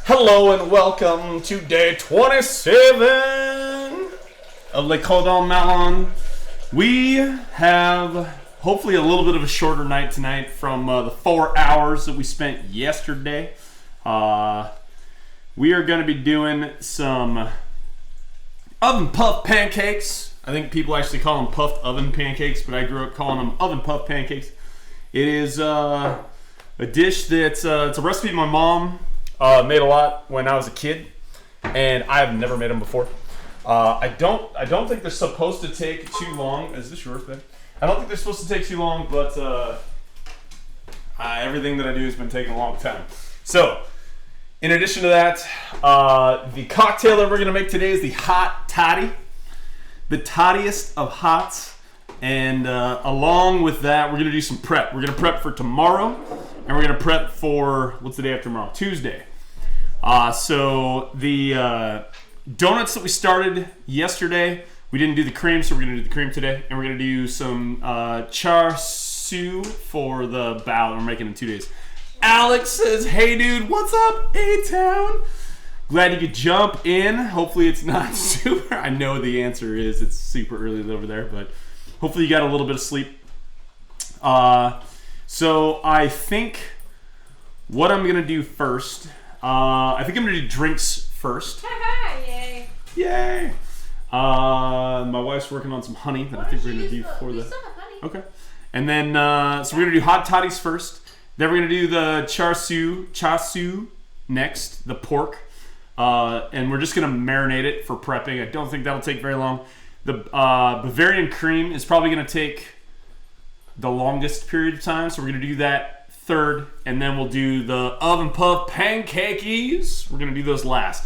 Hello and welcome to day 27 of Le Cordon Mallen. We have hopefully a little bit of a shorter night tonight from the 4 hours that we spent yesterday. We are going to be doing some oven puff pancakes. I think people actually call them puffed oven pancakes, but I grew up calling them oven puff pancakes. It is a dish that's it's a recipe my mom made a lot when I was a kid, and I have never made them before. I don't think they're supposed to take too long. Is this yours, babe? I don't think they're supposed to take too long, but everything that I do has been taking a long time. So, in addition to that, the cocktail that we're gonna make today is the hot toddy, the toddiest of hots. And along with that, we're gonna do some prep. We're gonna prep for tomorrow, and we're gonna prep for what's the day after tomorrow? Tuesday. So the donuts that we started yesterday, we didn't do the cream, so we're gonna do the cream today, and we're gonna do some char for the bao that we're making in 2 days. Alex says, "Hey dude, what's up, A-Town? Glad you could jump in. Hopefully it's not super." I know the answer is it's super early over there, but hopefully you got a little bit of sleep. So I think what I'm gonna do first, I think I'm gonna do drinks first. Yay! Yay! My wife's working on some honey that I think we're gonna do for the. Honey. Okay. And then so we're gonna do hot toddies first. Then we're gonna do the char siu next, the pork, and we're just gonna marinate it for prepping. I don't think that'll take very long. The Bavarian cream is probably gonna take the longest period of time, so we're gonna do that third, and then we'll do the oven puff pancakes. We're gonna do those last.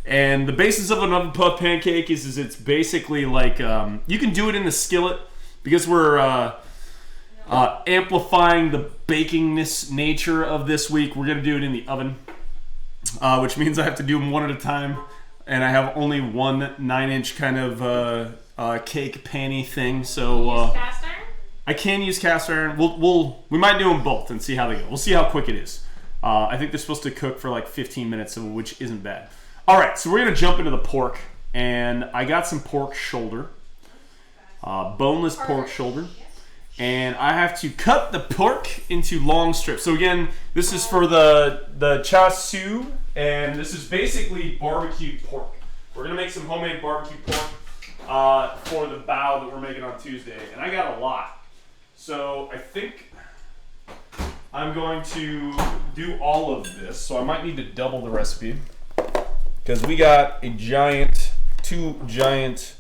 And the basis of an oven puff pancake is it's basically like you can do it in the skillet because we're amplifying the bakingness nature of this week. We're gonna do it in the oven, which means I have to do them one at a time, and I have only one 9-inch kind of cake panny thing. So Use cast iron? I can use cast iron. We might do them both and see how they go. We'll see how quick it is. I think they're supposed to cook for like 15 minutes, which isn't bad. All right, so we're gonna jump into the pork, and I got some pork shoulder, boneless pork shoulder. And I have to cut the pork into long strips. So again, this is for the char siu, and this is basically barbecued pork. We're gonna make some homemade barbecued pork for the bao that we're making on Tuesday, and I got a lot. So I think I'm going to do all of this. So I might need to double the recipe because we got two giant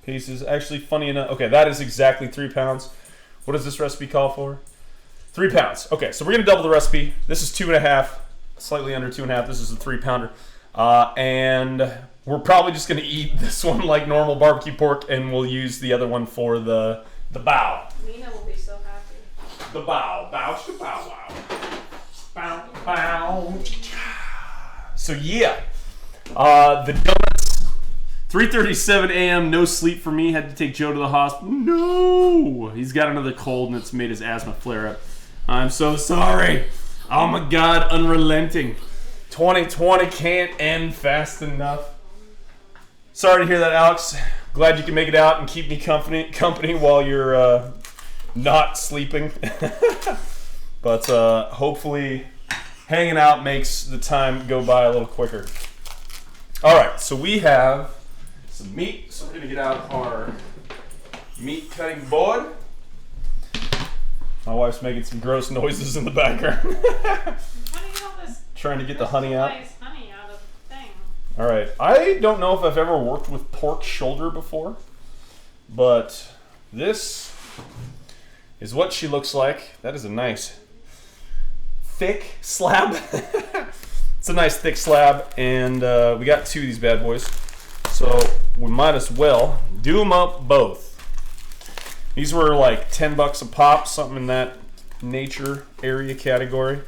pieces. Actually, funny enough, okay, that is exactly 3 pounds. What does this recipe call for? 3 pounds. Okay, so we're gonna double the recipe. This is 2.5, slightly under 2.5. This is a 3-pounder. And we're probably just gonna eat this one like normal barbecue pork, and we'll use the other one for the bao. Nina will be so happy. The bao. Bao to bow wow. Bow, bow. So yeah, the donuts. 3:37 a.m. No sleep for me. Had to take Joe to the hospital. No, he's got another cold and it's made his asthma flare up. I'm so sorry. Oh my God, unrelenting. 2020 can't end fast enough. Sorry to hear that, Alex. Glad you can make it out and keep me company while you're not sleeping. But hopefully hanging out makes the time go by a little quicker. All right, so we have some meat, so we're gonna get out our meat cutting board. My wife's making some gross noises in the background. How do you get all this? Trying to get the honey out. Nice honey out of the thing. All right, I don't know if I've ever worked with pork shoulder before, but this is what she looks like. That is a nice thick slab. It's a nice thick slab, and we got 2 of these bad boys, so we might as well do them up both. These were like $10 a pop, something in that nature area category.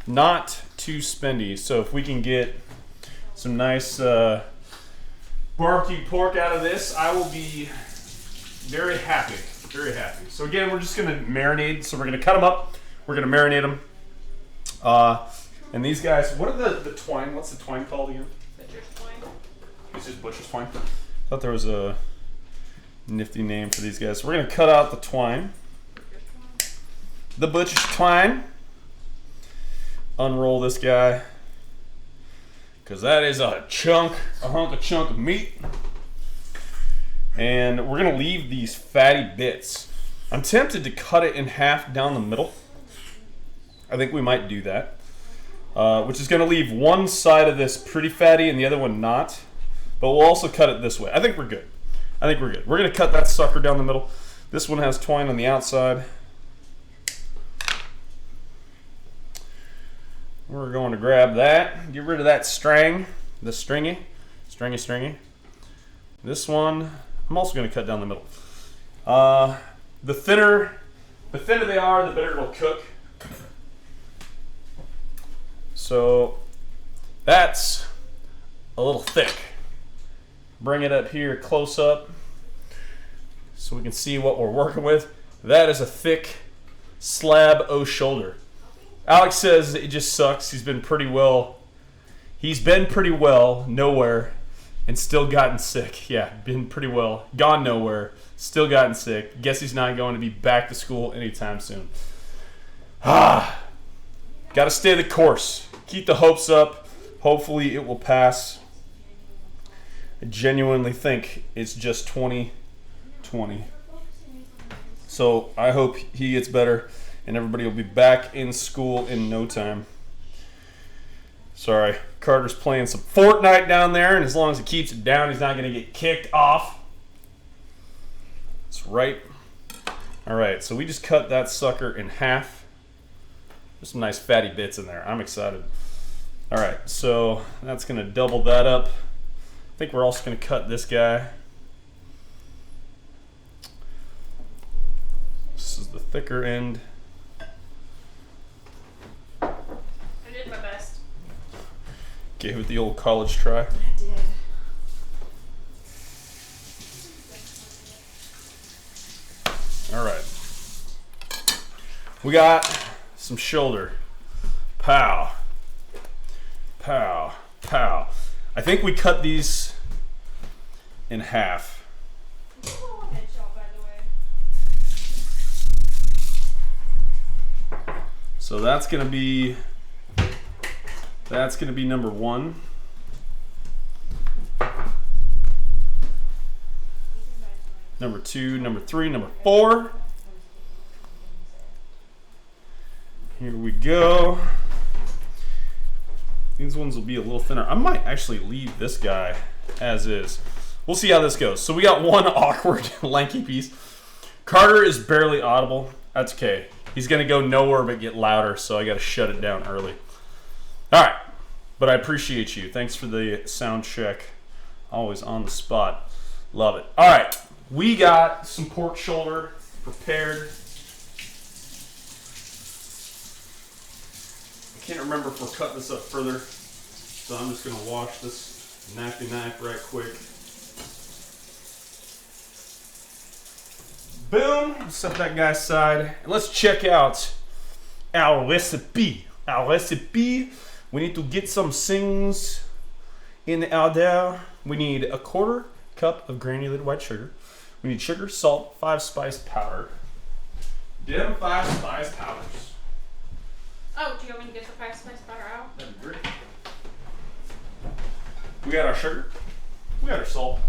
Not too spendy, so if we can get some nice barbecue pork out of this, I will be very happy, very happy. So again, we're just gonna marinate, so we're gonna cut them up, we're gonna marinate them. And these guys, what are the twine? What's the twine called again? Butcher's twine. It's just butcher's twine. Thought there was a nifty name for these guys. So we're gonna cut out the twine. The butcher's twine. Unroll this guy. Because that is a chunk of meat. And we're gonna leave these fatty bits. I'm tempted to cut it in half down the middle. I think we might do that. Which is gonna leave one side of this pretty fatty and the other one not. But we'll also cut it this way. I think we're good. We're gonna cut that sucker down the middle. This one has twine on the outside. We're going to grab that, get rid of that string, the stringy. This one, I'm also going to cut down the middle. The thinner they are, the better it'll cook. So that's a little thick. Bring it up here close up so we can see what we're working with. That is a thick slab o' shoulder. Alex says it just sucks. He's been pretty well nowhere and still gotten sick. Yeah, been pretty well, gone nowhere, still gotten sick. Guess he's not going to be back to school anytime soon. Gotta stay the course. Keep the hopes up. Hopefully it will pass. I genuinely think it's just 2020. So I hope he gets better. And everybody will be back in school in no time. Sorry, Carter's playing some Fortnite down there, and as long as he keeps it down, he's not going to get kicked off. That's right. All right, so we just cut that sucker in half. There's some nice fatty bits in there. I'm excited. All right, so that's going to double that up. I think we're also going to cut this guy. This is the thicker end. My best. Gave it the old college try. I did. All right. We got some shoulder. Pow. Pow. Pow. I think we cut these in half. So that's gonna be number 1. Number 2, number 3, number 4. Here we go. These ones will be a little thinner. I might actually leave this guy as is. We'll see how this goes. So we got one awkward lanky piece. Carter is barely audible. That's okay. He's going to go nowhere but get louder, so I got to shut it down early. All right, but I appreciate you. Thanks for the sound check. Always on the spot. Love it. All right, we got some pork shoulder prepared. I can't remember if we're cutting this up further, so I'm just going to wash this napkin knife right quick. Boom, set that guy aside. And let's check out our recipe. We need to get some things in our dough. We need a 1/4 cup of granulated white sugar. We need sugar, salt, 5 spice powder. Them 5 spice powders. Oh, do you want me to get the 5 spice powder out? That'd be great. We got our sugar. We got our salt.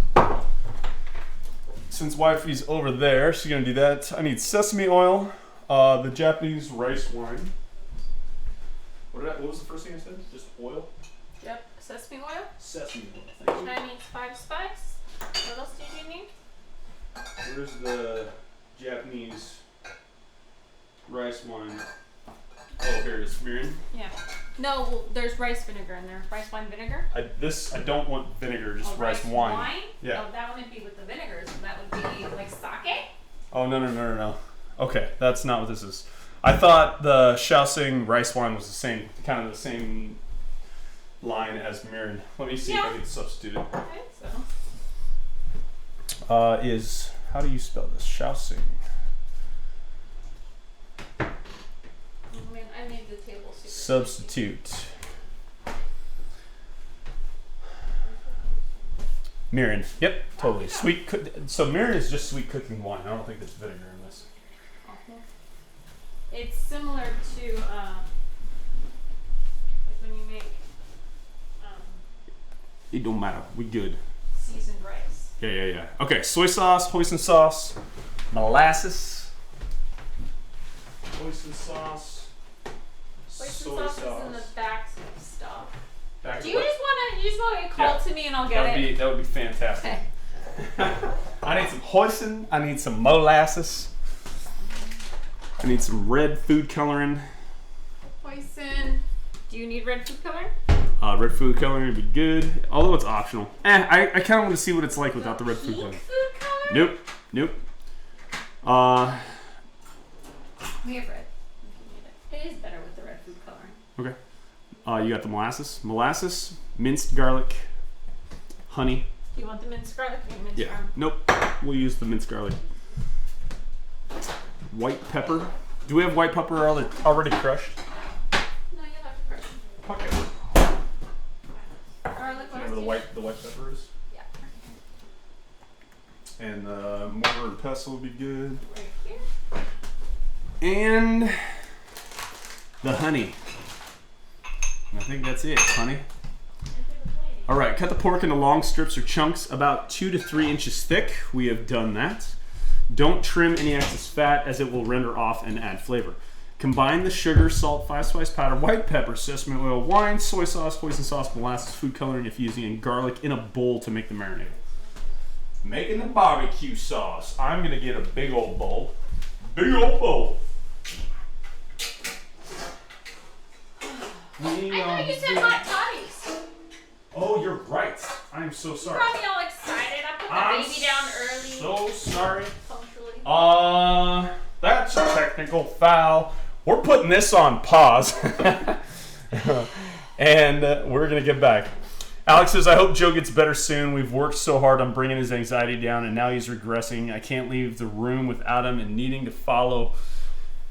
Since wifey's over there, she's gonna do that. I need sesame oil, the Japanese rice wine. What was the first thing I said? Just oil? Yep. Sesame oil. Sesame oil. Thank you. I need 5 spice. What else do you need? Where's the Japanese rice wine? Oh, here it is. Mirin. Yeah. No, well, there's rice vinegar in there. Rice wine vinegar. I don't want vinegar, just rice wine. Yeah. Oh, that wouldn't be with the vinegars. That would be like sake. Oh, no. Okay, that's not what this is. I thought the Shaoxing rice wine was the same, kind of the same line as Mirin. Let me see if I can substitute it. I think so. How do you spell this? Shaoxing. I made the table super Substitute. Mirin. Yep, totally. So Mirin is just sweet cooking wine. I don't think there's vinegar in this. It's similar to like when you make It don't matter. We good. seasoned rice. Yeah. Okay, soy sauce, hoisin sauce, molasses, hoisin sauce, Hoisin soy sauce is in the back stuff. Back Do you just want to call it to me and I'll get it? That would be fantastic. Okay. I need some hoisin. I need some molasses. I need some red food coloring. Hoisin. Do you need red food coloring? Red food coloring would be good, although it's optional. I kind of want to see what it's like without the red food coloring. Food coloring? Nope. We have red. It is better with the red food coloring. Okay. You got the molasses, minced garlic, honey. Do you want the minced garlic or minced garlic? Nope. We'll use the minced garlic. White pepper. Do we have white pepper already crushed? No, you'll have to crush it. Okay. Garlic, Whatever the white pepper is. Yeah. And mortar and pestle would be good. Right here. And the honey. And I think that's it, honey. All right, cut the pork into long strips or chunks about 2 to 3 inches thick. We have done that. Don't trim any excess fat as it will render off and add flavor. Combine the sugar, salt, 5-spice powder, white pepper, sesame oil, wine, soy sauce, hoisin sauce, molasses, food coloring if using, and garlic in a bowl to make the marinade. Making the barbecue sauce. I'm gonna get a big old bowl. Big old bowl. I thought you said hot toddies. Oh, you're right. I'm so You sorry. brought me all excited. I put the I'm baby down early. So sorry. Punctually. That's a technical foul. We're putting this on pause. And we're going to get back. Alex says, I hope Joe gets better soon. We've worked so hard on bringing his anxiety down, and now he's regressing. I can't leave the room without him and needing to follow.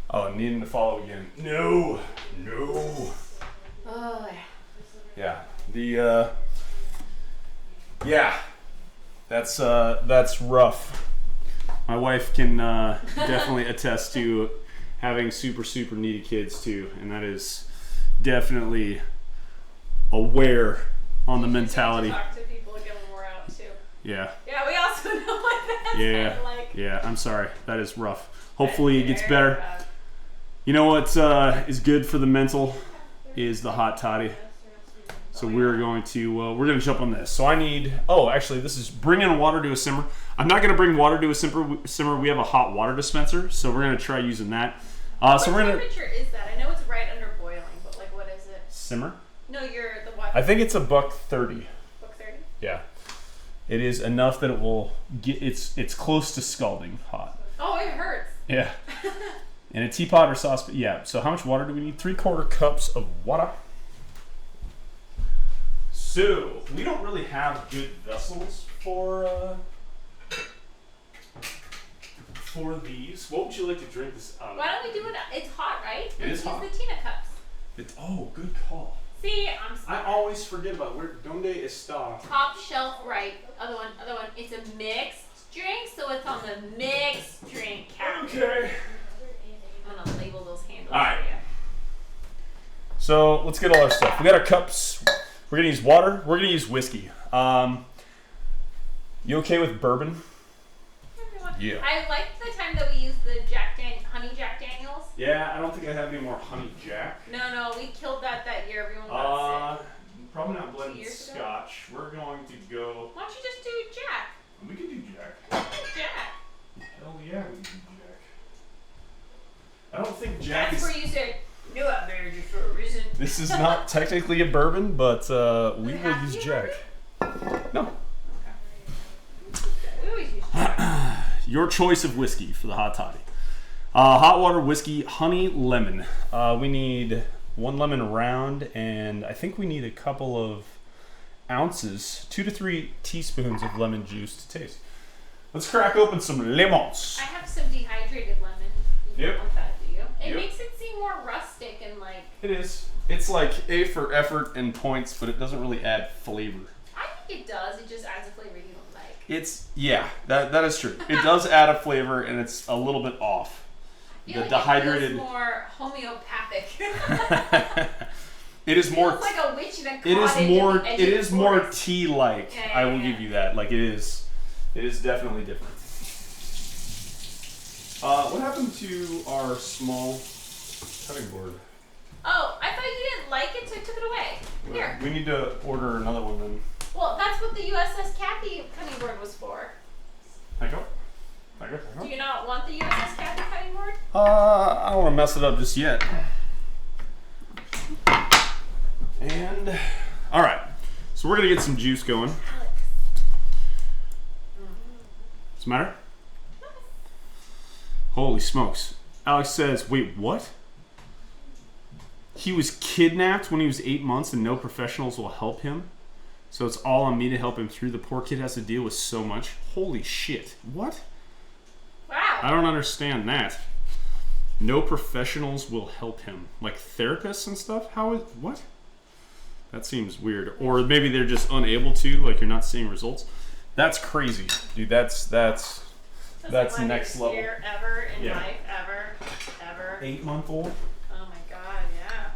Oh, needing to follow again. No. Oh, Yeah. That's rough. My wife can definitely attest to having super needy kids too, and that is definitely aware on the mentality. Talk to people and get them more out too. Yeah. Yeah, we also know what that's like. Yeah. I'm sorry. That is rough. Hopefully it gets better. You know what is good for the mental is the hot toddy. So we're going to jump on this. So I need. Oh, actually, this is bring in water to a simmer. I'm not going to bring water to a simmer. We have a hot water dispenser, so we're going to try using that. What temperature is that? I know it's right under boiling, but like, what is it? Simmer. No, you're the what? I think it's $130. $130? Yeah. It is enough that it will get. It's close to scalding hot. Oh, it hurts. Yeah. In a teapot or saucepan. Yeah. So how much water do we need? 3/4 cups of water. So we don't really have good vessels for these. What would you like to drink this out of? Why don't we do it? It's hot, right? It is hot. Use the Tina cups. Good call. See, I always forget about where Donde está. Top shelf right. Other one. It's a mixed drink, so it's on the mixed drink category. Okay. I'm gonna label those handles. All right. For you. So let's get all our stuff. We got our cups. We're gonna use water. We're gonna use whiskey. You okay with bourbon? Yeah. I liked the time that we used the honey Jack Daniels. Yeah, I don't think I have any more honey Jack. No, we killed that year. Everyone got sick. Probably not blended 2 years ago? scotch. We're going to go. Why don't you just do Jack? We can do Jack. Jack. Hell yeah, we can do Jack. I don't think Jack That's is. where you say, "No, I married you for a reason." This is not technically a bourbon, but we will use Jack. No. We always use Jack. Your choice of whiskey for the hot toddy. Hot water, whiskey, honey, lemon. We need 1 lemon around, and I think we need a couple of ounces, 2 to 3 teaspoons of lemon juice to taste. Let's crack open some lemons. I have some dehydrated lemon. You Yep. don't want that, do you? It Yep. makes it seem more rustic and like. It is. It's like A for effort and points, but it doesn't really add flavor. I think it does. It just adds a flavor you that is true. It does add a flavor, and it's a little bit off. I feel The like dehydrated. It feels more homeopathic. It is more. It feels like a witch in a It is cottage more. at the edge It of the is more forest. tea-like. Yeah, I will yeah. give you that. Like it is. It is definitely different. What happened to our small cutting board? Oh, I thought you didn't like it, so I took it away. Here. We need to order another one then. Well, that's what the USS Kathy cutting board was for. Thank you. Do you not want the USS Kathy cutting board? I don't want to mess it up just yet. And all right, so we're gonna get some juice going. What's the matter? Holy smokes! Alex says, "Wait, what? He was kidnapped when he was 8 months, and no professionals will help him. So it's all on me to help him through. The poor kid has to deal with so much. Holy shit! What? Wow. I don't understand that. No professionals will help him, like therapists and stuff. How is what? That seems weird. Or maybe they're just unable to. Like you're not seeing results. That's crazy, dude. That's That's the next level. Year ever in Yeah. life, ever. 8-month-old. Oh my god, yeah.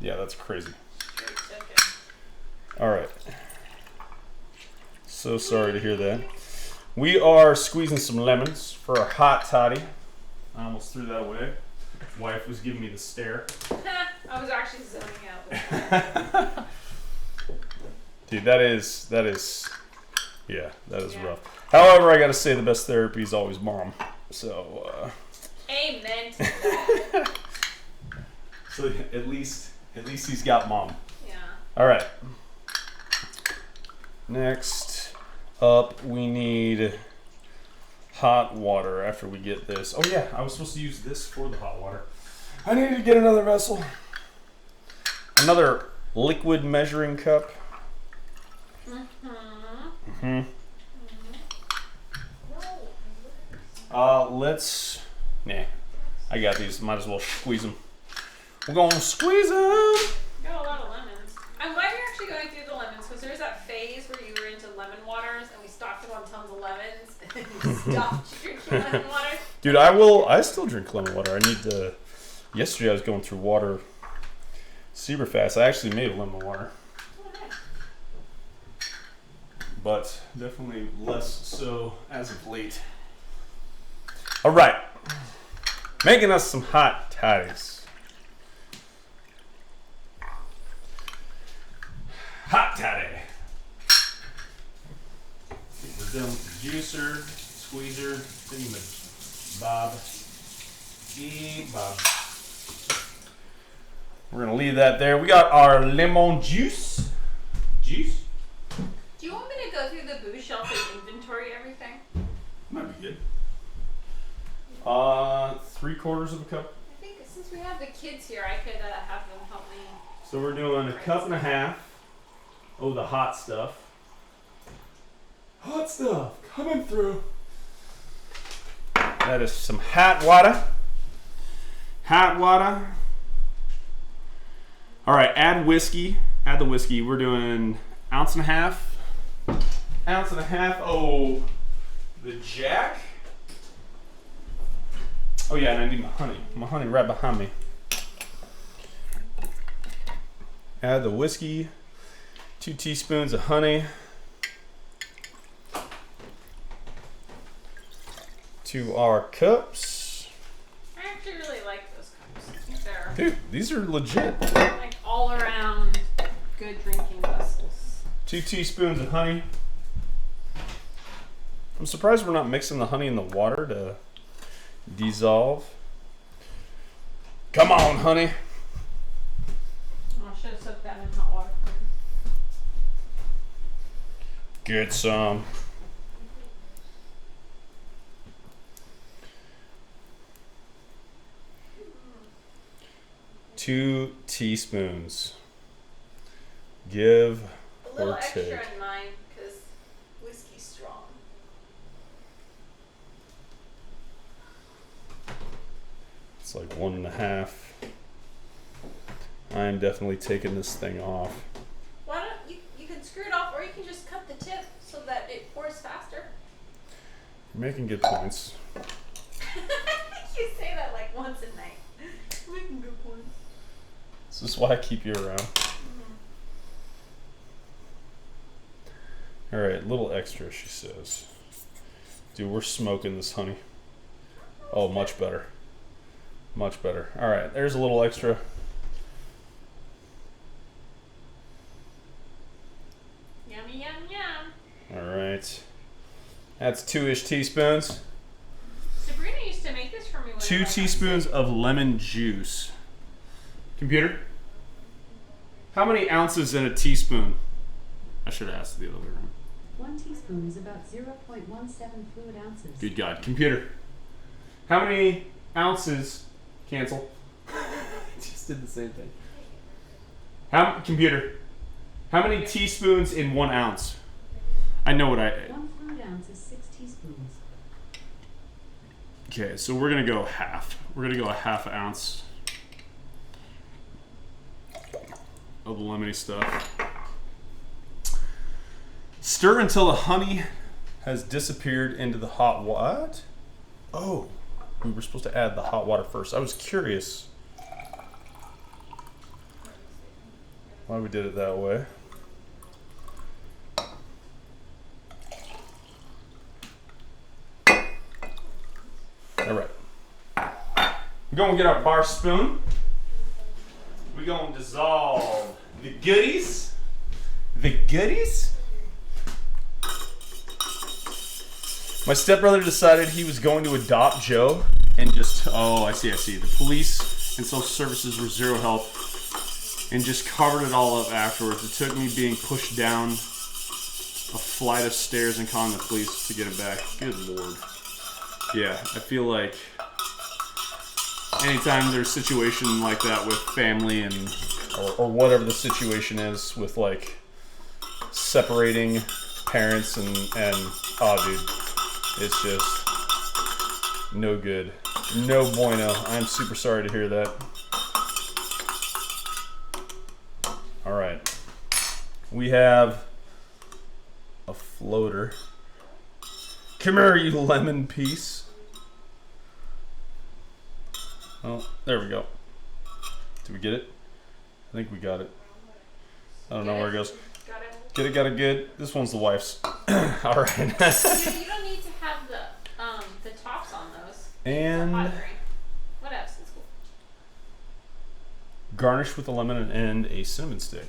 Yeah, that's crazy. Straight chicken. All right. So sorry to hear that. We are squeezing some lemons for our hot toddy. I almost threw that away. Wife was giving me the stare. I was actually zoning out with that. Dude, that is rough. However, I gotta say the best therapy is always mom. So, Amen to that. so at least he's got mom. Yeah. All right. Next up, we need hot water after we get this. Oh yeah, I was supposed to use this for the hot water. I need to get another vessel. Another liquid measuring cup. I got these. Might as well squeeze them. We're gonna squeeze them. Got a lot of lemons. I'm glad you're actually going through the lemons because there was that phase where you were into lemon waters and we stocked up on tons of lemons and you stopped drinking lemon water. Dude, I still drink lemon water. I need to. Yesterday I was going through water super fast. I actually made lemon water. Oh, nice. But definitely less so as of late. All right, making us some hot toddies. Hot toddy. We're done with the juicer, squeezer, bob. We're gonna leave that there. We got our lemon juice. Juice? Do you want me to go through the booze shelf and inventory everything? Might be good. 3/4 of a cup. I think since we have the kids here, I could have them help me. So we're doing a cup and a half. Oh, the hot stuff. Hot stuff coming through. That is some hot water. Hot water. All right, add whiskey. Add the whiskey. We're doing ounce and a half. Ounce and a half. Oh, the Jack. Oh yeah, and I need my honey. My honey right behind me. Add the whiskey. 2 teaspoons of honey. To our cups. I actually really like those cups. I think they're Dude, these are legit. like all around good drinking vessels. 2 teaspoons of honey. I'm surprised we're not mixing the honey in the water to dissolve. Come on, honey. Oh, I should have soaked that in hot water. Get some. Two teaspoons. Give A little or extra take. in mine because whiskey's strong. It's like 1.5. I am definitely taking this thing off. Why don't you can screw it off or you can just cut the tip so that it pours faster. You're making good points. You say that like once a night. Making good points. This is why I keep you around. All right, a little extra, she says. Dude, we're smoking this, honey. Oh, much better. Much better. All right, there's a little extra. Yummy, yum, yum. All right. That's 2-ish teaspoons. Sabrina used to make this for me. 2 teaspoons of lemon juice. Computer? How many ounces in a teaspoon? I should have asked the other way around. 1 teaspoon is about 0.17 fluid ounces. Good God. Computer. How many ounces? Cancel. Just did the same thing. Computer. How many teaspoons in 1 ounce? I know what 1 fluid ounce is 6 teaspoons. Okay, so we're gonna go half. We're gonna go a half ounce of the lemony stuff. Stir until the honey has disappeared into the hot water. Oh, we were supposed to add the hot water first. I was curious why we did it that way. All right. We're going to get our bar spoon. We're going to dissolve the goodies. The goodies? My stepbrother decided he was going to adopt Joe and just, oh, I see. The police and social services were zero help and just covered it all up afterwards. It took me being pushed down a flight of stairs and calling the police to get him back. Good Lord. Yeah, I feel like anytime there's a situation like that with family and or whatever the situation is with like separating parents and oh dude, it's just no good. No bueno. I'm super sorry to hear that. All right. We have a floater. Come here, you lemon piece. Oh, there we go. Did we get it? I think we got it. I don't know where it goes. Got it. Get it, got it good. This one's the wife's. All right. You don't need to have the tops on those. And Hot drink. What else is cool? garnish with a lemon and a cinnamon stick.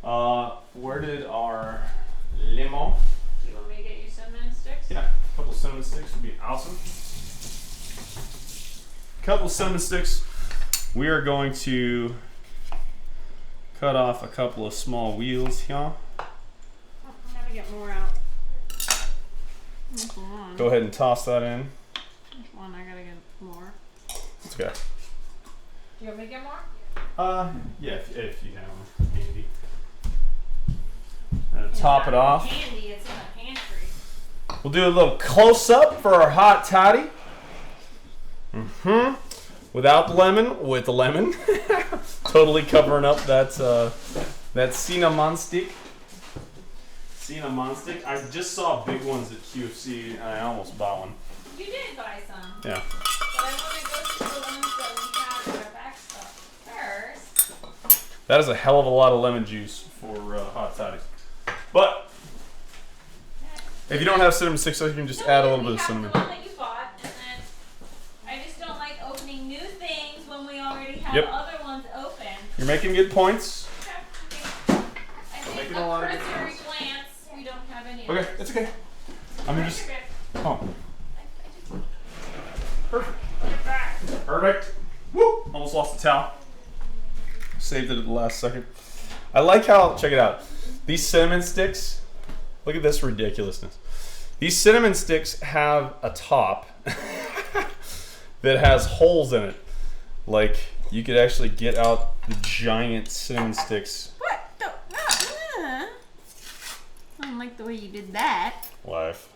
Where did our lemon? Do you want me to get you cinnamon sticks? Yeah, a couple cinnamon sticks would be awesome. Couple cinnamon sticks. We are going to cut off a couple of small wheels here. Oh, I gotta get more out. One. Go ahead and toss that in. One, I gotta get more. It's okay. Do you want me to get more? Yeah, if you have them handy. And top it off. Handy, it's in the pantry. We'll do a little close up for our hot toddy. Without the lemon, with the lemon. Totally covering up that cinnamon stick. Cinnamon stick. I just saw big ones at QFC and I almost bought one. You did buy some. Yeah. But I want to go through the ones that we have in our back stuff first. That is a hell of a lot of lemon juice for hot toddies. But if you don't have cinnamon sticks, you can just add a little bit of cinnamon. The one that you bought, and then I just don't like opening new things when we already have Yep. other ones open. You're making good points. I think making a a lot of cursory difference. glance, we don't have any. Okay, it's okay. I'm You're just. good. Oh, I just perfect. you're back. Perfect. Woo! Almost lost the towel. Saved it at the last second. I like how, check it out. These cinnamon sticks, look at this ridiculousness. These cinnamon sticks have a top that has holes in it. Like, you could actually get out the giant cinnamon sticks. What? I don't like the way you did that. Wife.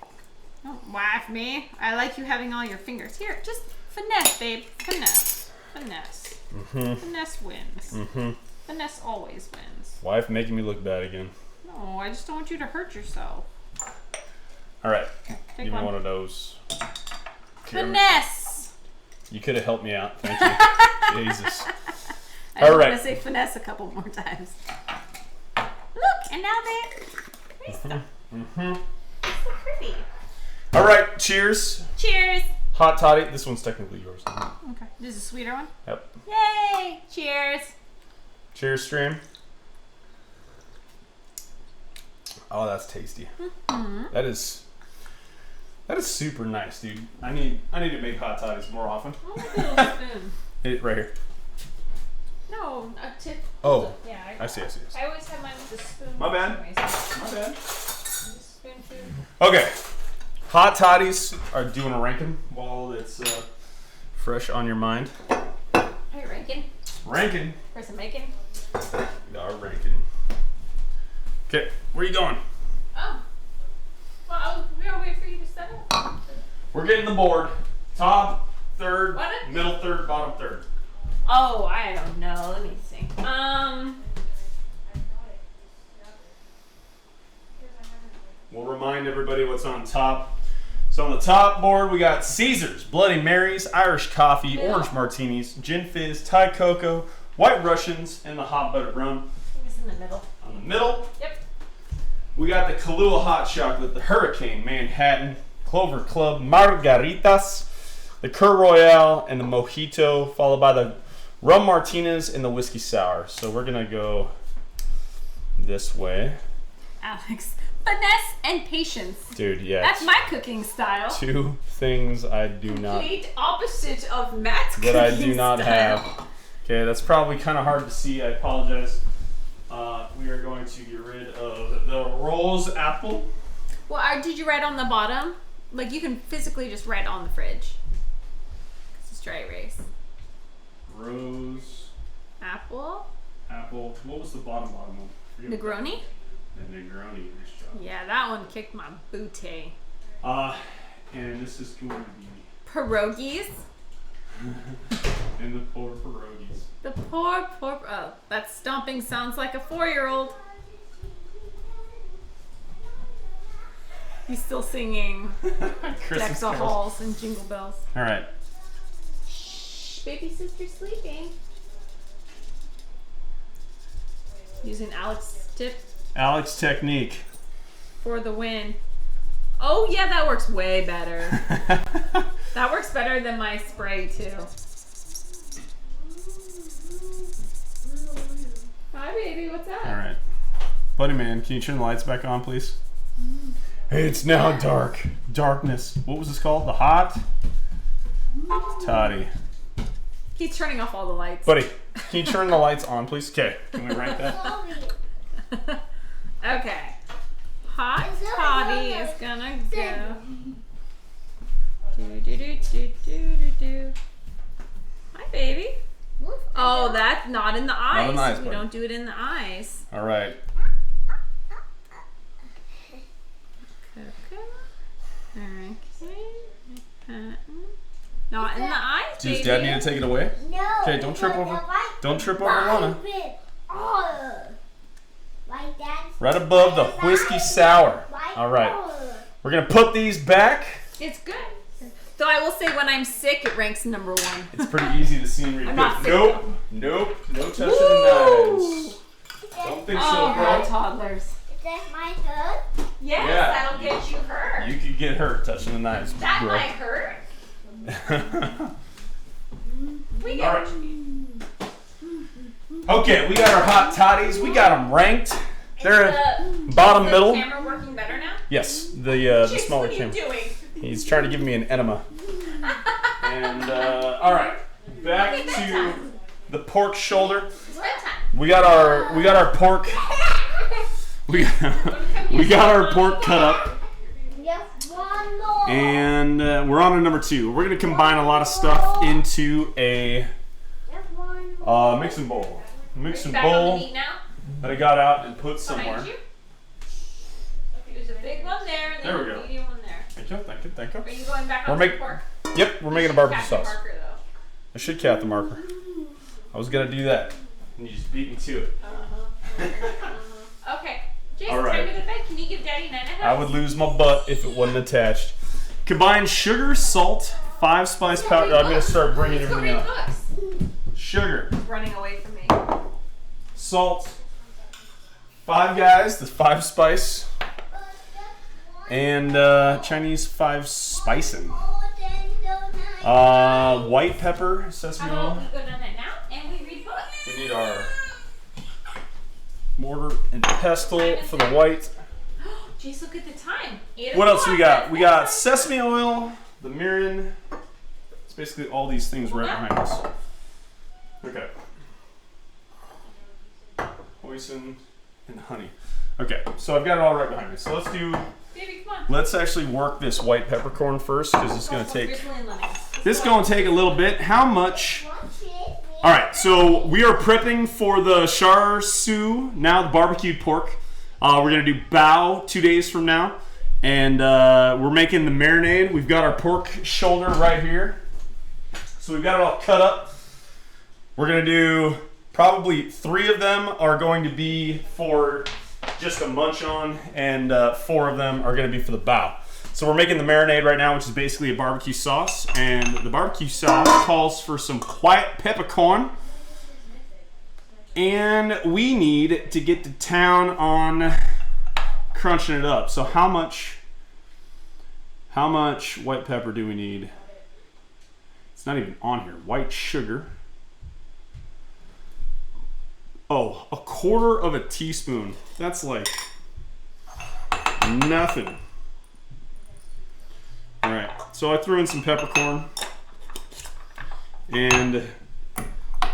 Don't wife me. I like you having all your fingers. Here, just finesse, babe. Finesse. Finesse. Finesse wins. Finesse always wins. Wife making me look bad again. No, I just don't want you to hurt yourself. All right. Take Give me one. one of those. Finesse. You could have helped me out. Thank you. Jesus. I just All right. want to say finesse a couple more times. Look, and now they stop. Mm-hmm. It's so pretty. All right. Cheers. Cheers. Hot toddy. This one's technically yours. Okay. This is a sweeter one? Yep. Yay. Cheers. Cheers, stream. Oh, that's tasty. Mm-hmm. That is super nice, dude. I need to make hot toddies more often. Oh, look at a little spoon. It right here. No, a tip. Oh, Yeah, I see. I always have mine with a spoon. My bad. for some reason. My bad. Just spoon food. Okay. Hot toddies are doing a ranking while it's fresh on your mind. Are you ranking? Ranking. For some bacon? We are ranking. Okay, where you going? Oh. Well, we're gonna wait for you to set up. We're getting the board. Top third, What? middle third, bottom third. Oh, I don't know. Let me think. We'll remind everybody what's on top. So on the top board, we got Caesars, Bloody Marys, Irish coffee, Yeah. orange martinis, gin fizz, Thai cocoa, white Russians, and the hot buttered rum. I think it's in the middle. On the middle, Yep. we got the Kahlua hot chocolate, the Hurricane Manhattan, Clover Club, Margaritas, the Cur Royale, and the Mojito, followed by the Rum Martinez and the Whiskey Sour. So we're going to go this way. Alex. Finesse and patience. Dude, yeah. That's my cooking style. Two things I do not... Complete opposite of Matt's cooking that I do not style. have. Okay, that's probably kind of hard to see. I apologize. We are going to get rid of the rose apple. Well, did you write on the bottom? Like, you can physically just write on the fridge. It's dry erase. Rose Apple. apple. What was the bottom one? Forget what- Negroni? The Negroni. Nice job. Yeah, that one kicked my booty. And this is going to be Pierogies. in the poor pierogies. The poor, oh, that stomping sounds like a 4-year-old. He's still singing Decks of Halls and Jingle Bells. All right. Shh, baby sister's sleeping. Using Alex's tip Alex technique. for the win. Oh yeah, that works way better. That works better than my spray too. Hi baby, what's up? All right. Buddy man, can you turn the lights back on, please? It's now dark. Darkness. What was this called? The hot toddy. He's turning off all the lights. Buddy, can you turn the lights on, please? Okay. Can we rank that? Okay. Hot toddy is gonna go. Do. Hi, baby. Oh, that's not in the eyes. in the eyes, We buddy. don't do it in the eyes. All right. Cocoa. Not in the eyes, Does baby. Dad need to take it away? No. Okay, don't trip over. Don't trip over Lana. Right above the whiskey sour. All right. We're gonna put these back. It's good. Though I will say, when I'm sick, it ranks number 1. It's pretty easy to see and read. I'm not sick, Nope. Nope. No touching the knives. Don't think so, Oh, bro. God, toddlers. Is that my hurt? Yes, Yeah. that'll get you hurt. You could get hurt touching the knives, That bro. might hurt. We All get right. Okay, we got our hot toddies. We got them ranked. They're bottom Is middle. the camera working better now? Yes, the Chicks, smaller what are you camera. doing? He's trying to give me an enema. And all right, back Okay, to bedtime. the pork shoulder. It's bedtime. We got our pork. We got our pork cut up, Just one more. and we're on to number 2. We're gonna combine a lot of stuff into a Just one more. mixing bowl. Mixing Back on the bowl meat now? that I got out and put somewhere. Behind you? There's a big one there, and There then we a go. medium one there. Thank you, thank you, thank you. Are you going back We're on the make- pork? Yep, we're making a You barbecue should catch sauce. the marker, though. I should cat the marker. I was gonna do that, and you just beat me to it. Okay. Jason, All right. time to go to bed. Can you give Daddy Nana I would lose my butt if it wasn't attached. Combine sugar, salt, 5 spice powder. I'm going to start bringing everything out. Sugar. Running away from me. Salt. 5 guys, the 5 spice. And Chinese 5 spicing. White pepper, sesame oil. We go down that now and we read books. We need our mortar and pestle for the white. Jeez, look at the time. What else we got? We got sesame oil, the mirin. It's basically all these things right behind us. Okay. Hoisin and honey. Okay, so I've got it all right behind me. So Baby, come on. let's actually work this white peppercorn first because it's going to take, This a little bit. How much? All right, so we are prepping for the char siu, now the barbecued pork. We're going to do bao 2 days from now. And we're making the marinade. We've got our pork shoulder right here. So we've got it all cut up. We're going to do probably 3 of them are going to be for just a munch on, and 4 of them are going to be for the bao. So we're making the marinade right now, which is basically a barbecue sauce. And the barbecue sauce calls for some white peppercorn. And we need to get to town on crunching it up. So how much white pepper do we need? It's not even on here. White sugar. Oh, 1/4 of a teaspoon. That's like nothing. All right, so I threw in some peppercorn, and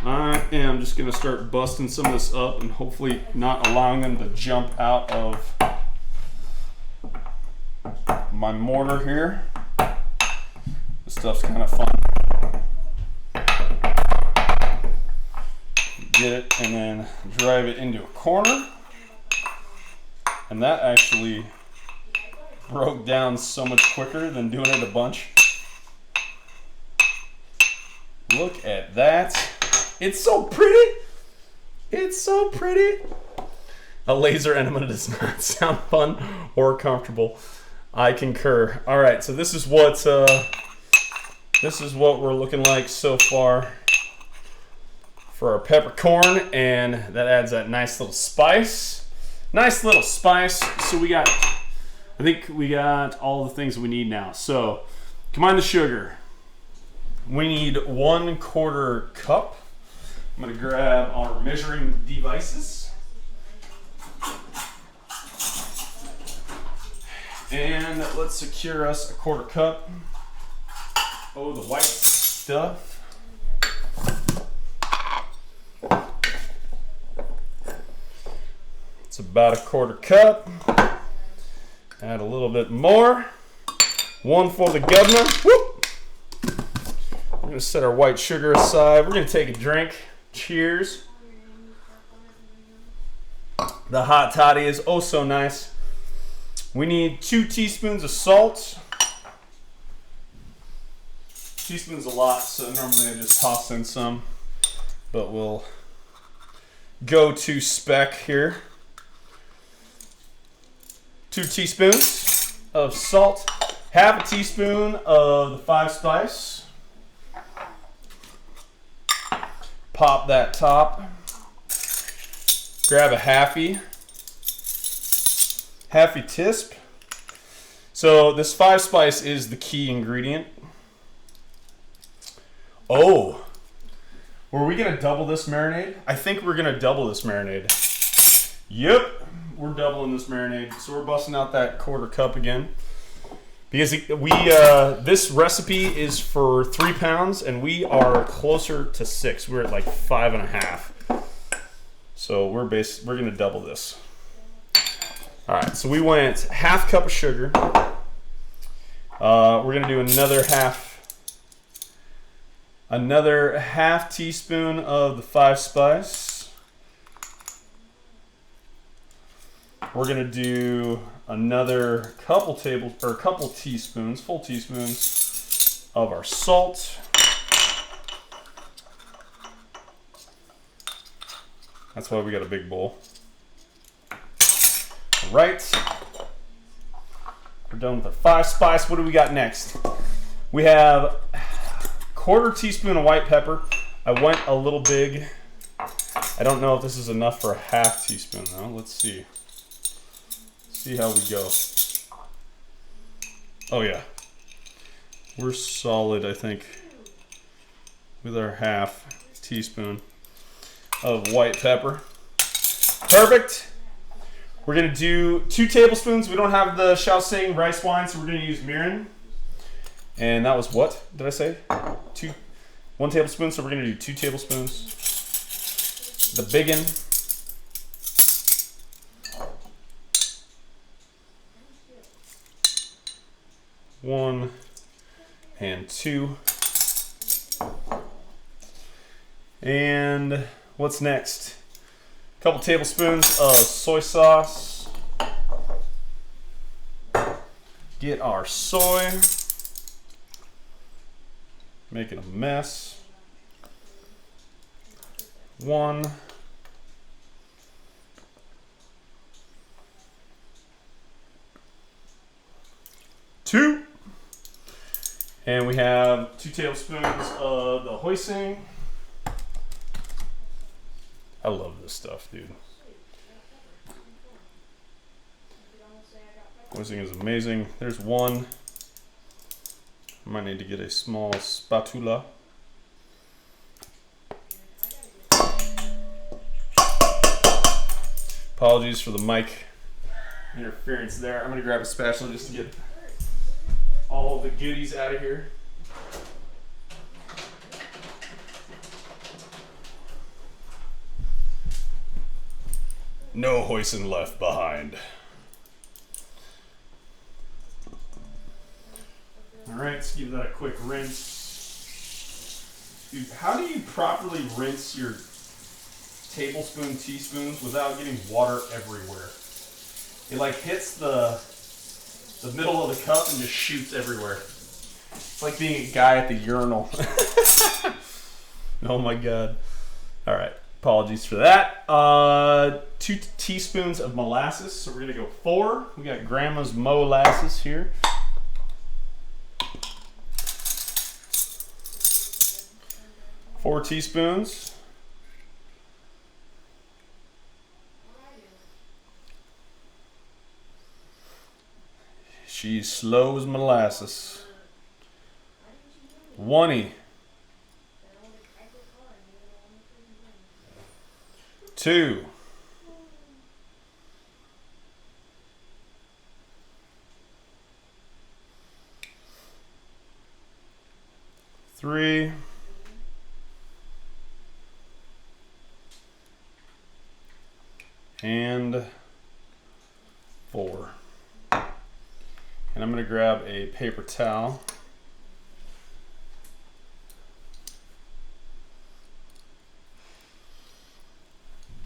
I am just gonna start busting some of this up and hopefully not allowing them to jump out of my mortar here. This stuff's kind of fun. Get it and then drive it into a corner. And that actually broke down so much quicker than doing it a bunch. Look at that. It's so pretty. It's so pretty. A laser enema does not sound fun or comfortable. I concur. All right, so this is what we're looking like so far for our peppercorn, and that adds that nice little spice. Nice little spice. So I think we got all the things we need now. So combine the sugar. We need 1/4 cup. I'm gonna grab our measuring devices. And let's secure us a 1/4 cup. Oh, the white stuff. It's about a 1/4 cup. Add a little bit more. 1 for the governor. Whoop. We're gonna set our white sugar aside. We're gonna take a drink. Cheers. The hot toddy is oh so nice. We need 2 teaspoons of salt. Teaspoon's a lot, so normally I just toss in some, but we'll go to spec here. 2 teaspoons of salt, 1/2 teaspoon of the 5 spice. Pop that top. Grab a halfie tisp. So this 5 spice is the key ingredient. Oh, were we gonna double this marinade? I think we're gonna double this marinade. Yep, we're doubling this marinade. So we're busting out that 1/4 cup again. Because this recipe is for 3 pounds and we are closer to 6. We're at like 5.5. So we're gonna double this. All right, so we went 1/2 cup of sugar. We're gonna do another half teaspoon of the 5 spice. We're gonna do another couple teaspoons, full teaspoons of our salt. That's why we got a big bowl. All right, We're done with our 5 spice. What do we got next? We have 1/4 teaspoon of white pepper. I went a little big. I don't know if this is enough for a 1/2 teaspoon though. Let's see. See how we go. Oh yeah. We're solid, I think, with our 1/2 teaspoon of white pepper. Perfect. We're gonna do 2 tablespoons. We don't have the Shaoxing rice wine, so we're gonna use mirin. And that was what did I say? 1 tablespoon, so we're gonna do 2 tablespoons. The biggin. One and 2. And what's next? A couple tablespoons of soy sauce. Get our soy. Making a mess. 1. 2. And we have 2 tablespoons of the hoisin. I love this stuff, dude. Hoisin is amazing. There's 1. I might need to get a small spatula. Apologies for the mic interference there. I'm gonna grab a spatula just to get all the goodies out of here. No hoisin left behind. All right, let's give that a quick rinse. Dude, how do you properly rinse your tablespoon, teaspoons without getting water everywhere? It like hits the middle of the cup and just shoots everywhere. It's like being a guy at the urinal. Oh my God. All right, apologies for that. 2 teaspoons of molasses. So we're gonna go 4. We got Grandma's molasses here. 4 teaspoons. She's slow as molasses. 1. 2. 3. And 4. And I'm going to grab a paper towel.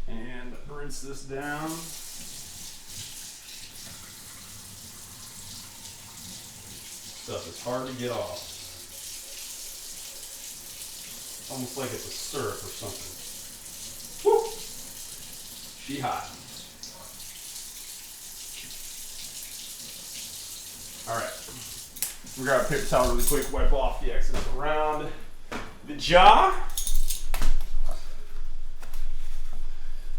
And rinse this down. Stuff is hard to get off. Almost like it's a syrup or something. Woo! She hot. All right. We grab a paper towel really quick, wipe off the excess around the jar,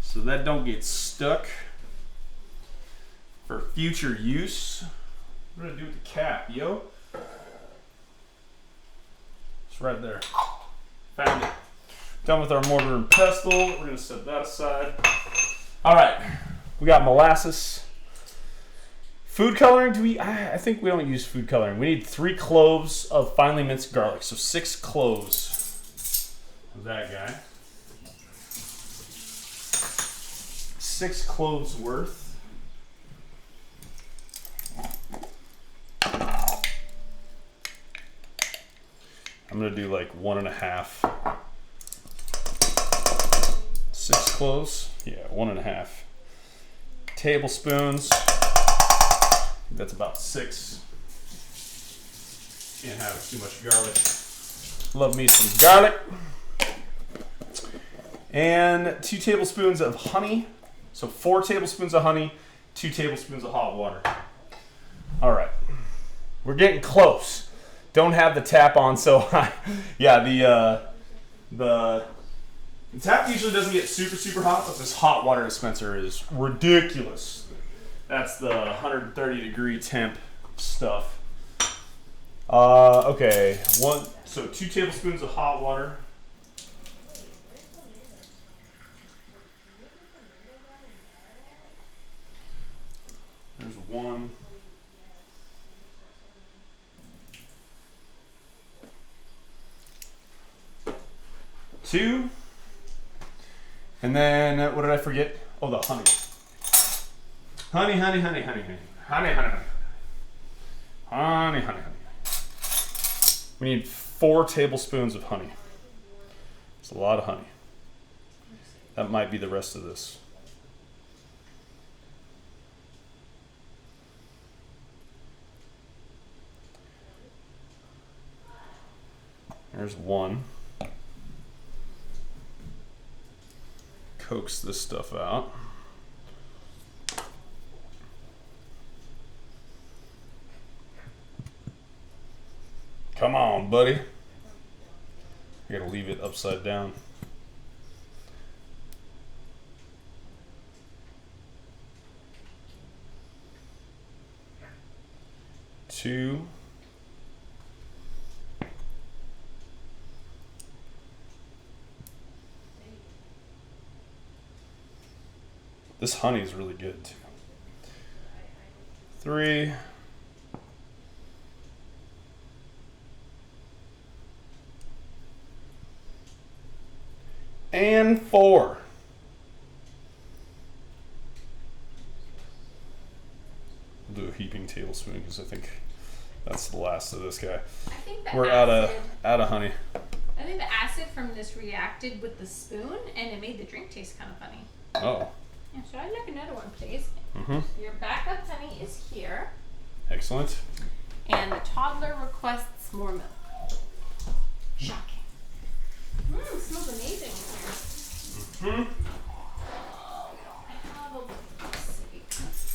so that don't get stuck for future use. What do I do with the cap, yo? It's right there. Found it. Done with our mortar and pestle. We're gonna set that aside. All right, we got molasses. Food coloring, I think we don't use food coloring. We need 3 cloves of finely minced garlic. So 6 cloves of that guy. 6 cloves worth. I'm gonna do like 1.5. 6 cloves, yeah, 1.5 tablespoons. That's about 6. Can't have too much garlic. Love me some garlic. And 2 tablespoons of honey. So 4 tablespoons of honey, 2 tablespoons of hot water. All right. We're getting close. Don't have the tap on, so yeah, the tap usually doesn't get super hot, but this hot water dispenser is ridiculous. That's the 130 degree temp stuff. Okay, so 2 tablespoons of hot water. There's 1. 2. And then, what did I forget? Oh, the honey. Honey. We need 4 tablespoons of honey. It's a lot of honey. That might be the rest of this. There's 1. Coax this stuff out. Come on, buddy. I gotta leave it upside down. Two. This honey is really good too. 3. And 4. We'll do a heaping tablespoon because I think that's the last of this guy. I think the We're acid, out of honey. I think the acid from this reacted with the spoon, and it made the drink taste kind of funny. Oh. Yeah, should I make another one, please? Mm-hmm. Your backup honey is here, Excellent. and the toddler requests more milk. Shocking. It smells amazing in here. Hmm. I have a see.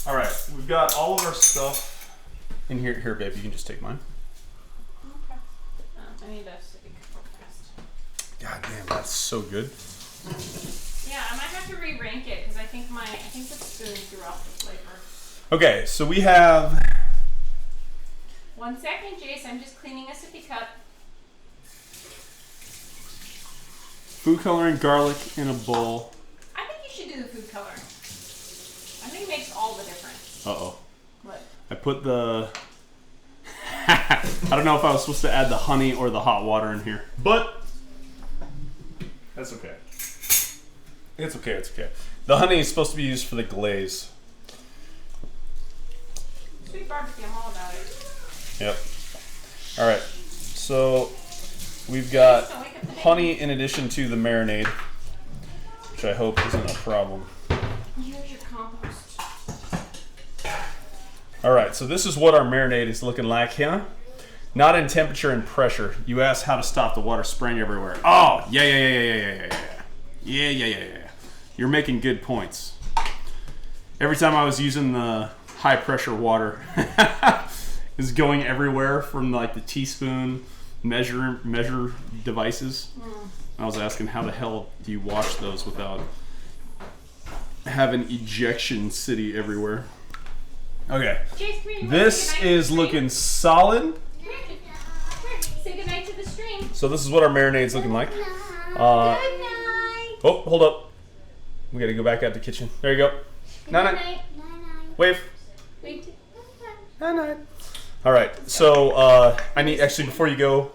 All right, we've got all of our stuff in here. Here, babe, you can just take mine. Okay. I need a steak fast. God damn, that's so good. Yeah, I might have to re-rank it because I think the spoon threw off the flavor. Okay, so we have 1 second, Jace. I'm just cleaning a sippy cup. food coloring, garlic in a bowl. I think you should do the food color. I think it makes all the difference. Uh-oh. What? I put the... I don't know if I was supposed to add the honey or the hot water in here, but that's okay. It's okay. The honey is supposed to be used for the glaze. Sweet barbecue, I'm all about it. Yep. All right. So we've got honey in addition to the marinade, which I hope isn't a problem. Here's your compost. All right. So this is what our marinade is looking like here. Not in temperature and pressure. You asked how to stop the water spraying everywhere. Oh, yeah. You're making good points. Every time I was using the high pressure water, is going everywhere from like the teaspoon measure devices. I was asking how the hell do you wash those without having ejection city everywhere. Okay, this is looking solid. Say goodnight to the stream. So this is what our marinade's looking like. Good night. Oh, hold up. We gotta go back out to the kitchen. There you go. Night. Wave. Wait. Night. All right. So I need actually before you go,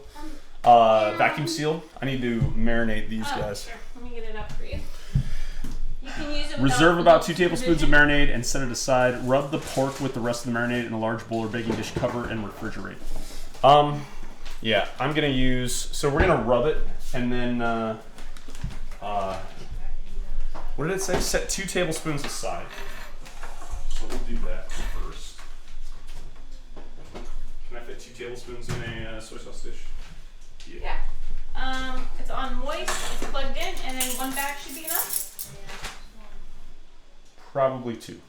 vacuum seal. I need to marinate these guys. Sure. Let me get it up for you. You can use it. Reserve about 2 tablespoons of marinade and set it aside. Rub the pork with the rest of the marinade in a large bowl or baking dish. Cover and refrigerate. Yeah, I'm gonna use. So we're gonna rub it and then. What did it say? Set 2 tablespoons aside. So we'll do that first. Can I fit 2 tablespoons in a soy sauce dish? Yeah. It's on moist, it's plugged in, and then 1 bag should be enough? Probably 2.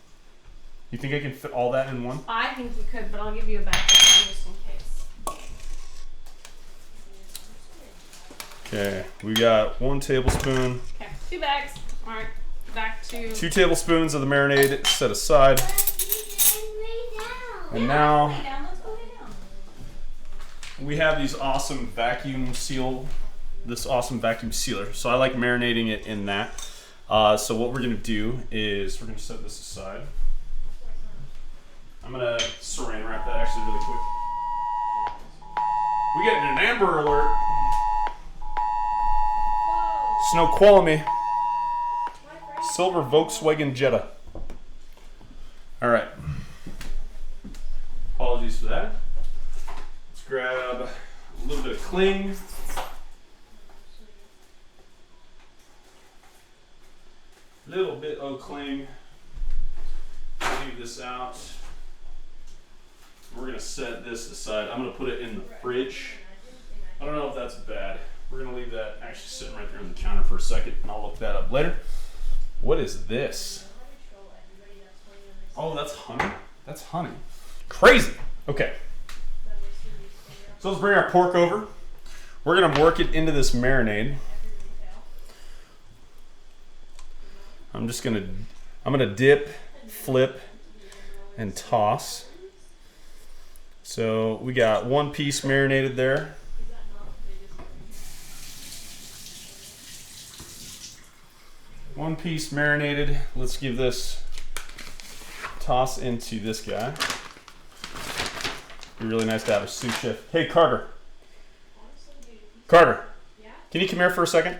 You think I can fit all that in one? I think you could, but I'll give you a backup just in case. Okay, we got 1 tablespoon. Okay, 2 bags. All right, back to 2 tablespoons of the marinade set aside. And now lay down. Let's go lay down. we have these awesome vacuum sealer. So I like marinating it in that. So what we're gonna do is we're gonna set this aside. I'm gonna saran wrap that actually really quick. We getting an Amber Alert. Whoa. Snoqualmie. Silver Volkswagen Jetta. All right. Apologies for that. Let's grab a little bit of cling. Little bit of cling. Leave this out. We're gonna set this aside. I'm gonna put it in the fridge. I don't know if that's bad. We're gonna leave that actually sitting right there on the counter for a second, and I'll look that up later. What is this? Oh, that's honey. That's honey. Crazy. Okay. So let's bring our pork over. We're gonna work it into this marinade. I'm gonna dip, flip, and toss. So we got 1 piece marinated there. One piece marinated. Let's give this toss into this guy. Be really nice to have a sous chef. Hey, Carter. Carter, can you come here for a second?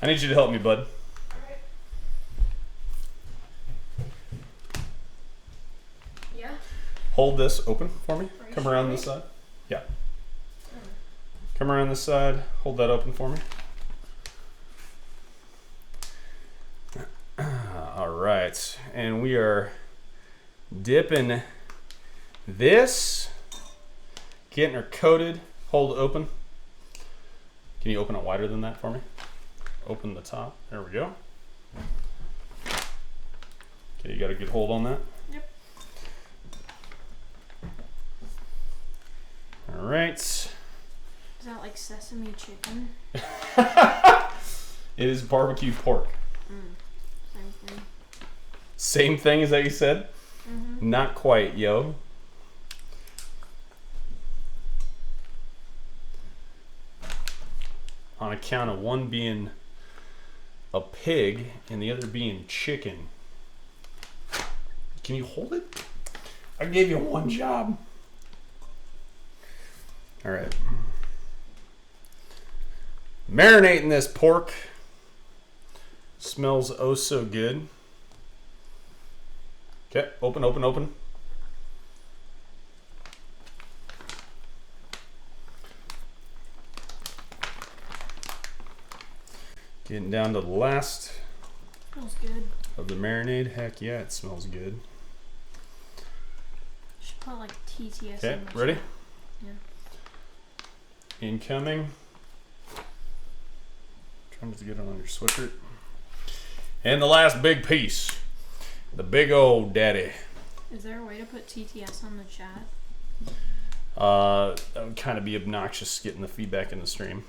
I need you to help me, bud. Yeah. Hold this open for me. Come around this side. Yeah. Come around this side. Hold that open for me. All right. And we are dipping this, getting her coated. Hold open. Can you open it wider than that for me? Open the top. There we go. Okay, you got a good hold on that? Yep. All right. Is that like sesame chicken? It is barbecue pork. Same thing. Same thing as that you said? Mm-hmm. Not quite, yo. On account of one being a pig and the other being chicken. Can you hold it? I gave you one job. All right. Marinating this pork. Smells oh so good. Okay, open, open, open. Getting down to the last Smells good. of the marinade. Heck yeah, it smells good. Should put like TTS. Okay, in this. ready? Yeah. Incoming. Trying to get it on your sweatshirt. And the last big piece. The big old daddy. Is there a way to put TTS on the chat? That would kind of be obnoxious getting the feedback in the stream.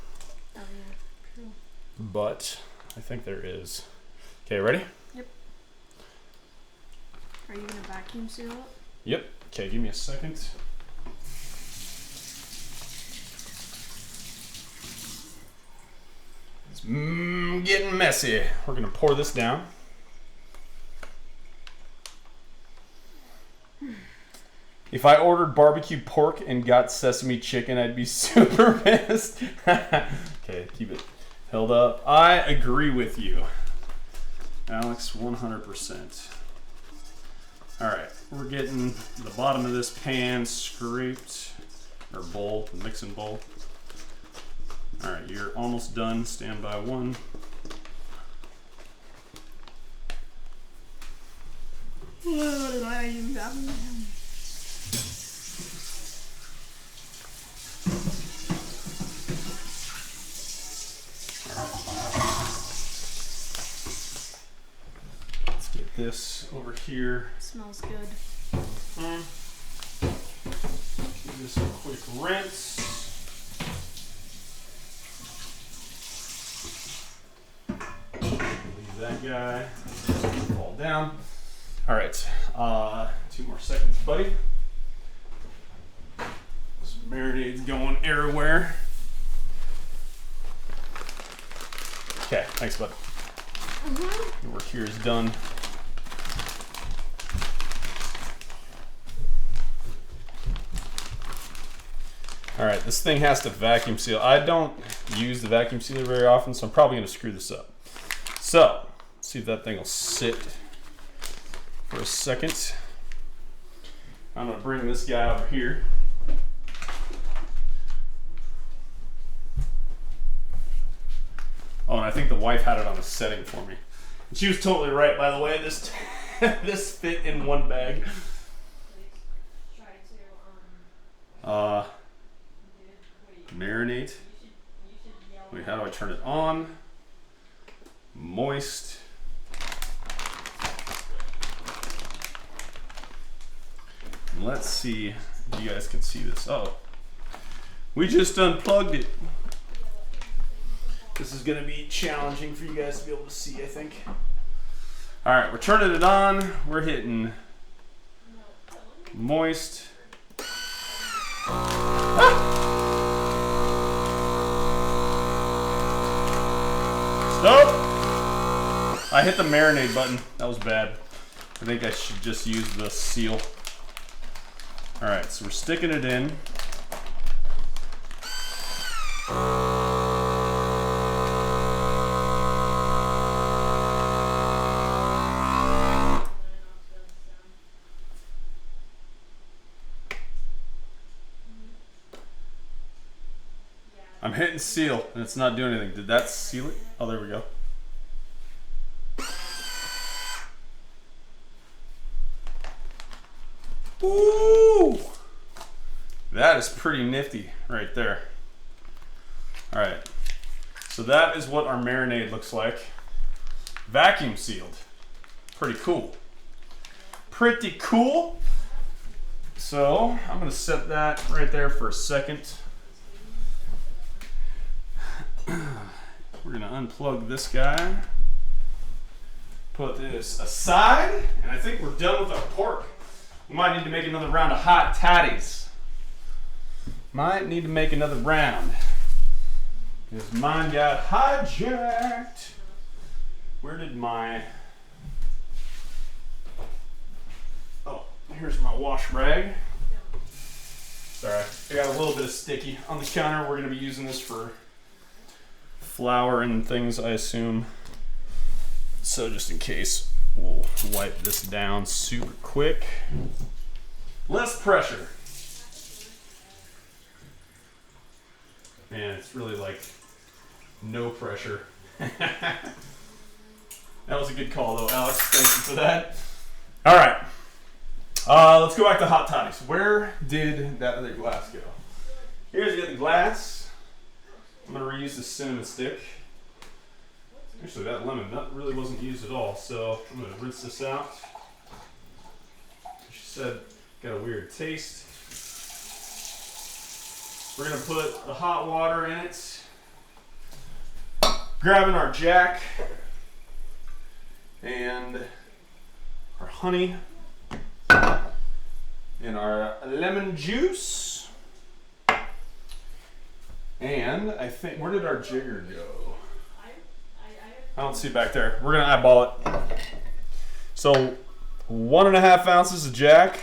Oh yeah, true. But I think there is. Okay, ready? Yep. Are you gonna vacuum seal it? Yep. Okay, give me a second. It's getting messy. We're gonna pour this down. If I ordered barbecue pork and got sesame chicken, I'd be super pissed. Okay, keep it held up. I agree with you, Alex, 100%. All right, we're getting the bottom of this pan scraped, or bowl, mixing bowl. All right, you're almost done. Stand by one. get this over here. Smells good. Give this a quick rinse. Leave that guy. Fall down. All right. 2 more seconds, buddy. This marinade's going everywhere. Okay, thanks, bud. Your work here is done. All right, this thing has to vacuum seal. I don't use the vacuum sealer very often, so I'm probably going to screw this up. So, let's see if that thing will sit for a second. I'm going to bring this guy over here. Oh, and I think the wife had it on a setting for me. She was totally right, by the way. This this fit in one bag. Marinate. Wait, how do I turn it on? Moist. Let's see if you guys can see this. Oh, we just unplugged it. This is going to be challenging for you guys to be able to see, I think. All right, we're turning it on. We're hitting moist. Stop! I hit the marinade button. That was bad. I think I should just use the seal. All right, so we're sticking it in. I'm hitting seal and it's not doing anything. Did that seal it? Oh, there we go. Ooh! That is pretty nifty right there. All right. So that is what our marinade looks like. Vacuum sealed. Pretty cool. Pretty cool. So I'm going to set that right there for a second. We're gonna unplug this guy, put this aside, and I think we're done with our pork. We might need to make another round of hot toddies. Might need to make another round because mine got hijacked. Where did my... Oh, here's my wash rag. Sorry, I got a little bit of sticky on the counter. We're gonna be using this for flour and things, I assume. So just in case, we'll wipe this down super quick. Less pressure. Man, it's really like no pressure. That was a good call though, Alex. Thank you for that. All right. Let's go back to hot toddies. Where did that other glass go? Here's the other glass. I'm going to reuse the cinnamon stick. Actually, that lemon, that really wasn't used at all, so I'm going to rinse this out. She said, got a weird taste. We're going to put the hot water in it. Grabbing our jack and our honey and our lemon juice. And I think, where did our jigger go? I don't see it back there. We're gonna eyeball it. So 1.5 ounces of jack.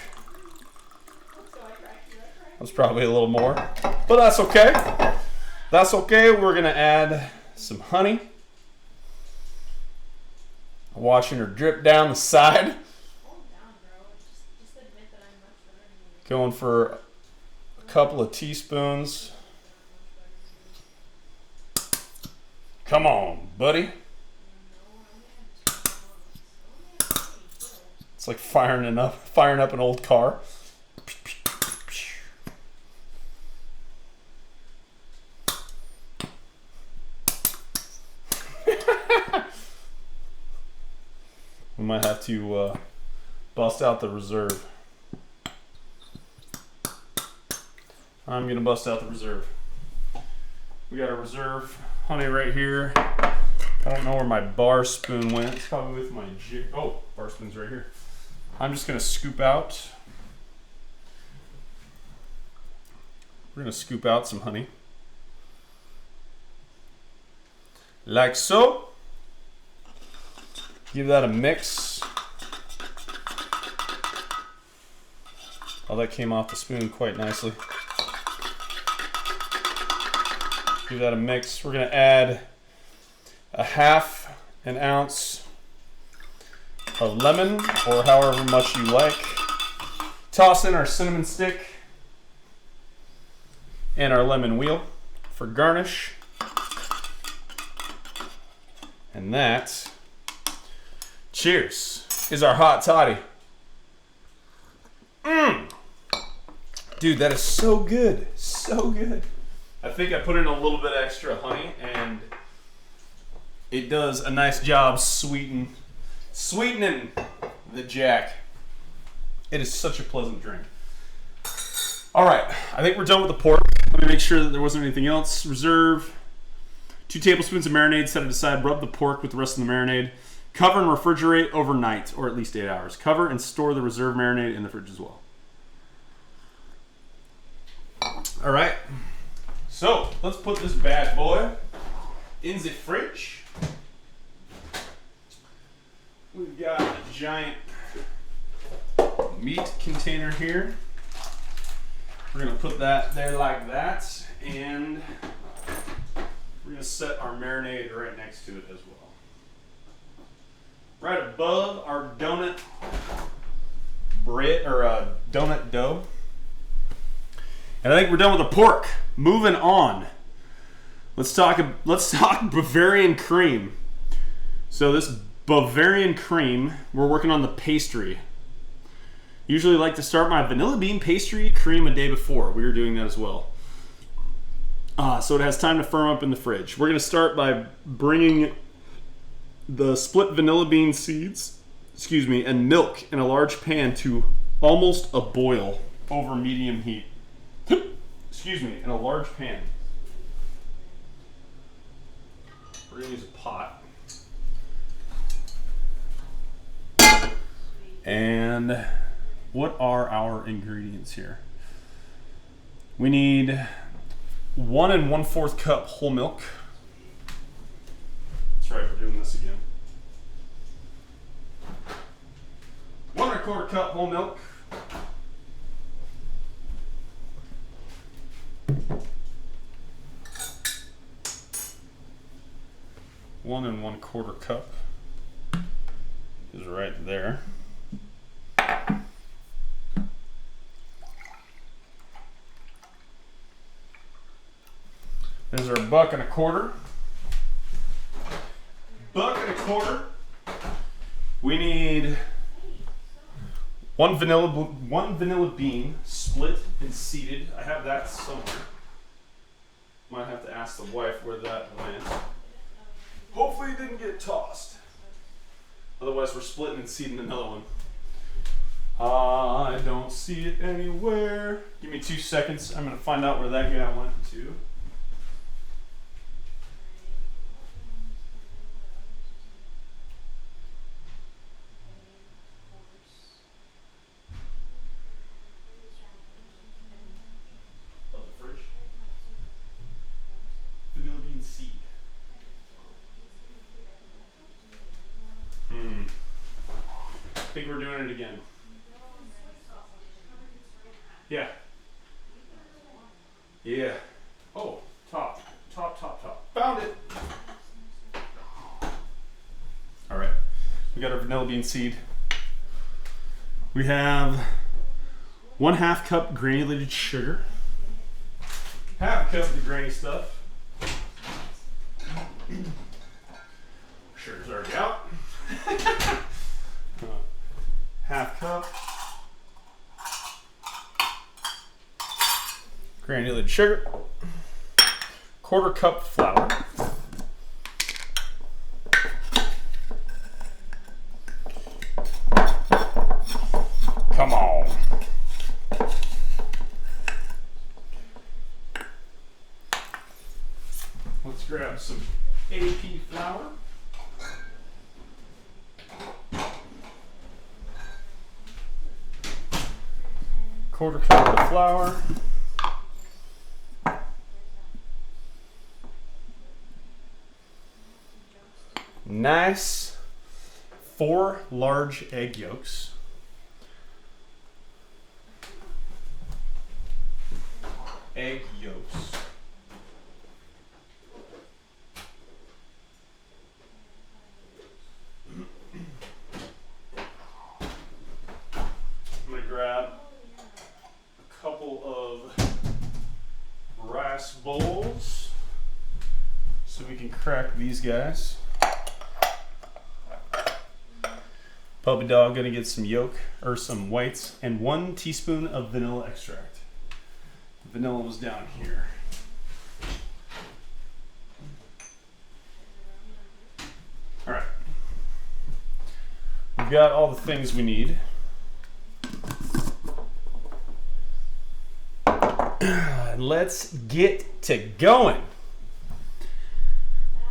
That's probably a little more, but that's okay. That's okay. We're gonna add some honey. Watching her drip down the side. Going for a couple of teaspoons. Come on, buddy. It's like firing up an old car. We might have to bust out the reserve. I'm gonna bust out the reserve. We got a reserve honey right here. I don't know where my bar spoon went. It's probably with my jig. Oh, bar spoon's right here. I'm just gonna scoop out. We're gonna scoop out some honey. Like so. Give that a mix. Oh, that came off the spoon quite nicely. Give that a mix. We're gonna add a half an ounce of lemon, or however much you like. Toss in our cinnamon stick and our lemon wheel for garnish. And that, cheers, is our hot toddy. Dude, that is so good. So good. I think I put in a little bit extra honey, and it does a nice job sweetening the Jack. It is such a pleasant drink. All right, I think we're done with the pork. Let me make sure that there wasn't anything else. Reserve 2 tablespoons of marinade, set it aside. Rub the pork with the rest of the marinade. Cover and refrigerate overnight, or at least 8 hours. Cover and store the reserve marinade in the fridge as well. All right, so let's put this bad boy in the fridge. We've got a giant meat container here. We're gonna put that there like that, and we're gonna set our marinade right next to it as well. Right above our donut bread, or donut dough. And I think we're done with the pork. Moving on. Let's talk Bavarian cream. So this Bavarian cream, we're working on the pastry. Usually like to start my vanilla bean pastry cream a day before. We were doing that as well. So it has time to firm up in the fridge. We're gonna start by bringing the split vanilla bean seeds, and milk in a large pan to almost a boil over medium heat. In a large pan. We're gonna use a pot. And what are our ingredients here? We need 1 1/4 cup whole milk. That's right, we're doing this again. 1 1/4 cup whole milk. 1 1/4 cup is right there. There's our 1.25 bucks. We need one vanilla bean, split and seeded. I have that somewhere. Might have to ask the wife where that went. Hopefully it didn't get tossed. Otherwise we're splitting and seeding another one. I don't see it anywhere. Give me 2 seconds. I'm gonna find out where that guy went to. I think we're doing it again. Yeah. Yeah. Oh, top. Found it. All right. We got our vanilla bean seed. We have 1/2 cup granulated sugar. 1/2 cup of the granny stuff. Sugar's already out. 1/2 cup granulated sugar, 1/4 cup flour, flour. Quarter cup of flour. Nice 4 large egg yolks. Egg yolks. I'm going to grab a couple of rice bowls so we can crack these guys. Puppy dog gonna get some yolk or some whites and 1 teaspoon of vanilla extract. The vanilla was down here. All right. We've got all the things we need. Let's get to going.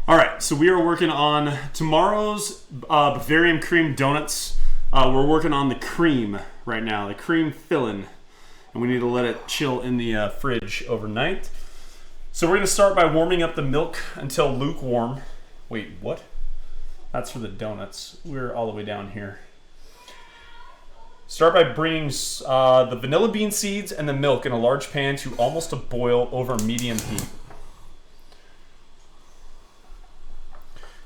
All right, so we are working on tomorrow's Bavarian cream donuts. We're working on the cream right now, the cream filling, and we need to let it chill in the fridge overnight. So we're gonna start by warming up the milk until lukewarm. Wait, what? That's for the donuts. We're all the way down here. Start by bringing the vanilla bean seeds and the milk in a large pan to almost a boil over medium heat.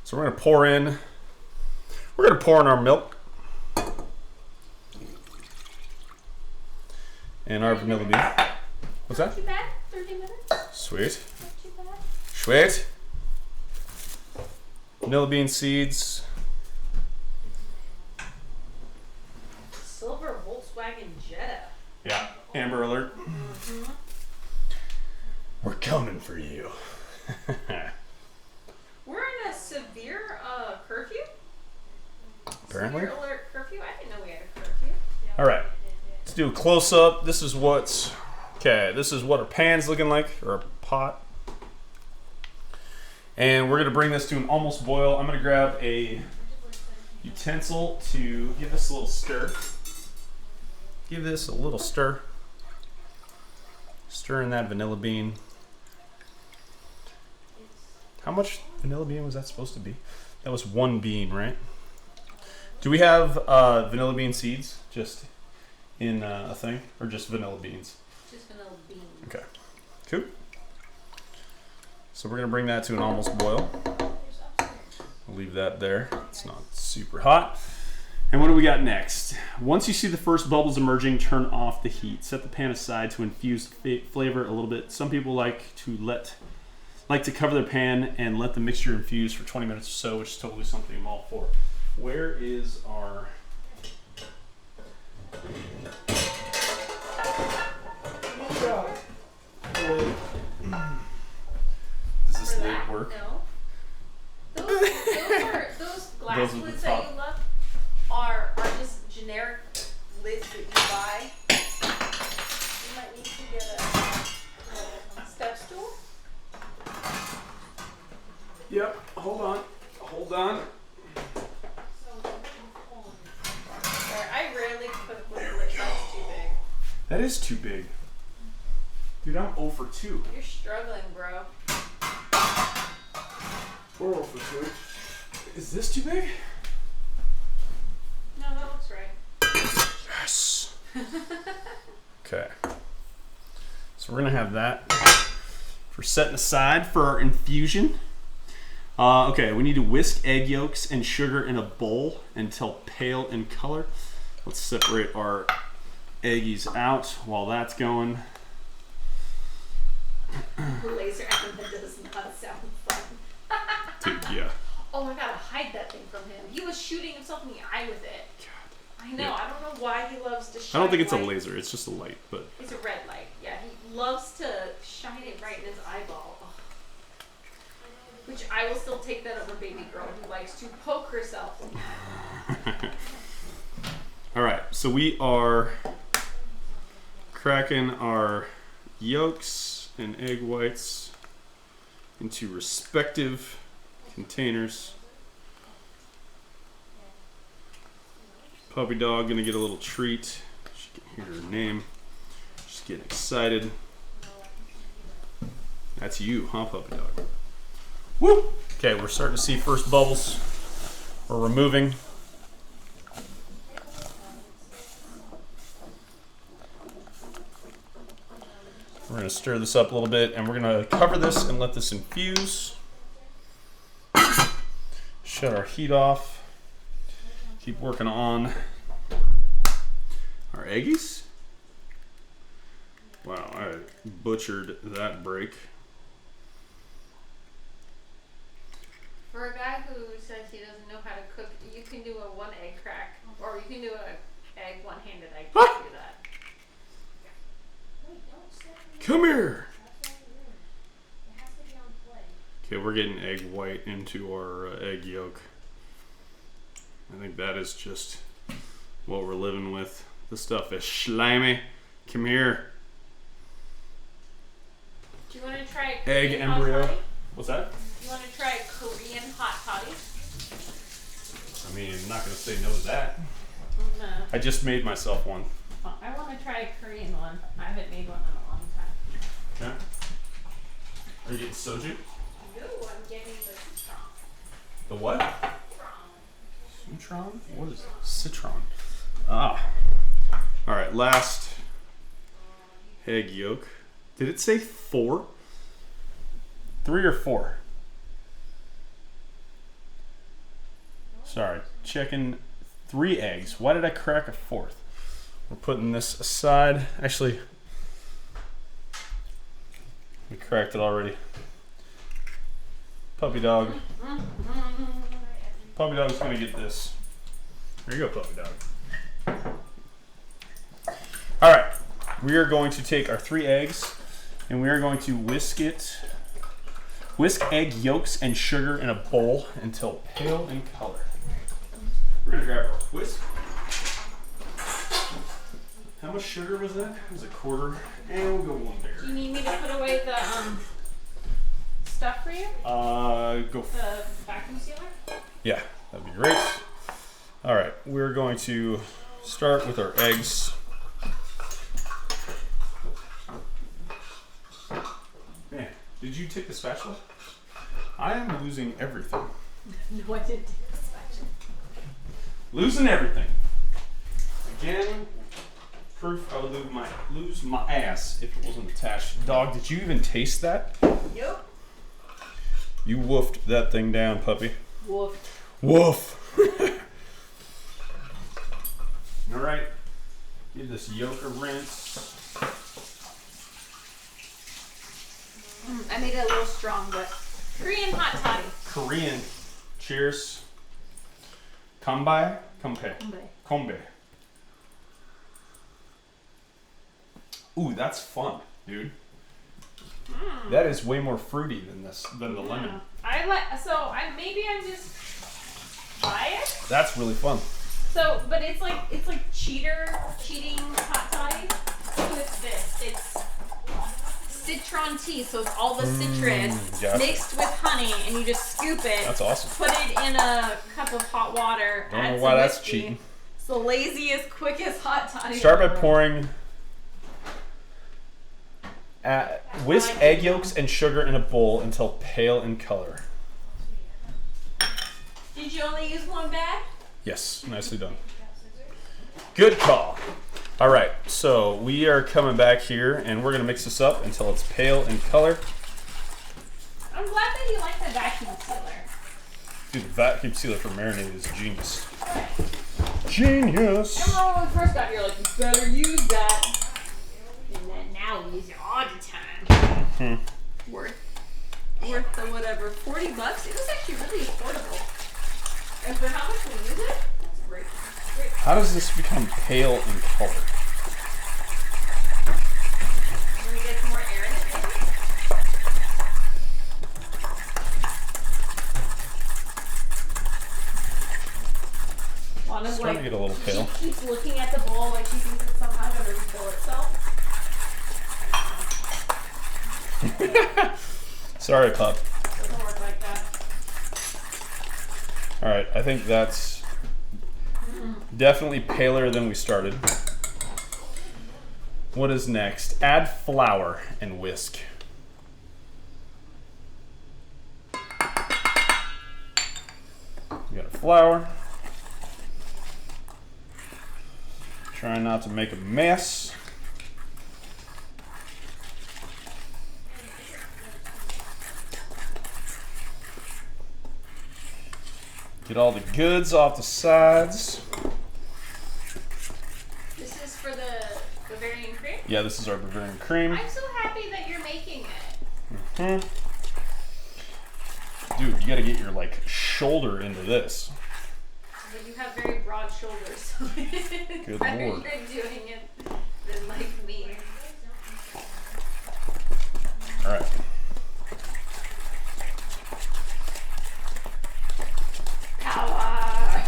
So we're gonna pour in our milk and our vanilla bean. What's that? Not too bad. 30 minutes. Sweet. Not too bad. Sweet. Vanilla bean seeds. Silver Volkswagen Jetta. Yeah. Amber alert. Mm-hmm. We're coming for you. We're in a severe curfew. Apparently. Severe alert curfew. I didn't know we had a curfew. All right. Let's do a close up. This is what our pan's looking like, or a pot. And we're gonna bring this to an almost boil. I'm gonna grab a utensil to give this a little stir. Give this a little stir. Stir in that vanilla bean. How much vanilla bean was that supposed to be? That was 1 bean, right? Do we have vanilla bean seeds just in a thing, or just vanilla beans? Just vanilla beans. Okay, cool. So we're gonna bring that to an almost boil. We'll leave that there. It's not super hot. And what do we got next? Once you see the first bubbles emerging, turn off the heat. Set the pan aside to infuse the flavor a little bit. Some people like to cover their pan and let the mixture infuse for 20 minutes or so, which is totally something I'm all for. Where is our... Does this lid work? No. Those glass Those are the lids top. that you love are just generic lids that you buy. You might need to get a step stool. Yep, hold on. Sorry, I rarely cook with a lid that's too big. That is too big. Dude, I'm 0 for 2. You're struggling, bro. We're 0 for 2. Is this too big? No, that looks right. Yes. Okay. So we're gonna have that for setting aside for our infusion. Okay, we need to whisk egg yolks and sugar in a bowl until pale in color. Let's separate our eggies out while that's going. Laser and that does not sound fun. Dude, yeah. Oh, I gotta hide that thing from him. He was shooting himself in the eye with it. God. I know. Yeah. I don't know why he loves to shine. I don't think it's a light. laser, it's just a light, but It's a red light. Yeah, he loves to shine it right in his eyeball. Ugh. Which I will still take that over baby girl who likes to poke herself. all right, so we are cracking our yolks and egg whites into respective containers. Puppy dog gonna get a little treat. She can hear her name. She's getting excited. That's you, huh, puppy dog? Woo! Okay, we're starting to see first bubbles. We're removing. We're gonna stir this up a little bit, and we're gonna cover this and let this infuse. Shut our heat off. Keep working on our eggies. Wow, I butchered that break. For a guy who says he doesn't know how to cook, you can do a 1 egg crack, or you can do a egg one-handed. I can't do that. Come here. Okay, we're getting egg white into our egg yolk. I think that is just what we're living with. This stuff is slimy. Come here. Do you want to try Egg Korean embryo. hot toddy? What's that? Do you want to try Korean hot toddies? I mean, I'm not going to say no to that. No. I just made myself one. I want to try a Korean one. I haven't made one in a long time. Okay. Are you getting soju? No, I'm getting the citron. The what? Citron? What is it? Citron. Ah. All right, last egg yolk. Did it say 4? 3 or 4? Sorry, checking 3 eggs. Why did I crack a 4th? We're putting this aside. Actually, we cracked it already. Puppy dog. Puppy dog's gonna get this. Here you go, puppy dog. All right, we are going to take our 3 eggs and we are going to whisk egg yolks and sugar in a bowl until pale in color. We're gonna grab our whisk. How much sugar was that? It was a 1/4, and we'll go 1 Do there. you need me to put away the stuff for you? Go. The vacuum sealer? Yeah, that'd be great. All right, we're going to start with our eggs. Man, did you take the spatula? I am losing everything. No, I didn't take the spatula. Losing everything. Again, proof I would lose my ass if it wasn't attached. Dog, did you even taste that? Yep. You woofed that thing down, puppy. Woof. Woof. All right, give this yolk a rinse. I made it a little strong, but Korean hot toddy. Korean. Cheers. Kombi? Kompe. Kombe. Ooh, that's fun, dude. That is way more fruity than the lemon. Maybe I'm just biased. That's really fun. So, but it's like cheating hot toddy. So it's this. It's citron tea, so it's all the citrus gotcha. mixed with honey, and you just scoop it. That's awesome. Put it in a cup of hot water. Don't add know some why that's whiskey. cheating. It's the laziest, quickest hot toddy. Start by ever. pouring whisk egg yolks and sugar in a bowl until pale in color. Did you only use 1 bag? Yes, nicely done. Good call. All right, so we are coming back here and we're gonna mix this up until it's pale in color. I'm glad that you like the vacuum sealer. Dude, the vacuum sealer for marinade is genius. Genius. Remember when we first got here, like, you better use that. And then now we use it all the time. Worth the whatever, $40. It was actually really affordable. And for how much we use it, that's great. Great. How does this become pale in color? Let me get some more air in it, maybe? Lana's Starting to get a little pale. She keeps looking at the bowl like she thinks it's somehow going to refill itself. Sorry, pup. Doesn't work like that. All right, I think that's definitely paler than we started. What is next? Add flour and whisk. We got our flour. Try not to make a mess. Get all the goods off the sides. This is for the Bavarian cream? Yeah, this is our Bavarian cream. I'm so happy that you're making it. Mm-hmm. Dude, you gotta get your like shoulder into this. But you have very broad shoulders. So Good better lord. you're doing it than like me. All right. Power.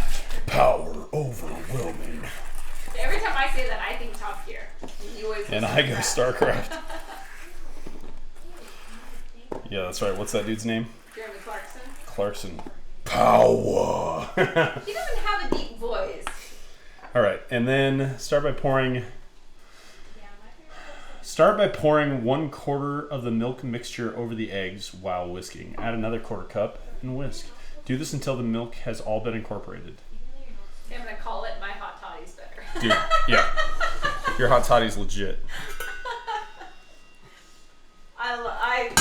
Power overwhelming. Every time I say that, I think Top Gear. You always And I go StarCraft. Yeah, that's right. What's that dude's name? Jeremy Clarkson. Clarkson. Power. He doesn't have a deep voice. All right, and then start by pouring 1/4 of the milk mixture over the eggs while whisking. Add another 1/4 cup and whisk. Do this until the milk has all been incorporated. I'm gonna call it my hot toddies better. Dude, yeah. Your hot toddy's legit. Yeah.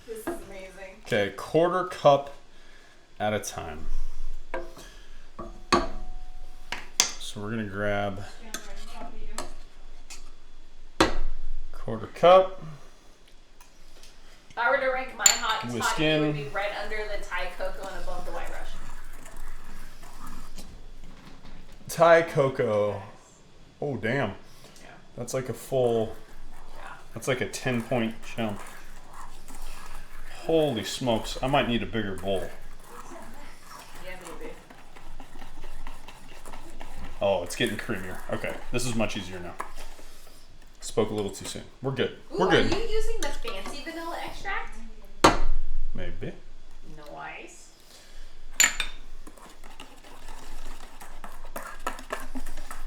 This is amazing. Okay, 1/4 cup at a time. So we're gonna grab 1/4 cup. If I were to rank my hot toddy, Whisk it would in. be right under the Thai cocoa and above the White Russian. Thai cocoa. Oh damn. Yeah. That's like a full. Yeah. That's like a 10-point jump. Holy smokes! I might need a bigger bowl. Yeah, maybe. Oh, it's getting creamier. Okay, this is much easier now. Spoke a little too soon. We're good. Ooh, We're good. Are you using the fancy vanilla extract? Maybe. No ice.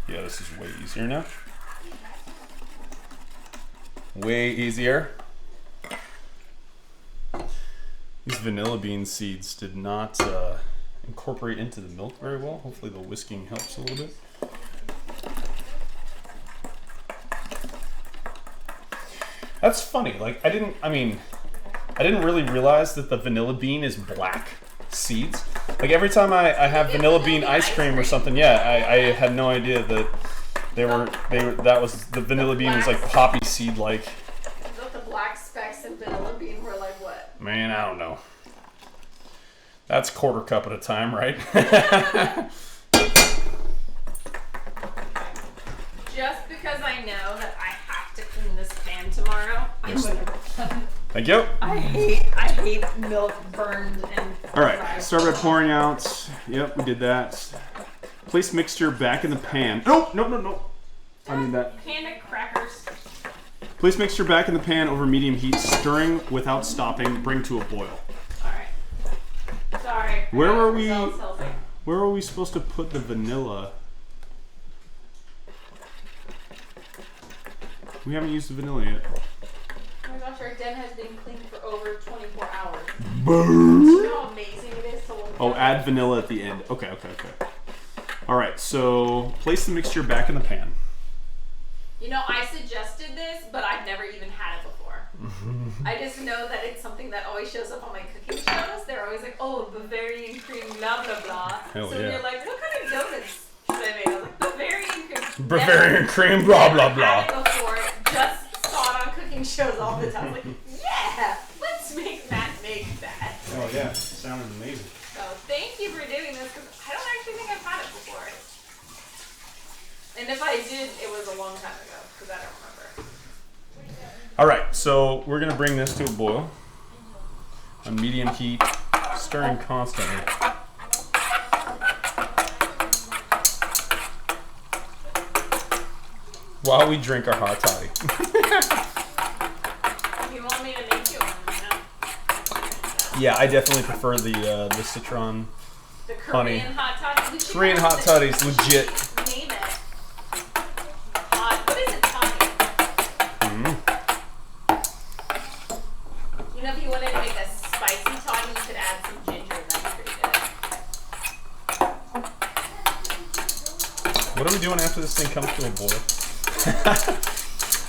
Yeah, this is way easier now. Way easier. These vanilla bean seeds did not incorporate into the milk very well. Hopefully the whisking helps a little bit. That's funny. Like I didn't really realize that the vanilla bean is black seeds. Like every time I have vanilla bean ice cream or something, yeah, I had no idea that that was the vanilla bean was like poppy seed like. I thought the black specks in vanilla bean were like what? Man, I don't know. That's 1/4 cup at a time, right? Just because I know that I have to clean this pan tomorrow, I'm gonna. Thank you. I hate milk burned and. All right, start by pouring out. Yep, we did that. Place mixture back in the pan. Nope. I need that. Panda crackers. Place mixture back in the pan over medium heat, stirring without stopping. Bring to a boil. All right. Sorry. Where were we? Roselle's helping. Where are we supposed to put the vanilla? We haven't used the vanilla yet. Oh my gosh, our den has been cleaned for over 24 hours. Boom. You know how amazing it is to look Oh, at add vanilla at the end. Okay. All right, so place the mixture back in the pan. You know, I suggested this, but I've never even had it before. I just know that it's something that always shows up on my cooking shows. They're always like, oh, Bavarian cream, blah, blah, blah. Hell so yeah. you're like, what kind of donuts should I make? I was like, Bavarian cream. Bavarian cream, blah, blah, Never had blah. it before, just saw it on cooking shows all the time. Like, yeah, let's make that. Oh yeah, sounded amazing. So thank you for doing this, because I don't actually think I've had it before. And if I did, it was a long time ago, because I don't remember. All right, so we're gonna bring this to a boil on medium heat, stirring constantly. While we drink our hot toddy. If you want me to make you one, you know? Yeah, I definitely prefer the citron The honey. Korean hot toddy. Korean hot toddies, legit. Name it. Hot. What is it, toddy? You know, if you wanted to make a spicy toddy, you could add some ginger. That'd be pretty good. What are we doing after this thing comes to a boil?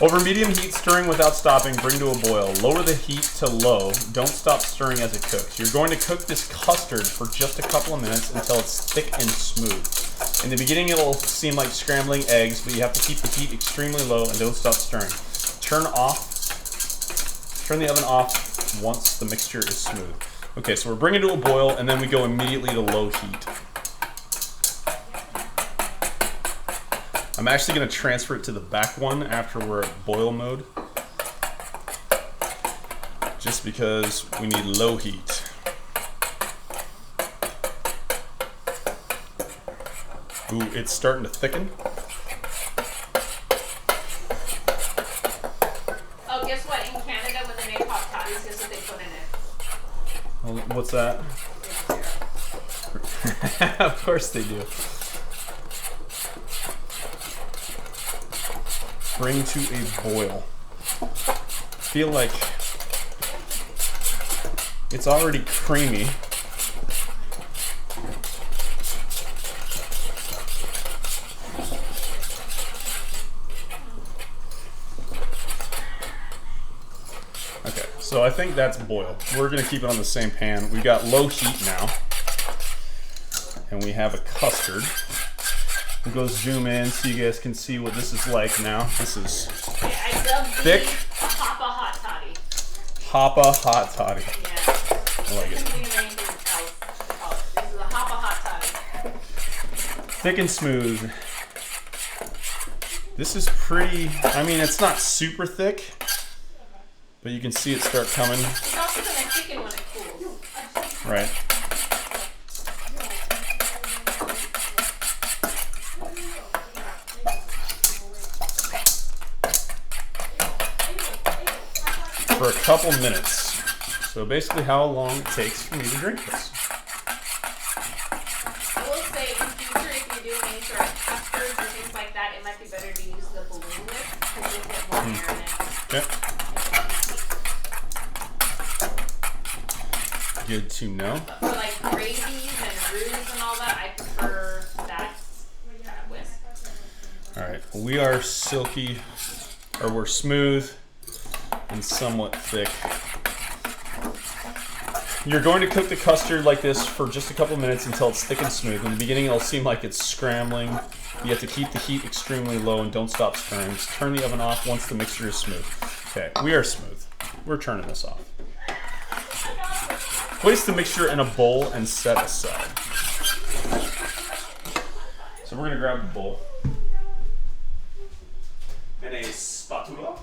Over medium heat, stirring without stopping, bring to a boil. Lower the heat to low. Don't stop stirring as it cooks. You're going to cook this custard for just a couple of minutes until it's thick and smooth. In the beginning, it'll seem like scrambling eggs, but you have to keep the heat extremely low and don't stop stirring. Turn the oven off once the mixture is smooth. Okay, so we're bringing to a boil, and then we go immediately to low heat. I'm actually going to transfer it to the back one after we're at boil mode, just because we need low heat. Ooh, it's starting to thicken. Oh, guess what? In Canada, when they make hot toddies, guess what they put in it? Well, what's that? Of course they do. Bring to a boil. Feel like it's already creamy. Okay, so I think that's boiled. We're gonna keep it on the same pan. We've got low heat now, and we have a custard. We'll go zoom in so you guys can see what this is like now. This is thick. Hoppa hot toddy. Hoppa hot toddy. Yeah. I like it. This is a hoppa hot toddy. Thick and smooth. This is pretty, I mean, it's not super thick, but you can see it start coming. It's also going to thicken when it cools. Right. For a couple minutes. So basically how long it takes for me to drink this. I will say, in future, if you're doing any sort of custards or things like that, it might be better to use the balloon whip because you'll get more air in it. Okay. Good to know. But for like gravies and roux and all that, I prefer that whisk. Alright, we are silky, or we're smooth and somewhat thick. You're going to cook the custard like this for just a couple minutes until it's thick and smooth. In the beginning, it'll seem like it's scrambling. You have to keep the heat extremely low and don't stop stirring. Just turn the oven off once the mixture is smooth. Okay, we are smooth. We're turning this off. Place the mixture in a bowl and set aside. So we're gonna grab the bowl and a spatula.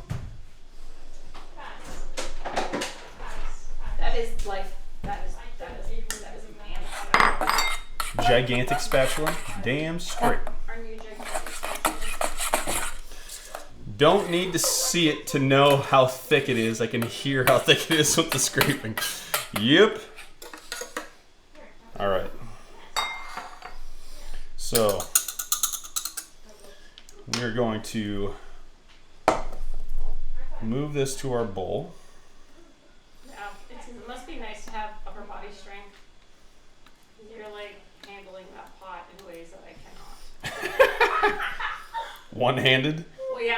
That is like, that is man. Gigantic spatula. Damn straight. Aren't you gigantic spatula? Don't need to see it to know how thick it is. I can hear how thick it is with the scraping. Yep. All right. So we're going to move this to our bowl. Yeah, it must be nice to have upper body strength. You're like handling that pot in ways that I cannot. One-handed. Well, yeah,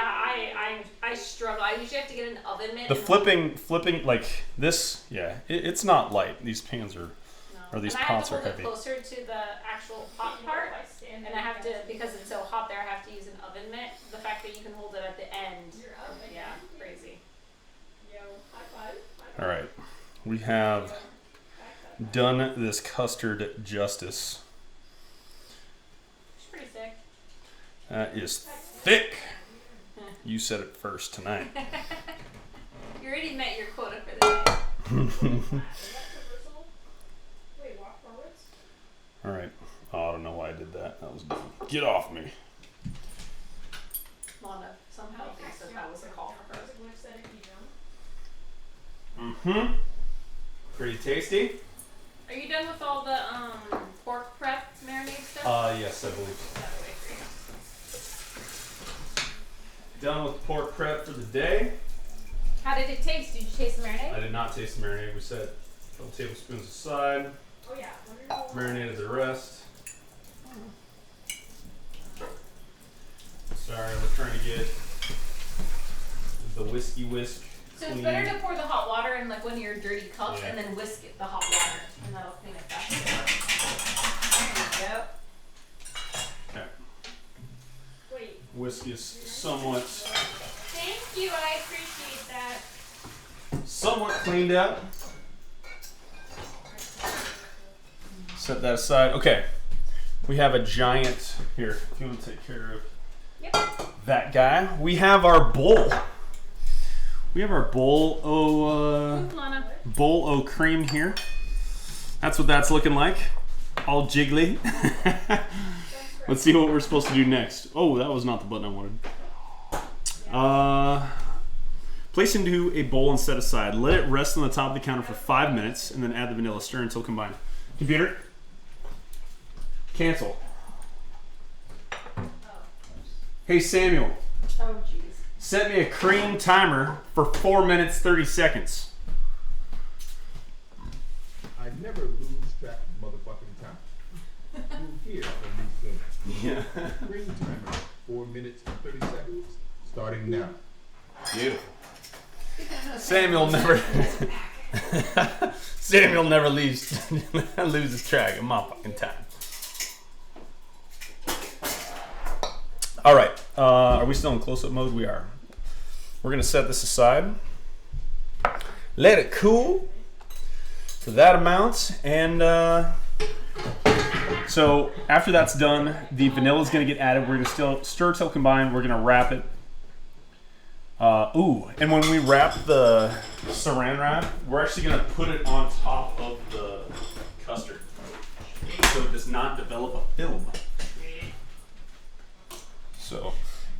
I struggle. I usually have to get an oven mitt. The flipping like this, yeah, it's not light. These pans are, or these pots are heavy. I have to hold it closer to the actual pot part, and I have to, because it's so hot there, I have to use an oven mitt. The fact that you can hold it at the end, yeah, crazy. All right, we have done this custard justice. It's pretty thick. That is thick. You said it first tonight. You already met your quota for the day. All right. Oh, I don't know why I did that. That was dumb. Get off me. Lana somehow thinks that was a call for her. Mm-hmm. Pretty tasty. Are you done with all the pork Yes, I believe so. Done with pork prep for the day. How did it taste? Did you taste the marinade? I did not taste the marinade. We set a couple tablespoons aside. Oh yeah. Marinated the rest. Sorry, we're trying to get the whiskey whisk So clean. it's better to pour the hot water in like one of your dirty cups Yeah. and then whisk it the hot water, and that'll clean it faster. There you go. Okay. Wait. Whisk is somewhat Thank you. I appreciate that. cleaned up. Set that aside. Okay. We have a giant here. If you want to take care of Yep. that guy, we have our bowl. We have our bowl Lana. o cream here. That's what that's looking like. All jiggly. Let's see what we're supposed to do next. Oh, that was not the button I wanted. Place into a bowl and set aside. Let it rest on the top of the counter for 5 minutes, and then add the vanilla. Stir until combined. Computer, cancel. Hey Samuel, Oh jeez. set me a cream timer for 4 minutes 30 seconds. I never lose track of motherfucking time. Move here for these things. Yeah. Green timer, 4 minutes and 30 seconds, starting now. Beautiful. Samuel never loses track of my fucking time. All right. Are we still in close-up mode? We are. We're gonna set this aside. Let it cool for that amount, and so after that's done, the vanilla is gonna get added. We're gonna still stir till combined. We're gonna wrap it. And when we wrap the saran wrap, we're actually gonna put it on top of the custard, so it does not develop a film. So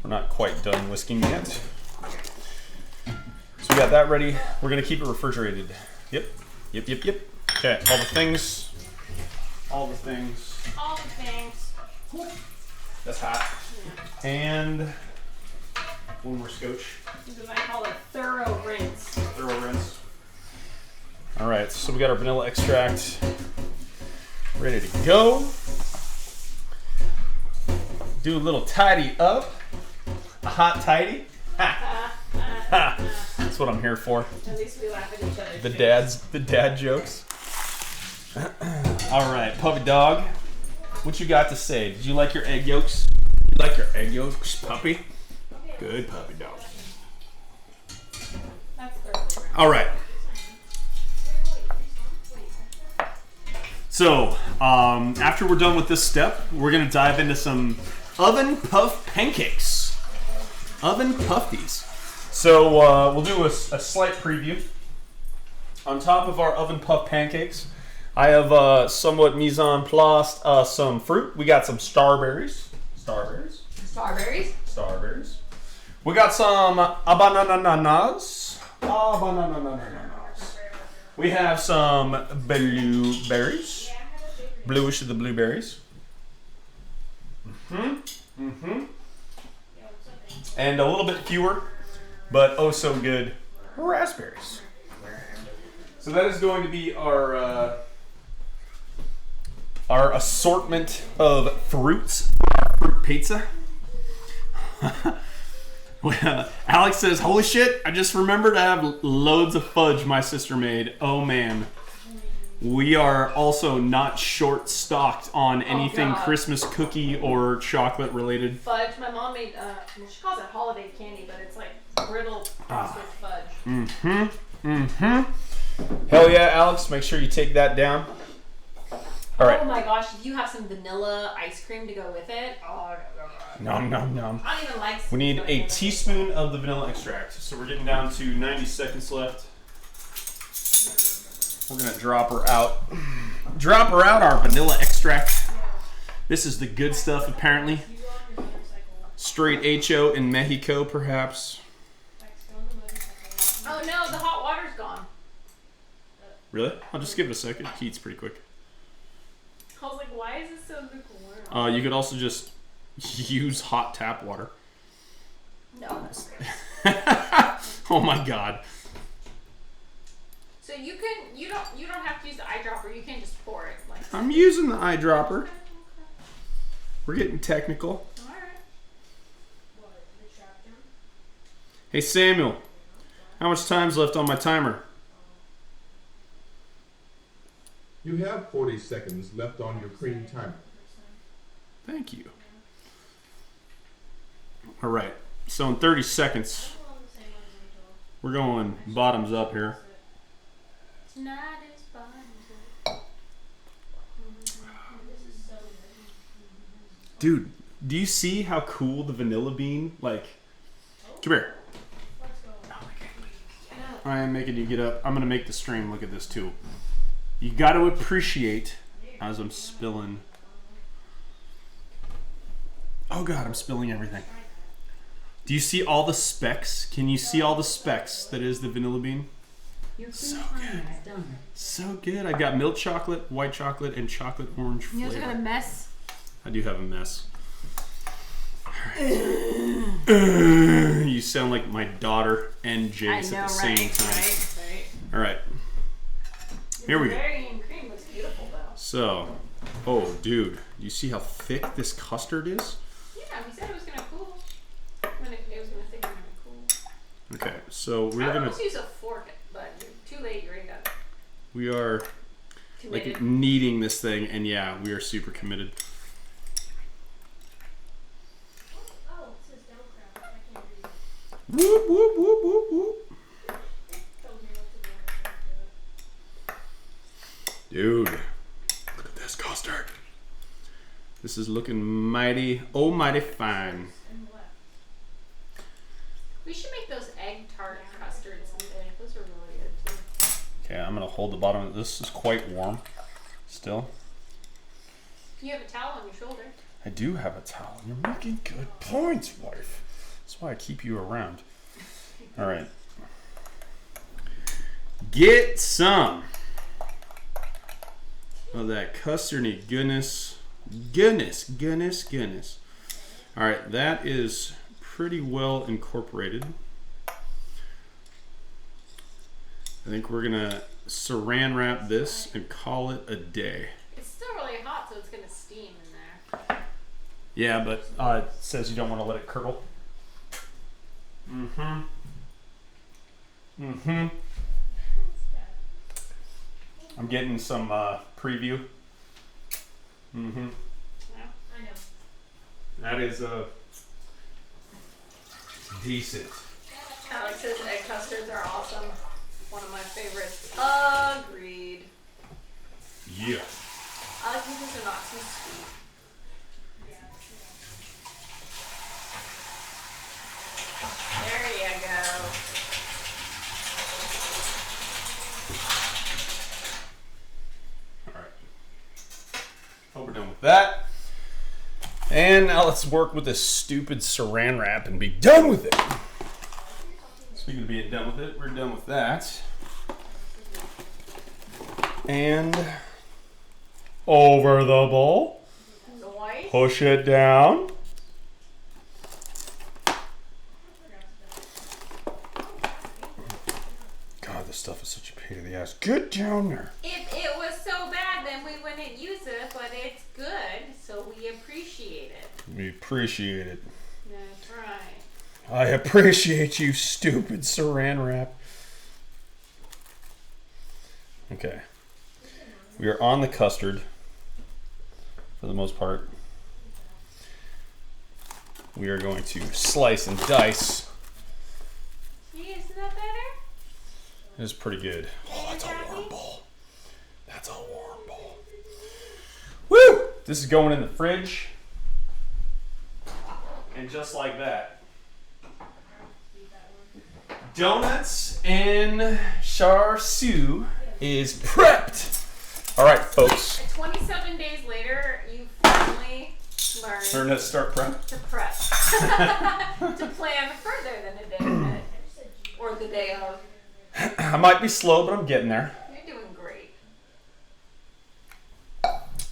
we're not quite done whisking yet. So we got that ready. We're gonna keep it refrigerated. Yep. Okay, all the things. All the things. That's hot. And one more scotch. This is what I call a thorough rinse. Thorough rinse. All right, so we got our vanilla extract ready to go. Do a little tidy up. A hot tidy. Ha. Ha. That's what I'm here for. At least we laugh at each other. The dad jokes. All right, puppy dog. What you got to say? Did you like your egg yolks? You like your egg yolks, puppy? Good puppy dog. That's thoroughly All right. So, after we're done with this step, we're gonna dive into some oven puff pancakes. Oven puffies. So we'll do a slight preview. On top of our oven puff pancakes, I have somewhat mise en place some fruit. We got some starberries. Strawberries? We got some bananas. We have some blueberries. Bluish of the blueberries. And a little bit fewer, but oh so good, raspberries. So that is going to be our assortment of fruits for our fruit pizza. Alex says, "Holy shit! I just remembered I have loads of fudge my sister made. Oh man." We are also not short-stocked on anything God. Christmas cookie or chocolate related. Fudge. My mom made, well, she calls it holiday candy, but it's like brittle frosted fudge. Hell yeah, Alex. Make sure you take that down. All right. Oh my gosh, if you have some vanilla ice cream to go with it, oh, Nom, nom, nom. I don't even like We need sweet a vanilla. teaspoon of the vanilla extract. So we're getting down to 90 seconds left. We're gonna drop her out. Drop her out our vanilla extract. This is the good stuff, apparently. Straight HO in Mexico, perhaps. Oh no, the hot water's gone. Really? I'll just give it a second. It heats pretty quick. I was like, why is it so lukewarm? You could also just use hot tap water. No, that's gross. Oh my god. So you don't have to use the eyedropper. You can just pour it. Like. I'm using the eyedropper. We're getting technical. All right. Hey Samuel, how much time's left on my timer? You have 40 seconds left on your cream timer. Thank you. All right. So in 30 seconds, we're going bottoms up here. Tonight is bottoms up. Dude, do you see how cool the vanilla bean, like, come here. I am making you get up. I'm going to make the stream look at this too. You got to appreciate as I'm spilling. Oh God, I'm spilling everything. Do you see all the specks? Can you see all the specks that is the vanilla bean? So good. So good. I got milk chocolate, white chocolate, and chocolate orange You flavor. guys got a mess. I do have a mess. You sound like my daughter and Jace at the same time. Right. All right. Here we go. Bavarian cream looks beautiful though. So, oh dude, do you see how thick this custard is? Yeah, we said it was gonna cool. When it was gonna thicken and cool. Okay, so I we're would gonna. almost use a fork, but you're too late. You already got it. We are Committed. like kneading this thing, and yeah, we are super committed. Oh, it says don't crap. I can't read it. Whoop whoop whoop whoop whoop. Tells me what to do. Dude, look at this custard. This is looking mighty, oh mighty fine. We should make those egg tart custards someday. Those are really good too. Okay, I'm gonna hold the bottom of this. Is quite warm still. You have a towel on your shoulder. I do have a towel. You're making good points, wife. That's why I keep you around. All right. Get some of that custardy goodness. Goodness. All right, that is pretty well incorporated. I think we're gonna saran wrap this and call it a day. It's still really hot, so it's gonna steam in there. Yeah, but it says you don't want to let it curdle. Mm-hmm. I'm getting some preview. Mm-hmm. Yeah, I know. That is decent. Alex says egg custards are awesome. One of my favorites. Agreed. Yeah. I like because they're not too sweet. There you go. All right. Hope we're done with that. And now let's work with this stupid saran wrap and be done with it. Speaking of being done with it, we're done with that. And over the bowl. Noise. Push it down. God, this stuff is such a pain in the ass. Get down there. If it was so bad, then we wouldn't use it, but it's good, so we appreciate it. We appreciate it. That's right. I appreciate you, stupid saran wrap. Okay. We are on the custard for the most part. We are going to slice and dice. See, isn't that better? It's pretty good. Oh, that's a warm bowl. That's a warm bowl. Woo! This is going in the fridge. And just like that, donuts and char siu is prepped. All right, folks. 27 days later, you finally learned Learn how to start prep. to prep. To plan further than a day ahead. Or the day of. I might be slow, but I'm getting there. You're doing great.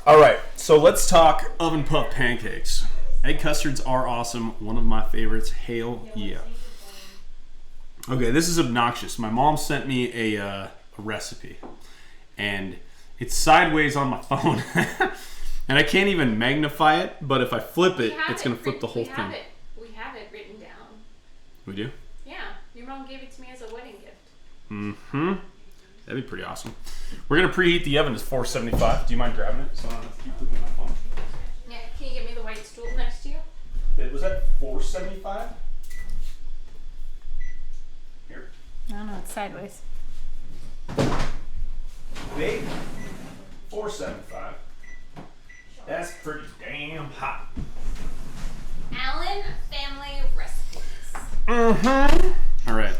All right, So let's talk oven puff pancakes. Egg custards are awesome. One of my favorites. Hail yeah. Okay, this is obnoxious. My mom sent me a recipe, and it's sideways on my phone, and I can't even magnify it. But if I flip it, it's gonna flip the whole thing. We have it written down. We do? Yeah, your mom gave it to me as a wedding gift. Mm-hmm. That'd be pretty awesome. We're gonna preheat the oven to 475. Do you mind grabbing it so I don't have to keep looking at my phone? Yeah, can you get me the white stool next to you? Was that 475? Here. I don't know, it's sideways. Big 475. That's pretty damn hot. Allen family recipes. All right.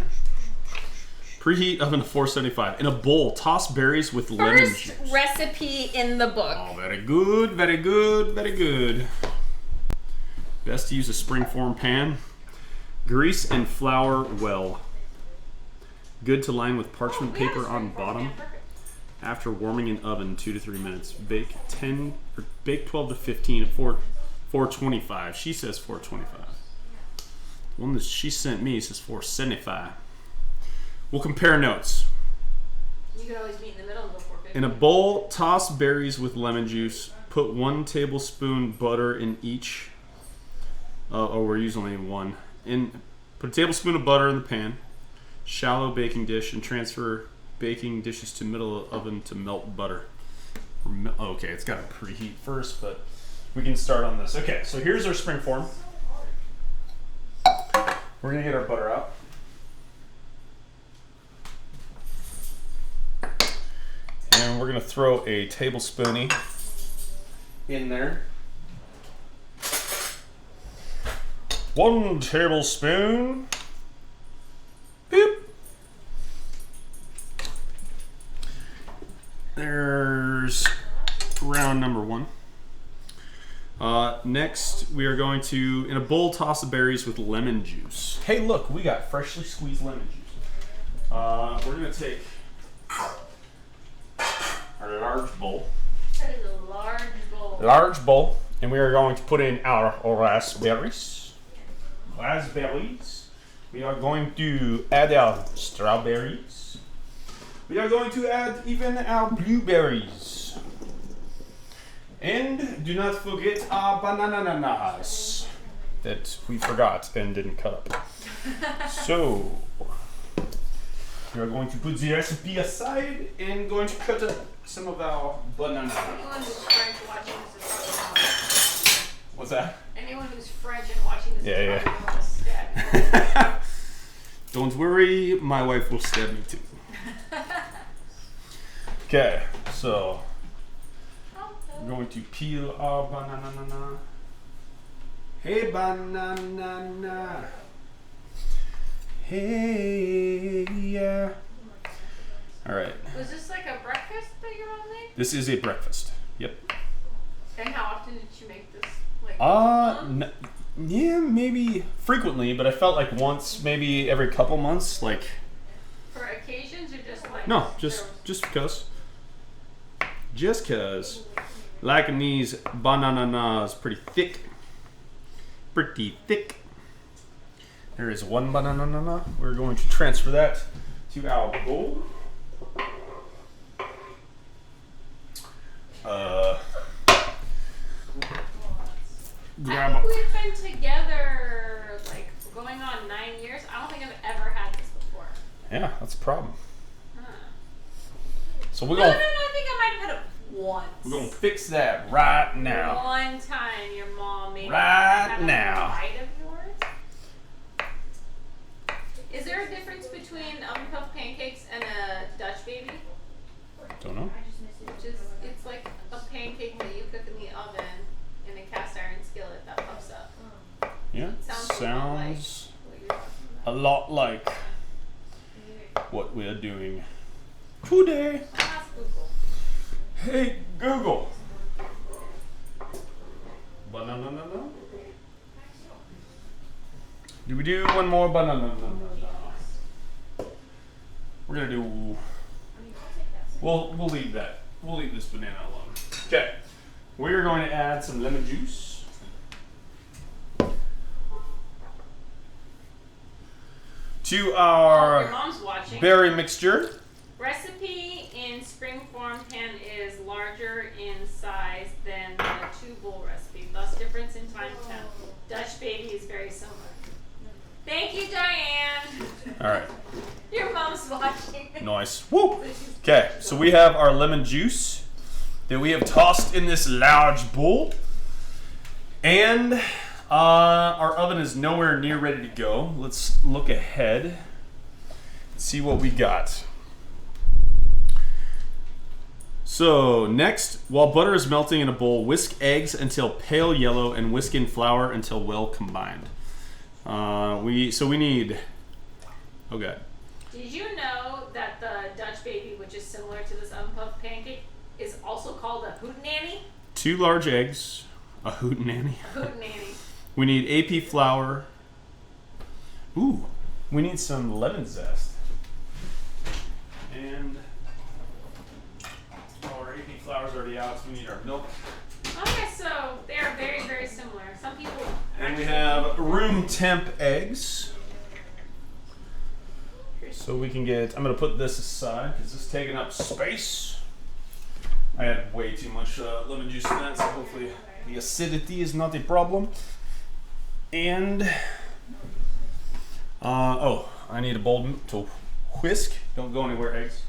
Preheat oven to 475. In a bowl, toss berries with lemon juice. First recipe in the book. Oh, very good, very good, very good. Best to use a springform pan. Grease and flour well. Good to line with parchment paper on bottom. After warming in oven 2 to 3 minutes. Bake 12 to 15 at 425. She says 425. The one that she sent me says 475. We'll compare notes. You could always meet in the middle of the 450. In a bowl, toss berries with lemon juice. Put 1 tablespoon butter in each. We're using only one. Put a tablespoon of butter in the pan. Shallow baking dish and transfer baking dishes to middle of oven to melt butter. Okay, it's got to preheat first, but we can start on this. Okay, so here's our springform. We're gonna get our butter out. And we're gonna throw a tablespoon in there. 1 tablespoon. Boop. There's round number 1. Next, we are going to, in a bowl, toss the berries with lemon juice. Hey, look, we got freshly squeezed lemon juice. We're going to take our large bowl. That is a large bowl. Large bowl, and we are going to put in our raspberries. We are going to add our strawberries. We are going to add even our blueberries. And do not forget our bananas that we forgot and didn't cut up. So, we are going to put the recipe aside and going to cut up some of our bananas. Anyone who's French watching this is probably going What's that? Anyone who's French and watching this Yeah, is probably going to stab you. Don't worry, my wife will stab me too. Okay, so we're going to peel our banana. Hey, banana. Hey, yeah. All right. Was this like a breakfast that your mom made? This is a breakfast. Yep. And how often did she make this? Like, yeah, maybe frequently, but I felt like once, maybe every couple months, like. For occasions or just like? No, just because. Just cause. Liking these bananas pretty thick. Pretty thick. There is 1 banana. We're going to transfer that to our bowl. Grab I a. think we've been together like going on 9 years. I don't think I've ever had this before. Yeah, that's a problem. Huh. So we're No, going. I think I might have had it once. We're gonna fix that right now. One time your mom made Right have now. a bite of yours. Is there a difference between oven puff pancakes and a Dutch baby? Don't know. It's like a pancake that you cook in the oven in a cast iron skillet that puffs up. Yeah, Sounds a lot like what we're doing today. Ask Google. Hey Google. Banana. Do we do one more banana? We're gonna do. We'll leave that. We'll leave this banana alone. Okay. we're going to add some lemon juice to Your our mom's watching. berry mixture. Recipe in springform pan is larger in size than the 2-bowl recipe, thus difference in time temp. Dutch baby is very similar. Thank you, Diane. All right. Your mom's watching. Nice. Woo! Okay, so we have our lemon juice that we have tossed in this large bowl. And our oven is nowhere near ready to go. Let's look ahead and see what we got. So next, while butter is melting in a bowl, whisk eggs until pale yellow and whisk in flour until well combined. We need, okay. Did you know that the Dutch baby, which is similar to this unpuffed pancake, is also called a hootenanny? 2 large eggs, a hootenanny. Hootenanny. We need AP flour. Ooh, we need some lemon zest. And our AP flour's already out, so we need our milk. Okay, so they are very, very similar. Some people. And we have room temp eggs. So we can get, I'm going to put this aside because it's taking up space. I had way too much lemon juice in that, so hopefully the acidity is not a problem. And, I need a bowl to whisk. Don't go anywhere, eggs.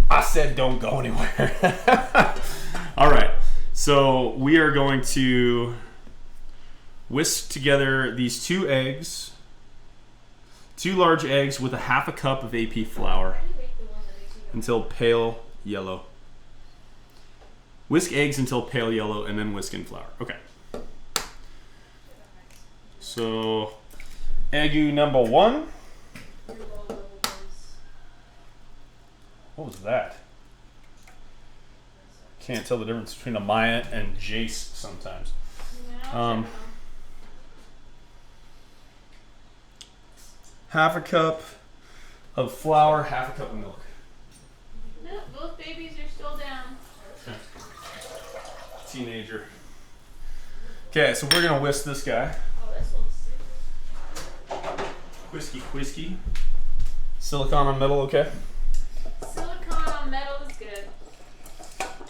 I said don't go anywhere. All right, so we are going to whisk together these 2 eggs, 2 large eggs with a half a cup of AP flour until pale yellow. Whisk eggs until pale yellow and then whisk in flour. Okay. So, egg number 1. What was that? Can't tell the difference between a Maya and Jace sometimes. Half a cup of flour, half a cup of milk. No, both babies are still down. Teenager. Okay, so we're gonna whisk this guy. Oh, this one's sick. Whiskey. Silicone on metal, okay? Silicone on metal is good.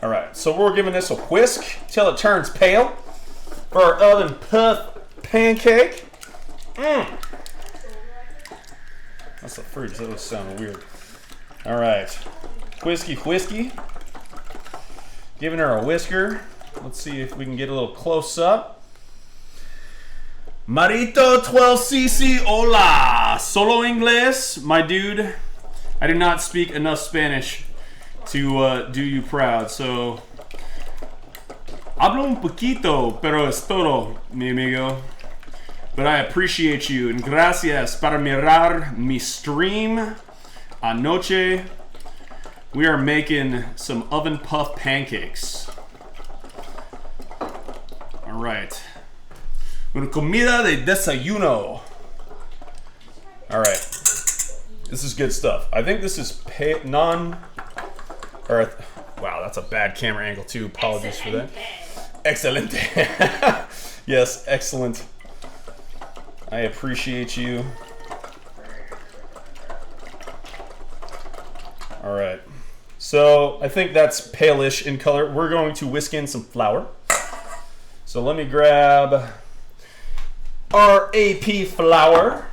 All right, so we're giving this a whisk till it turns pale for our oven puff pancake. That's the fridge. That was sounding weird. All right, whiskey. Giving her a whisker. Let's see if we can get a little close up. Marito 12cc, hola. Solo inglés, my dude. I do not speak enough Spanish to do you proud, so hablo un poquito, pero es todo, mi amigo. But I appreciate you, and gracias para mirar mi stream anoche. We are making some oven puff pancakes. All right. Una comida de desayuno. All right. This is good stuff. I think this is wow, that's a bad camera angle too. Apologies for that. Excelente. Yes, excellent. I appreciate you. All right. So I think that's palish in color. We're going to whisk in some flour. So let me grab our AP flour.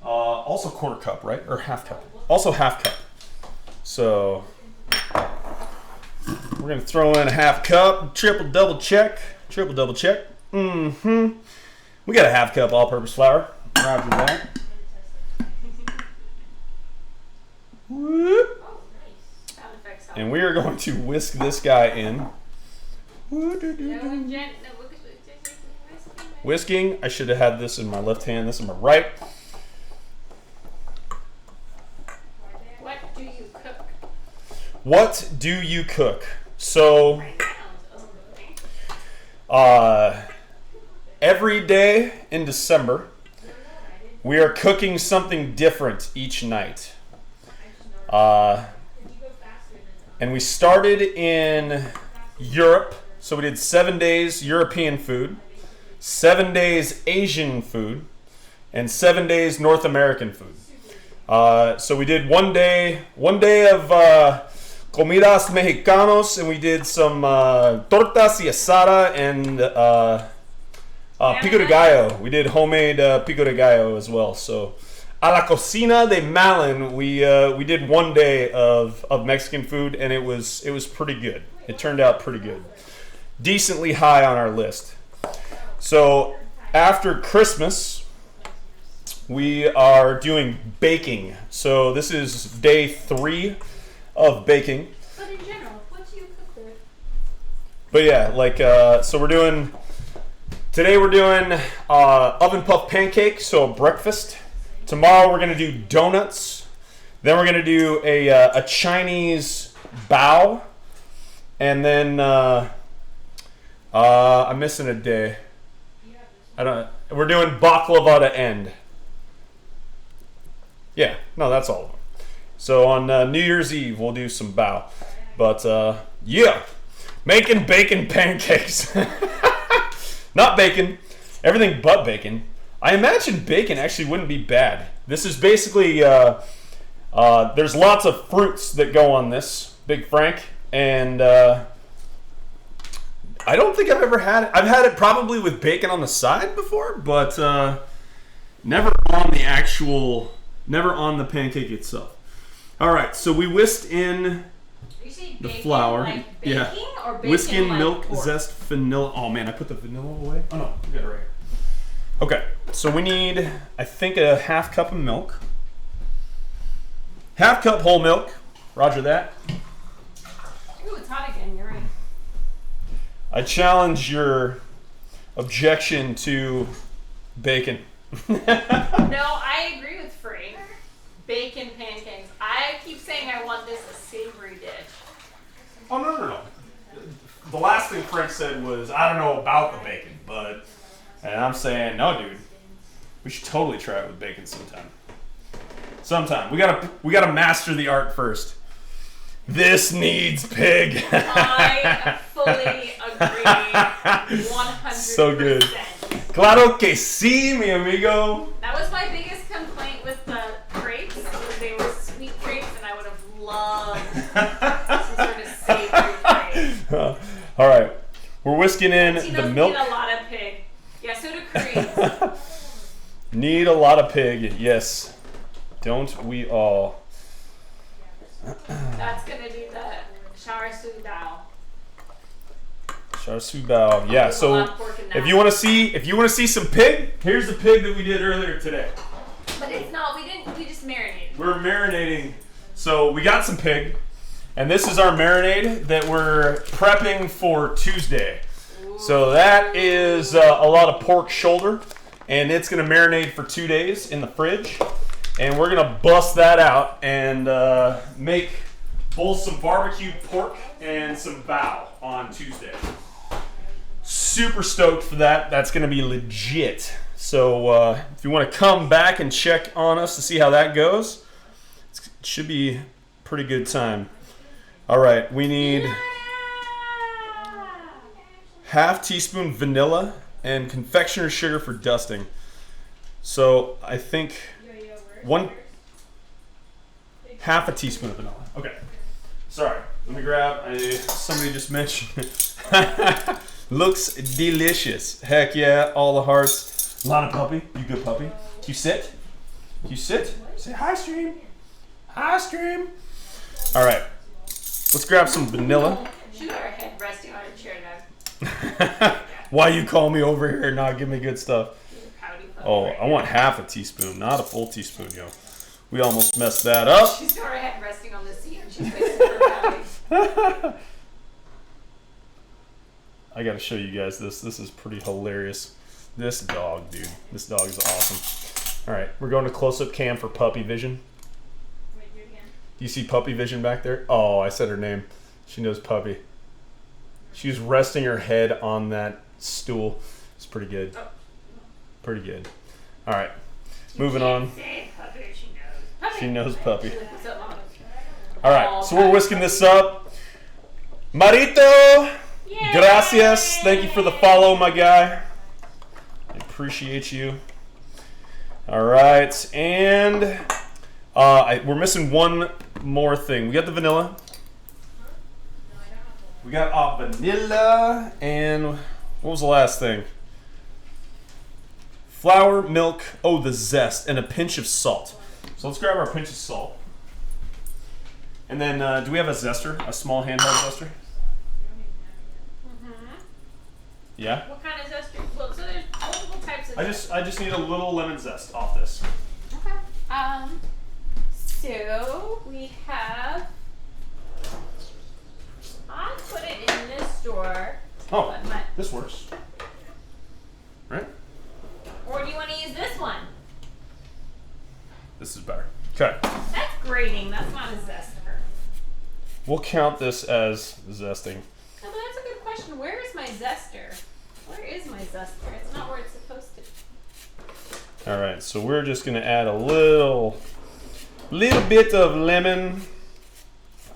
Also 1/4 cup, right? Or half cup. Also half cup. So we're gonna throw in a half cup. Double check. We got a half cup all-purpose flour. Roger that. Whoop. And we are going to whisk this guy in. Whisking. I should have had this in my left hand. This in my right. What do you cook? So, every day in December, we are cooking something different each night. And we started in Europe. So we did 7 days European food, 7 days Asian food, and 7 days North American food. So we did one day of comidas mexicanos, and we did some tortas y asada and pico de gallo. We did homemade pico de gallo as well. So a la cocina de Mallen, we did 1 day of Mexican food, and it was pretty good. It turned out pretty good. Decently high on our list. So after Christmas, we are doing baking. So this is day 3 of baking. But in general, what do you cook there? But yeah, like so today we're doing oven puff pancakes, so breakfast. Tomorrow we're gonna do donuts. Then we're gonna do a Chinese bao, and then I'm missing a day. We're doing baklava to end. Yeah, no, that's all of them. So on New Year's Eve we'll do some bao, but yeah, making bacon pancakes. Not bacon, everything but bacon. I imagine bacon actually wouldn't be bad. This is basically there's lots of fruits that go on this, Big Frank, and I don't think I've ever had it. I've had it probably with bacon on the side before, but never on the pancake itself. All right, so we whisked in You say the bacon flour. like baking or bacon Whisk in like milk, pork? zest, vanilla. Oh man, I put the vanilla away. Oh no, we got it right here. Okay, so we need, I think, a half cup of milk. Half cup whole milk. Roger that. Ooh, it's hot again. You're right. I challenge your objection to bacon. No, I agree with Frank. Bacon pancakes. I keep saying I want this a savory dish. Oh, no. The last thing Frank said was, I don't know about the bacon, but... And I'm saying, no, dude. We should totally try it with bacon sometime. We gotta master the art first. This needs pig. I fully agree. 100%. So good. Claro que sí, mi amigo. That was my biggest complaint with the crepes. Was they were sweet crepes, and I would have loved some sort of savory crepe. All right. We're whisking in Latinos the milk. need a lot of pig. Yeah, so do Koreans. Need a lot of pig, yes. Don't we all? That's gonna be the Char Bao. Char siu bao. Yeah, There's a lot so of pork in if that. you want to see some pig, here's the pig that we did earlier today. But it's not. We just marinated. We're marinating. So we got some pig, and this is our marinade that we're prepping for Tuesday. So that is a lot of pork shoulder, and it's going to marinate for 2 days in the fridge. And we're going to bust that out and make both some barbecue pork and some bao on Tuesday. Super stoked for that. That's going to be legit. So if you want to come back and check on us to see how that goes, it should be a pretty good time. All right, we need half teaspoon vanilla and confectioner's sugar for dusting. So I think half a teaspoon of vanilla. Okay. Sorry. Let me grab. Somebody just mentioned it. Looks delicious. Heck yeah. All the hearts. A lot of puppy. You good puppy? You sit? You sit? Say hi, stream. Hi, stream. All right. Let's grab some vanilla. She's got her head resting on a chair now. Why you call me over here and not give me good stuff? Pouty puppy Oh, right I want half a teaspoon, not a full teaspoon, yo. We almost messed that up. She's got her head resting on the seat and she's facing her pouty. I gotta show you guys this. This is pretty hilarious. This dog, dude. This dog is awesome. All right, we're going to close-up cam for puppy vision. Wait, do it again. Do you see puppy vision back there? Oh, I said her name. She knows puppy. She's resting her head on that stool. It's pretty good. Oh. Pretty good. All right, moving on. Say puppy, she knows. Puppy. She knows puppy. What's up, Mom? all So we're whisking this up. Marito, Yay! gracias. Thank you for the follow, my guy. I appreciate you. All right, and we're missing one more thing. We got the vanilla. We got vanilla, and what was the last thing? Flour, milk, the zest, and a pinch of salt. So let's grab our pinch of salt. And then, do we have a zester? A small handheld zester? Yeah? What kind of zester? Well, so there's multiple types of I just need a little lemon zest off this. Okay. So we have. I put it in this store. Oh, this works. Right? Or do you want to use this one? This is better. Okay. That's grating. That's not a zester. We'll count this as zesting. No, but that's a good question. Where is my zester? Where is my zester? It's not where it's supposed to be. All right, so we're just gonna add a little bit of lemon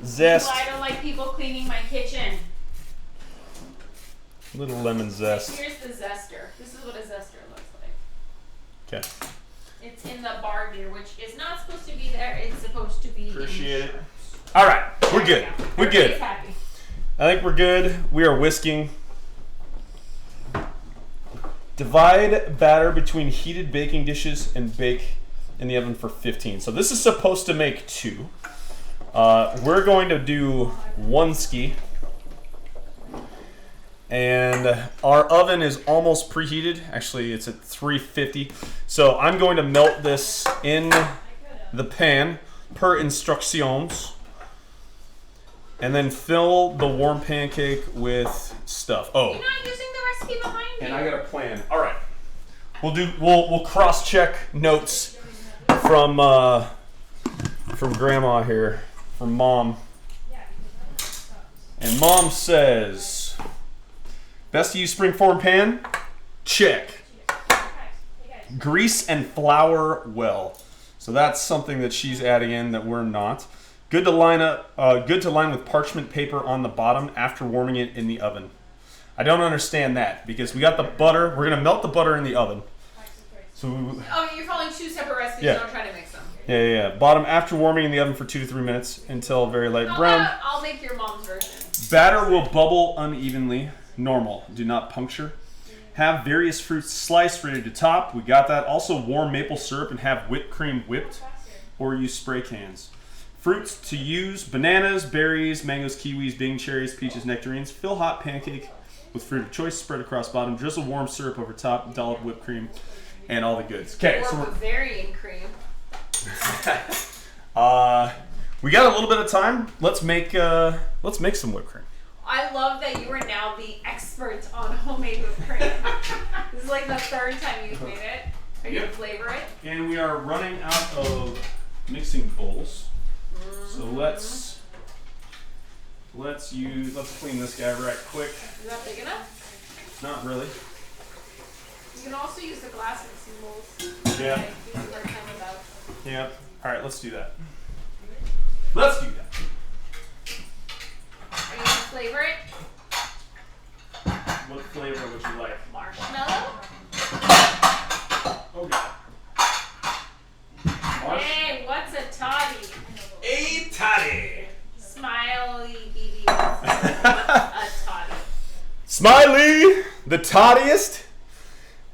zest. Well, I don't like people cleaning my kitchen. Little lemon zest. Here's the zester. This is what a zester looks like. Okay. It's in the bar here, which is not supposed to be there. It's supposed to be. Appreciate in it. All right, we're good. There we go. We're good. Everybody's happy. I think we're good. We are whisking. Divide batter between heated baking dishes and bake in the oven for 15. So this is supposed to make 2. We're going to do 1 ski. And our oven is almost preheated. Actually, it's at 350. So I'm going to melt this in the pan per instructions. And then fill the warm pancake with stuff. Oh. You're not using the recipe behind you. And I got a plan. All right. We'll cross-check notes from Grandma here, from Mom. And Mom says, best to use springform pan? Check. Grease and flour well. So that's something that she's adding in that we're not. Good to line with parchment paper on the bottom after warming it in the oven. I don't understand that because we got the butter. We're gonna melt the butter in the oven. So you're following 2 separate recipes. Yeah. Don't try to mix them. yeah. Bottom after warming in the oven for 2 to 3 minutes until very light brown. I'll make your mom's version. Batter will bubble unevenly. Normal. Do not puncture. Have various fruits sliced ready to top. We got that. Also warm maple syrup and have whipped cream whipped, or use spray cans. Fruits to use: bananas, berries, mangoes, kiwis, Bing cherries, peaches, nectarines. Fill hot pancake with fruit of choice, spread across bottom. Drizzle warm syrup over top. Dollop whipped cream, and all the goods. Okay, so Or Bavarian cream. we got a little bit of time. Let's make some whipped cream. I love that you are now the expert on homemade whipped cream. This is like the 3rd time you've made it. Are you gonna flavor it? And we are running out of mixing bowls. So let's clean this guy right quick. Is that big enough? Not really. You can also use the glass mixing bowls. Yeah. Okay, you can work them without. Yeah. All right, let's do that. Let's do that. Are you gonna flavor it? What flavor would you like? Marshmallow? Oh god. Hey, what's a toddy? A toddy. Smiley BB. A toddy. Smiley, the toddiest.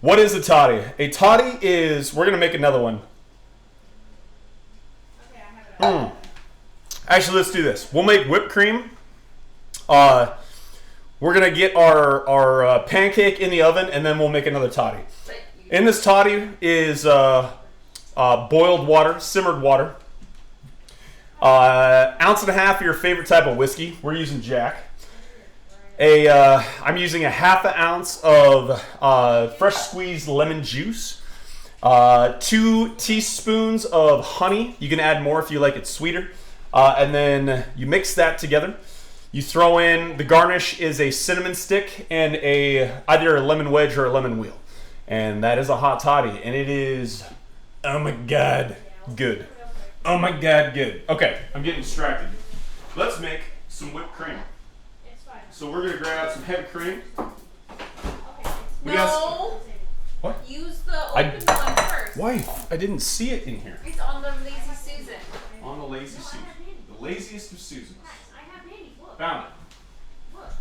What is a toddy? A toddy is. We're gonna make another one. Actually, let's do this. We'll make whipped cream. We're gonna get our pancake in the oven, and then we'll make another toddy. In this toddy is boiled water, simmered water. 1.5 ounces of your favorite type of whiskey. We're using Jack. I'm using 1/2 ounce of fresh squeezed lemon juice. 2 teaspoons of honey. You can add more if you like it sweeter. And then you mix that together. You throw in, the garnish is a cinnamon stick and either a lemon wedge or a lemon wheel. And that is a hot toddy. And it is, oh my God, good. Oh my God, good. Okay, I'm getting distracted. let's make some whipped cream. It's fine. So we're gonna grab some heavy cream. Okay. We got No. What? Use the open one first. Why? I didn't see it in here. It's on the Lazy Susan. On the lazy Susan. The laziest of Susans. I have handy. Look. Found Look.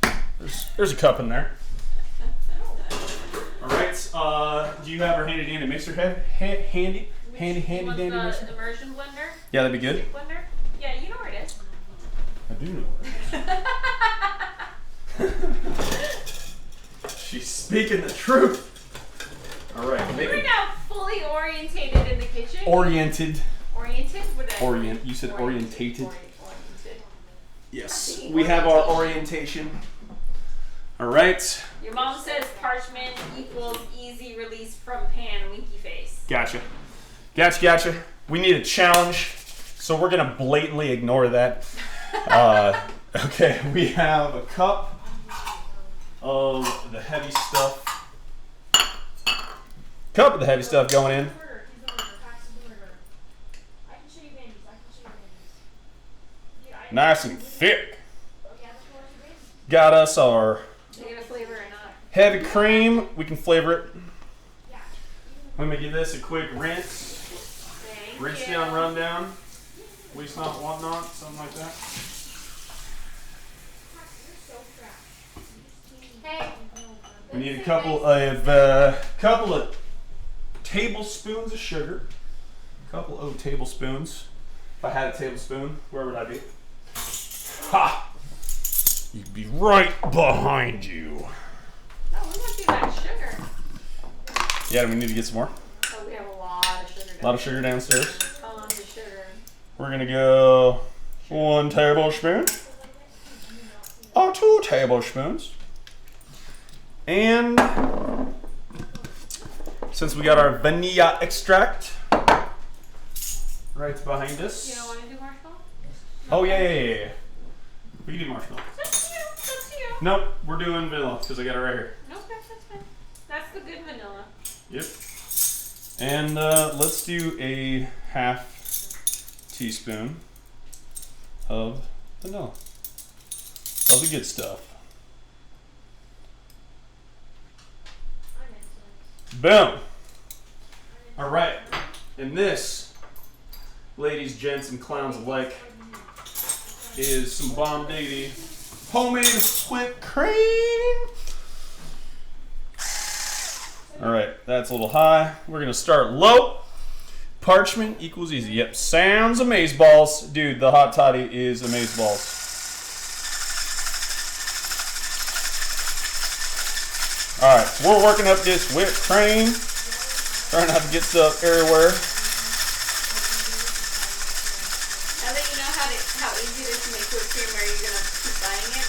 it. There's a cup in there. All right. Do you have our handy dandy mixer head? Handy You want dandy the mixer? immersion blender? Yeah, that'd be good. Blender? Yeah, you know where it is. I do know where it is. She's speaking the truth. All right. We're now fully orientated in the kitchen. Oriented. Oriented? Whatever. You said orientated. Oriented. Yes. We have our orientation. All right. Your mom says parchment equals easy release from pan, winky face. Gotcha. We need a challenge, so we're gonna blatantly ignore that. Okay, we have a cup of the heavy stuff. Going in. Burger. He's the burger. Pass the burger. I can show you bandies. Nice and thick. Oh, yeah, that's what you bandies. Got us our Are you gonna flavor or not? heavy cream. We can flavor it. Yeah. Let me give this a quick rinse. Thank Rinse you. down, run down. Waste not, whatnot, something like that. You're so trash. Hey. We need a couple of tablespoons of sugar. Couple of tablespoons. If I had a tablespoon, where would I be? Ha! You'd be right behind you. No, we won't do that sugar. Yeah, do we need to get some more? Oh, we have a lot of sugar. A lot of sugar downstairs. Tons of sugar. We're gonna go 1 tablespoon. Or 2 tablespoons. And since we got our vanilla extract right behind us. You don't want to do marshmallow? Oh yeah. We can do marshmallow. That's you. That's you. Nope, we're doing vanilla because I got it right here. Nope, that's fine. That's the good vanilla. Yep. And let's do a ½ teaspoon of vanilla. Of the good stuff. Boom. All right. And this, ladies, gents, and clowns alike, is some bomb diggity homemade whipped cream. All right, that's a little high. We're gonna start low. Parchment equals easy. Yep, sounds amazeballs. Dude, the hot toddy is amazeballs. All right, so we're working up this whipped cream. Trying not to get stuff everywhere. Now that you know how easy it is to make whipped cream, are you gonna keep buying it?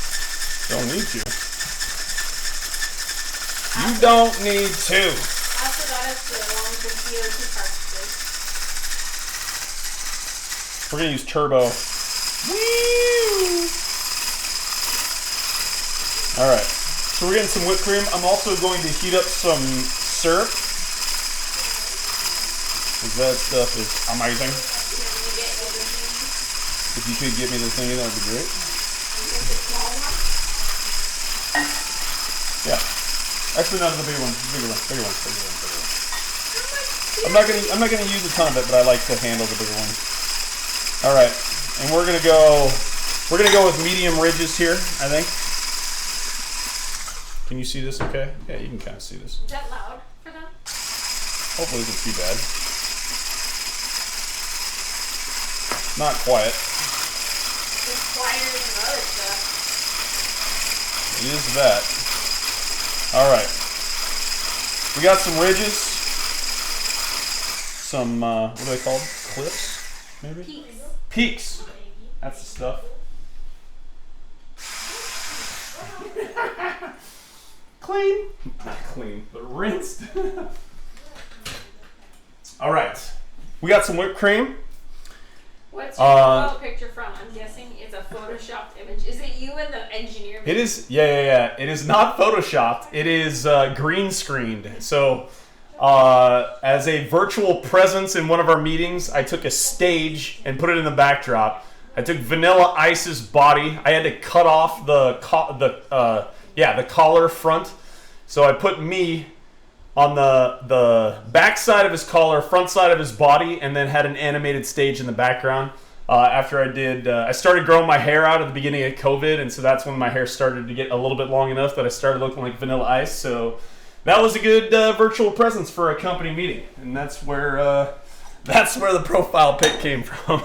Don't need to. You don't need to. I also got us along with the CO2 cartridges. We're gonna use turbo. All right, so we're getting some whipped cream. I'm also going to heat up some syrup. Because that stuff is amazing. If you could get me the thingy, that would be great. Yeah. Actually, not the bigger one. Bigger one. I'm not gonna use a ton of it, but I like to handle the bigger one. All right, and we're gonna go with medium ridges here, I think. Can you see this? Okay. Yeah, you can kind of see this. Is that loud for them? Hopefully, it isn't too bad. Not quiet. It's quieter than the other stuff. It is that. All right. We got some ridges. Some, what are they called? Cliffs, maybe? Peaks. Peaks. That's the stuff. Clean. Not clean, but rinsed. All right. We got some whipped cream. What's your profile picture from? I'm guessing it's a photoshopped image. Is it you and the engineer? It is, yeah. It is not photoshopped. It is green screened. So, as a virtual presence in one of our meetings, I took a stage and put it in the backdrop. I took Vanilla Ice's body. I had to cut off the collar front. So I put me on the back side of his collar, front side of his body, and then had an animated stage in the background. After I started growing my hair out at the beginning of COVID, and so that's when my hair started to get a little bit long enough that I started looking like Vanilla Ice. So that was a good virtual presence for a company meeting, and that's where the profile pic came from.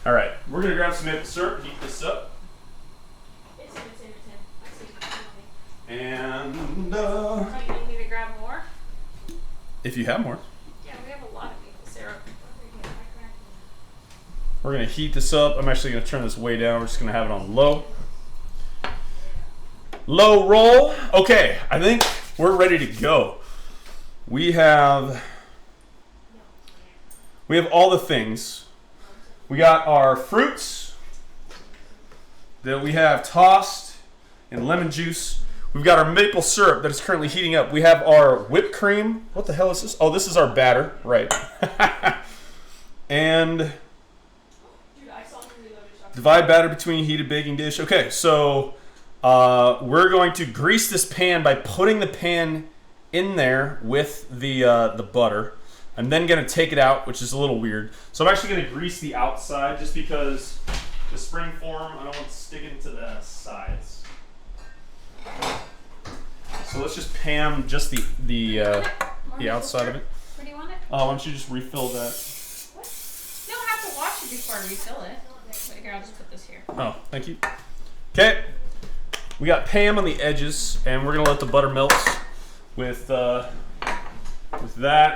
All right, we're gonna grab some maple syrup, heat this up, It's in. I see. and Do you need me to grab more? if you have more, Yeah, we have a lot of maple syrup. we're gonna heat this up. I'm actually gonna turn this way down. We're just gonna have it on low. Low roll. Okay, I think we're ready to go. We have all the things. We got our fruits that we have tossed in lemon juice. We've got our maple syrup that is currently heating up. We have our whipped cream. What the hell is this? Oh, this is our batter, right? And Dude, I saw him reload his shotgun. divide batter between heated baking dish. Okay, so we're going to grease this pan by putting the pan in there with the butter. I'm then going to take it out, which is a little weird. So I'm actually going to grease the outside just because the spring form, I don't want it sticking to the sides. So let's just pan just the outside of it. Where do you want it? Why don't you just refill that? What? You don't have to wash it before I refill it. Wait, here, I'll just put this here. Oh, thank you. Okay. We got Pam on the edges, and we're going to let the butter melt with that.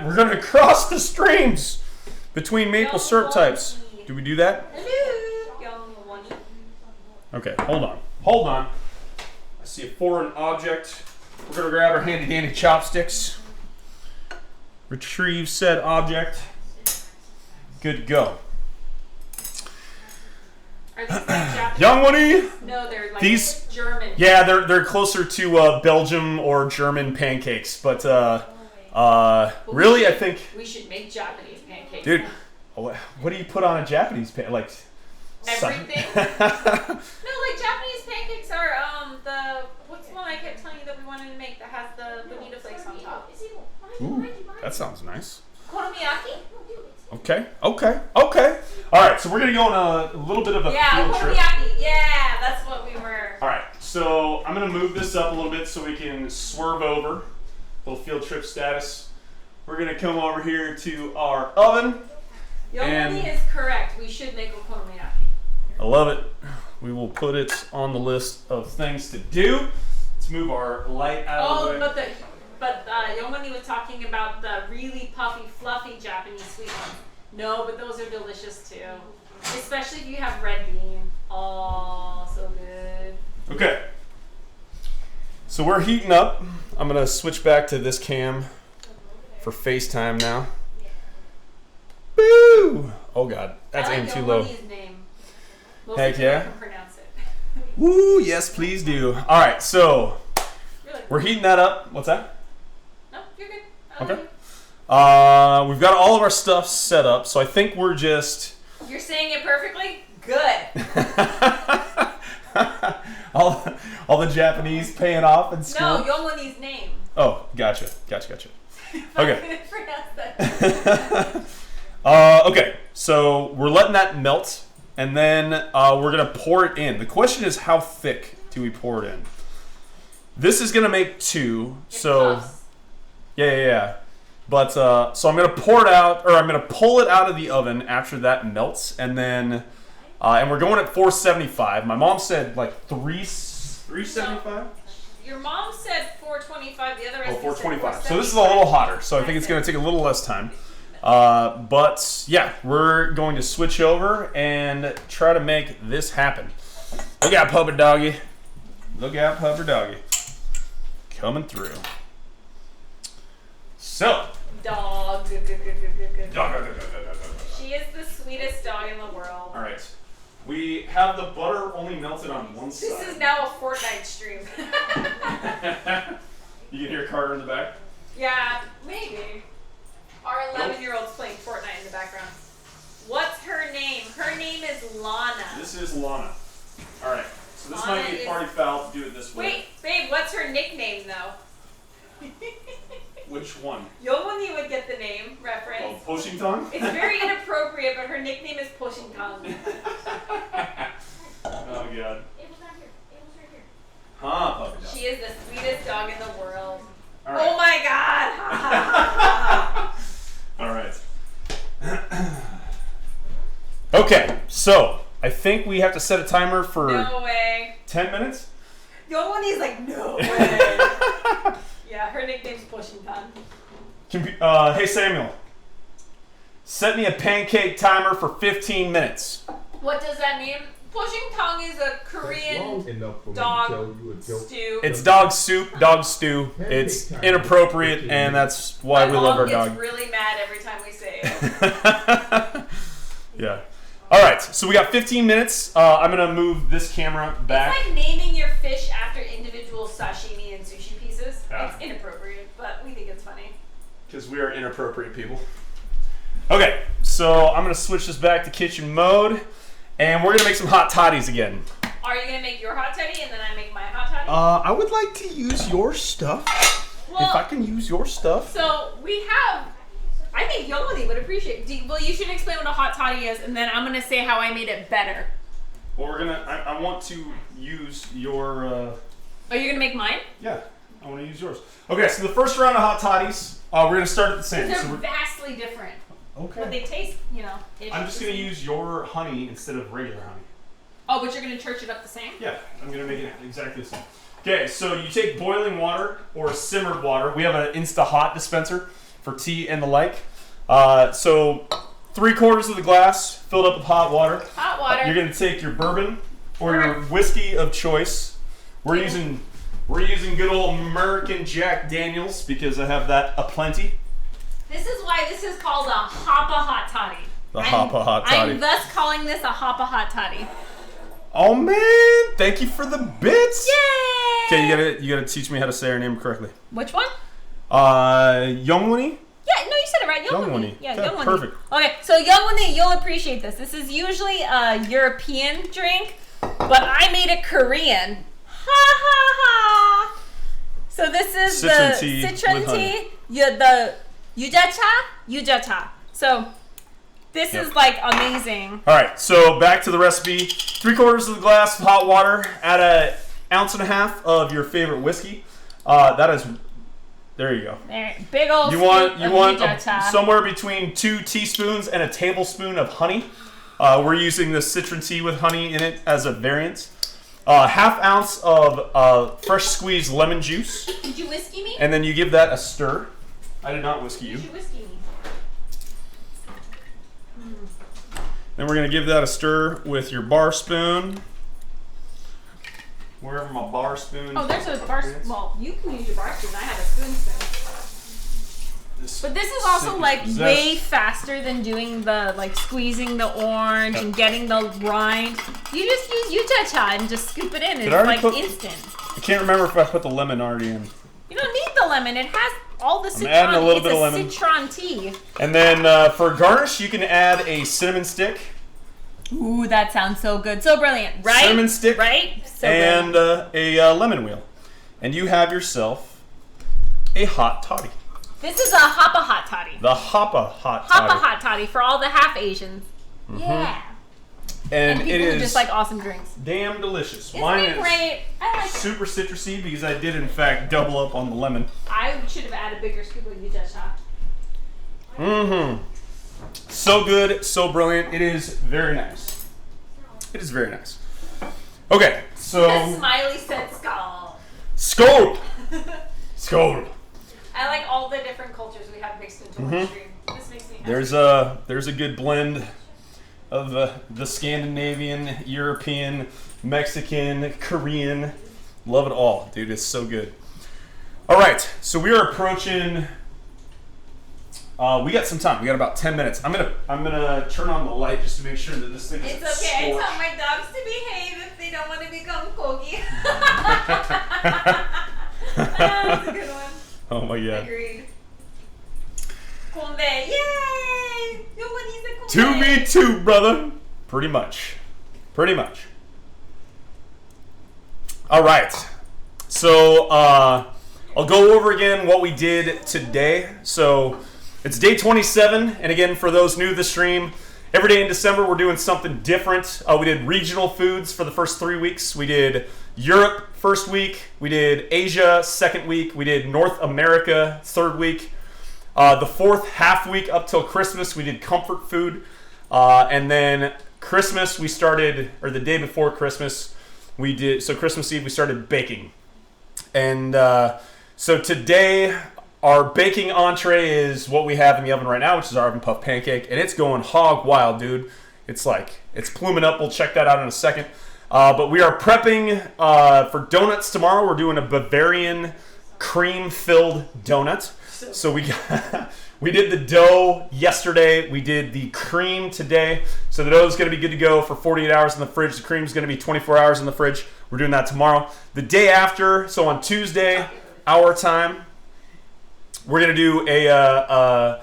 We're going to cross the streams between maple syrup types. Do we do that? Hello, young one. Okay, hold on. I see a foreign object. We're going to grab our handy dandy chopsticks. Retrieve said object. Good to go. Are these like Japanese? Young one-y. No, they're like These- German. Yeah, they're closer to Belgium or German pancakes, but really, I think, We should make Japanese pancakes. dude, what do you put on a Japanese pan? Like Everything? No, like Japanese pancakes are what's the one I kept telling you that we wanted to make that has the bonito flakes on top? Ooh, that sounds nice. Konomiyaki? Okay. All right, so we're gonna go on a little bit of a field trip. Konomiyaki. Yeah, that's what we were. All right, so I'm gonna move this up a little bit so we can swerve over. Little field trip status. We're gonna come over here to our oven. Yomani is correct. We should make okonomiyaki. I love it. We will put it on the list of things to do. Let's move our light out of the way. But Yomani was talking about the really puffy, fluffy Japanese sweet ones. No, but those are delicious too. Especially if you have red bean. Oh, so good. Okay. So we're heating up. I'm gonna switch back to this cam for FaceTime now. Boo! Oh god, that's I aimed like too low. Yomani's name. Heck Mostly yeah. I can pronounce it. Woo! Yes, please do. All right, so Really? we're heating that up. What's that? No, you're good. Okay. You. We've got all of our stuff set up, so I think we're just You're saying it perfectly? Good. all the Japanese paying off in school. No, Yomani's name. Oh, gotcha. I Okay. couldn't pronounce that. Okay, so we're letting that melt, and then we're gonna pour it in. The question is, how thick do we pour it in? This is gonna make two, so Puffs. yeah. But so I'm gonna pour it out, or I'm gonna pull it out of the oven after that melts, and then and we're going at 475. My mom said like 375. Your mom said 425. The other Oh, recipe 425. said So this is a little hotter, so I think it's going to take a little less time. But yeah, we're going to switch over and try to make this happen. Look out, Pupper Doggy. Coming through. So. Dog. Good. All She is the sweetest dog in the world. right. We have the butter only melted on one side. This is now a Fortnite stream. You can hear Carter in the back. Yeah, maybe. Our 11-year-old's playing Fortnite in the background. What's her name? Her name is Lana. This is Lana. All right. So this Lana might be a is- party foul to do it this way. Wait, babe, what's her nickname though? Which one? Yomoni would get the name reference. Oh, Poaching Tongue? It's very inappropriate, but her nickname is Pushing Tongue. Oh, God. Abel's not here. Abel's right here. Huh, puppy dog. She is the sweetest dog in the world. All right. Oh my god! All right. Okay, so I think we have to set a timer for No way. 10 minutes. Yomoni's like, no way. Yeah, her nickname's Pushing Tongue. Hey, Samuel. Set me a pancake timer for 15 minutes. What does that mean? Pushing Tongue is a Korean Long enough for me to dog tell you a joke. stew. It's dog soup, dog stew. It's inappropriate, and that's why My we love our mom gets dog. really mad every time we say it. Yeah. All right, so we got 15 minutes. I'm going to move this camera back. It's like naming your fish after individual sashimi and sushi pieces. Yeah. It's inappropriate, but we think it's funny. Because we are inappropriate people. Okay, so I'm going to switch this back to kitchen mode, and we're going to make some hot toddies again. Are you gonna make your hot toddy and then I make my hot toddy? I would like to use your stuff. If I can use your stuff. So we have. I think Yomoni would appreciate. Well, you should explain what a hot toddy is, and then I'm gonna say how I made it better. Well, I want to use your. Are you gonna make mine? Yeah, I want to use yours. Okay, so the first round of hot toddies, we're gonna start at the same. They're So vastly different, but okay. they taste, I'm just gonna use your honey instead of regular honey. Oh, but you're gonna church it up the same? Yeah, I'm gonna make it exactly the same. Okay, so you take boiling water or simmered water. We have an Insta Hot dispenser for tea and the like. So 3/4 of the glass filled up with hot water. Hot water. You're gonna take your bourbon or your whiskey of choice. We're using good old American Jack Daniels because I have that aplenty. This is why this is called a Hoppa Hot Toddy. The Hoppa Hot Toddy. I'm thus calling this a Hoppa Hot Toddy. Oh man, thank you for the bits. Yay! Okay, you gotta teach me how to say her name correctly. Which one? Youngwini? Yeah, no, you said it right. Youngwini. Youngwini. Yeah, Okay, Youngwini. perfect. Okay, so Youngwini, you'll appreciate this. This is usually a European drink, but I made it Korean. Ha ha ha! So this is Citron the tea citron with tea, the yujacha. So this is like amazing. All right, so back to the recipe. 3/4 of the glass of hot water. Add 1.5 ounces of your favorite whiskey. There you go. There, big old. You want yujacha. somewhere between 2 teaspoons and a tablespoon of honey. We're using the citron tea with honey in it as a variant. 1/2 ounce of fresh squeezed lemon juice, Did you whiskey me? and then you give that a stir. I did not whiskey You you. should whiskey me. Then we're gonna give that a stir with your bar spoon. Wherever my bar spoon. Oh, there's a bar. Well, you can use your bar spoon. I have a spoon. But this is also like way faster than doing the squeezing the orange and getting the rind. You just use yujacha and just scoop it in. It's like instant. I can't remember if I put the lemon already in. You don't need the lemon. It has all the citron. adding a little bit of lemon. It's a citron tea. And then for garnish, you can add a cinnamon stick. Ooh, that sounds so good. So brilliant, right? Cinnamon stick. Right? So And brilliant. a lemon wheel. And you have yourself a hot toddy. This is a Hoppa Hot Toddy. The Hoppa Hot Toddy. Hoppa Hot Toddy for all the half Asians. Yeah. And people it who is just like awesome drinks. damn delicious. Isn't Mine it is great? I like it. super citrusy because I did in fact double up on the lemon. I should have added a bigger scoop of yujacha. So good, so brilliant. It is very nice. It is very nice. Okay, The so smiley said skull. Skål! Skål! I like all the different cultures we have mixed into one stream. This makes me happy. There's a good blend of the Scandinavian, European, Mexican, Korean. Love it all, dude. It's so good. All right, so we are approaching. We got some time. We got about 10 minutes. I'm gonna turn on the light just to make sure that this thing is It's okay. I scorched. tell my dogs to behave if they don't want to become kogi. That's a good one. Oh my god. Agreed. Konde, yay! Nobody's a konde. To me too, brother. Pretty much. Pretty much. All right. So I'll go over again what we did today. So it's day 27. And again, for those new to the stream, every day in December we're doing something different. We did regional foods for the first 3 weeks. We did Europe first week. We did Asia second week. We did North America third week. The fourth half week up till Christmas, we did comfort food. And then Christmas, we started, or the day before Christmas, we did, so Christmas Eve, we started baking. And so today, our baking entree is what we have in the oven right now, which is our oven puff pancake. And it's going hog wild, dude. It's pluming up. We'll check that out in a second. But we are prepping for donuts tomorrow. We're doing a Bavarian cream-filled donut. So we did the dough yesterday. We did the cream today. So the dough is going to be good to go for 48 hours in the fridge. The cream is going to be 24 hours in the fridge. We're doing that tomorrow. The day after, so on Tuesday, our time, we're going to do a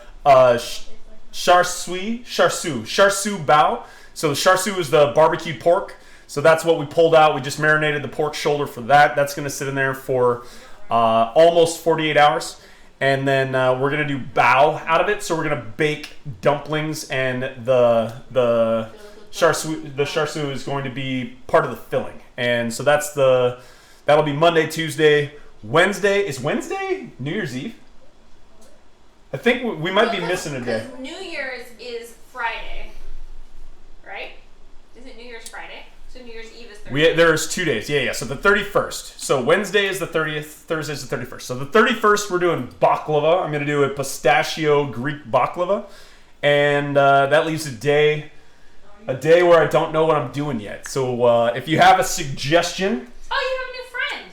char siu bao. So the char siu is the barbecue pork. So that's what we pulled out. We just marinated the pork shoulder for that. That's going to sit in there for almost 48 hours. And then we're going to do bao out of it. So we're going to bake dumplings, and the char siu is going to be part of the filling. And so that'll be Monday, Tuesday, Wednesday. Is Wednesday New Year's Eve? I think we might be missing a day. New Year's is Friday, right? Is it New Year's Friday? So New Year's Eve is Thursday. There's 2 days. Yeah. So the 31st. So Wednesday is the 30th. Thursday is the 31st. So the 31st, we're doing baklava. I'm going to do a pistachio Greek baklava. And that leaves a day where I don't know what I'm doing yet. So if you have a suggestion. Oh, you have a new friend.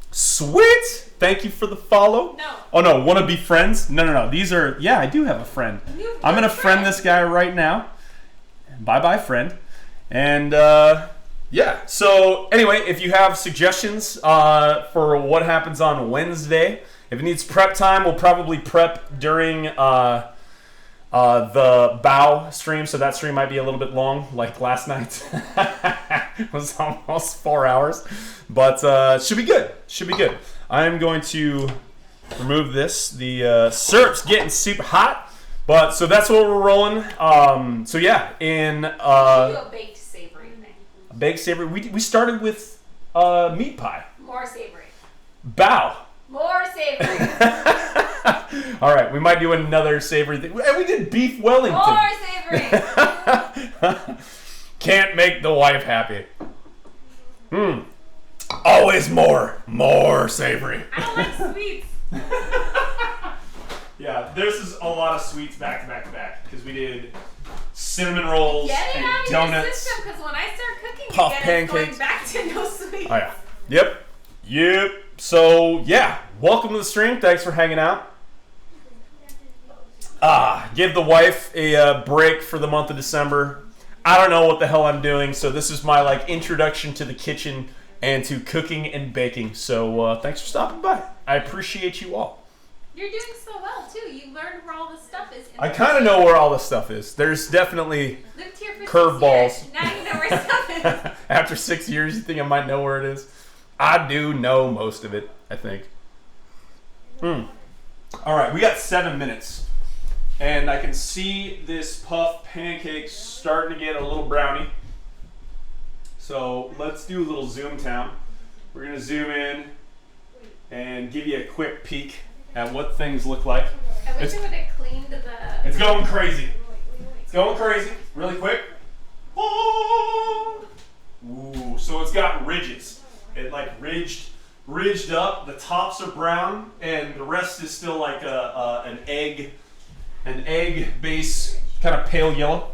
Sweet. Thank you for the follow. No. Oh, no. Want to be friends? No. These are, yeah, I do have a friend. I'm going to friend this guy right now. Bye-bye, friend. And, yeah. So, anyway, if you have suggestions for what happens on Wednesday, if it needs prep time, we'll probably prep during the bao stream. So that stream might be a little bit long, like last night. It was almost 4 hours. But should be good. Should be good. I'm going to remove this. The syrup's getting super hot. But, so that's what we're rolling. So, yeah, in... do a baked savory thing. A baked savory. We started with meat pie. More savory. Bao. More savory. All right, we might do another savory thing. And we did beef Wellington. More savory. Can't make the wife happy. Always more savory. I don't like sweets. Yeah, this is a lot of sweets back to back to back because we did cinnamon rolls Get it and out of donuts. your system, because when I start cooking puff again, pancakes. it's going back to no sweets. Oh yeah. Yep. So yeah, welcome to the stream. Thanks for hanging out. Give the wife a break for the month of December. I don't know what the hell I'm doing, so this is my introduction to the kitchen and to cooking and baking. So thanks for stopping by. I appreciate you all. You're doing so well too. You learned where all this stuff is. I kind of know where all this stuff is. There's definitely Lived here for 6 curveballs. years. Now you know where stuff is. After 6 years, you think I might know where it is? I do know most of it, I think. All right, we got 7 minutes. And I can see this puff pancake starting to get a little brownie. So let's do a little zoom town. We're going to zoom in and give you a quick peek at what things look like. I wish I would have cleaned the... It's going crazy. It's going crazy. Really quick. Ooh, so it's got ridges. It ridged up. The tops are brown, and the rest is still like an egg base, kind of pale yellow.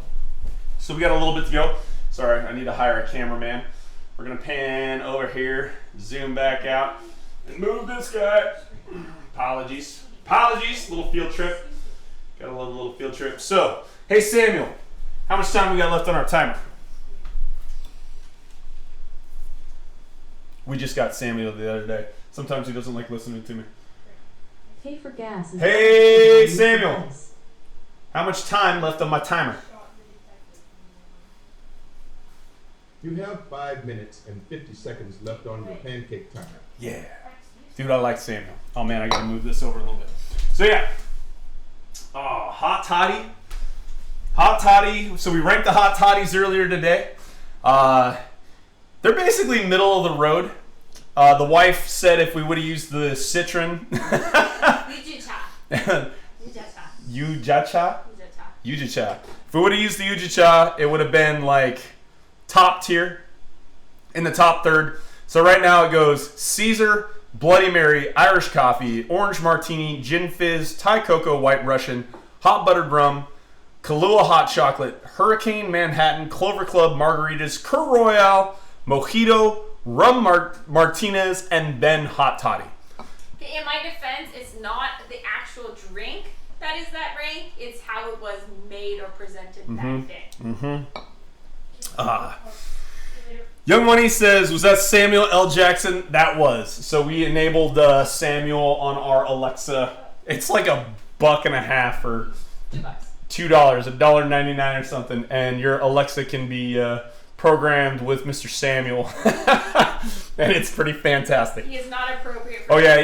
So we got a little bit to go. Sorry, I need to hire a cameraman. We're gonna pan over here, zoom back out, and move this guy. Apologies, little field trip. Got a little field trip. So, hey Samuel, how much time we got left on our timer? We just got Samuel the other day. Sometimes he doesn't like listening to me. Pay for gas. Hey Samuel, how much time left on my timer? You have 5 minutes and 50 seconds left on your pancake timer. Yeah. Dude, I like Samuel. Oh man, I gotta move this over a little bit. So yeah. Oh, hot toddy. Hot toddy. So we ranked the hot toddies earlier today. They're basically middle of the road. The wife said if we would have used the citron. Ujacha. If we would have used the ujacha, it would have been like top tier, in the top third. So right now it goes Caesar, Bloody Mary, Irish coffee, orange martini, gin fizz, Thai cocoa, white Russian, hot buttered rum, Kahlua hot chocolate, Hurricane Manhattan, Clover Club margaritas, Cur Royale, mojito, rum martinez, and then hot toddy. In my defense, it's not the actual drink that is that rank, it's how it was made or presented that day. Young Money says, was that Samuel L. Jackson? That was. So we enabled Samuel on our Alexa. It's like $1.50 or $2. $1.99 or something, and your Alexa can be programmed with Mr. Samuel, and it's pretty fantastic. He is not appropriate for Oh yeah,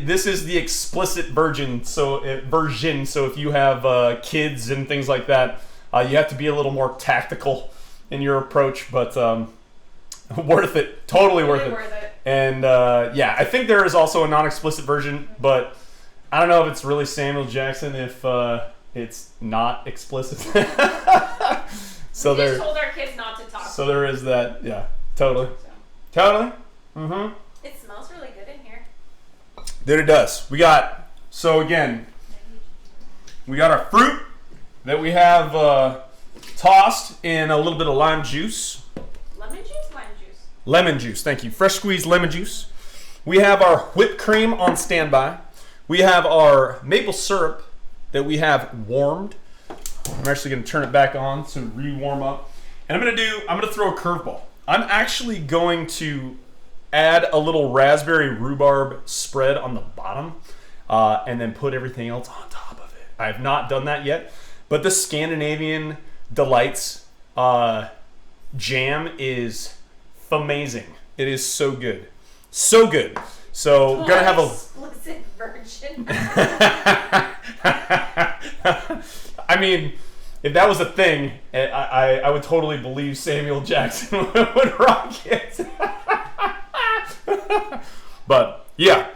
this is the explicit version. So if you have kids and things like that, you have to be a little more tactical in your approach, but worth it, totally worth it. And yeah, I think there is also a non-explicit version, but I don't know if it's really Samuel Jackson if it's not explicit. So we just told our kids not to talk. So there is that. Yeah, totally. Totally. Mm-hmm. It smells really good in here. Dude, it does. We got our fruit that we have tossed in a little bit of lime juice. Lemon juice? Lime juice. Lemon juice, thank you. Fresh squeezed lemon juice. We have our whipped cream on standby. We have our maple syrup that we have warmed. I'm actually going to turn it back on to re-warm up. And I'm going to throw a curveball. I'm actually going to add a little raspberry rhubarb spread on the bottom and then put everything else on top of it. I have not done that yet, but the Scandinavian Delights jam is amazing. It is so good. So good. So we're going to have a... Explicit version. I mean, if that was a thing, I would totally believe Samuel Jackson would rock it. But, yeah.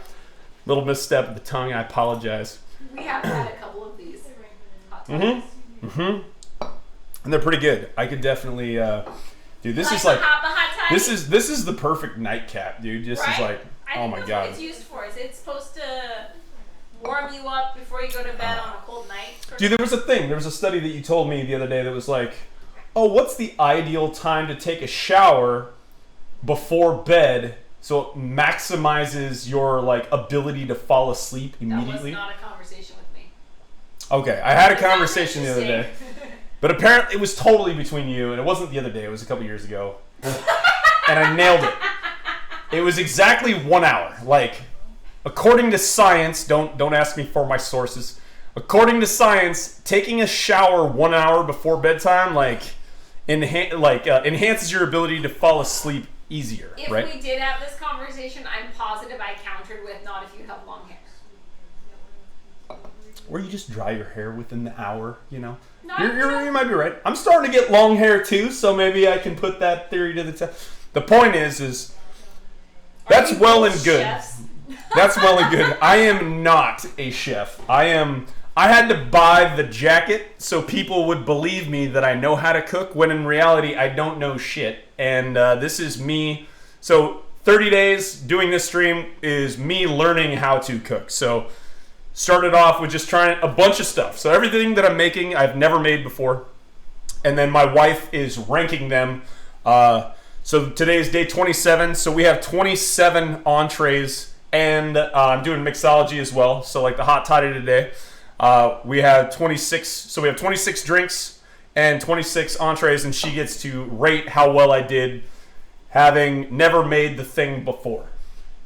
Little misstep of the tongue. I apologize. We have had a couple of these hot toddies. And they're pretty good. I could definitely... dude, this is like... hot this is the perfect nightcap, dude. This is like... Oh my God. What it's used for. It's supposed to warm you up before you go to bed on a cold night. Dude, there was a thing. There was a study that you told me the other day that was like, oh, what's the ideal time to take a shower before bed so it maximizes your like ability to fall asleep immediately? That was not a conversation with me. Okay, I had a conversation the other day. But apparently it was totally between you, and it wasn't the other day. It was a couple years ago. And I nailed it. It was exactly 1 hour. Like, according to science, don't ask me for my sources. According to science, taking a shower 1 hour before bedtime, enhances your ability to fall asleep easier. If right? we did have this conversation, I'm positive I countered with not if you have long hair. Or you just dry your hair within the hour, you know? No, You might be right. I'm starting to get long hair too, so maybe I can put that theory to the test. The point is that's well and good. Chefs? That's well and good. I am not a chef. I had to buy the jacket so people would believe me that I know how to cook, when in reality I don't know shit. And this is me. So 30 days doing this stream is me learning how to cook. So started off with just trying a bunch of stuff. So everything that I'm making, I've never made before. And then my wife is ranking them. So today is day 27. So we have 27 entrees. And I'm doing mixology as well. So like the hot toddy today. We have 26. So we have 26 drinks and 26 entrees. And she gets to rate how well I did having never made the thing before.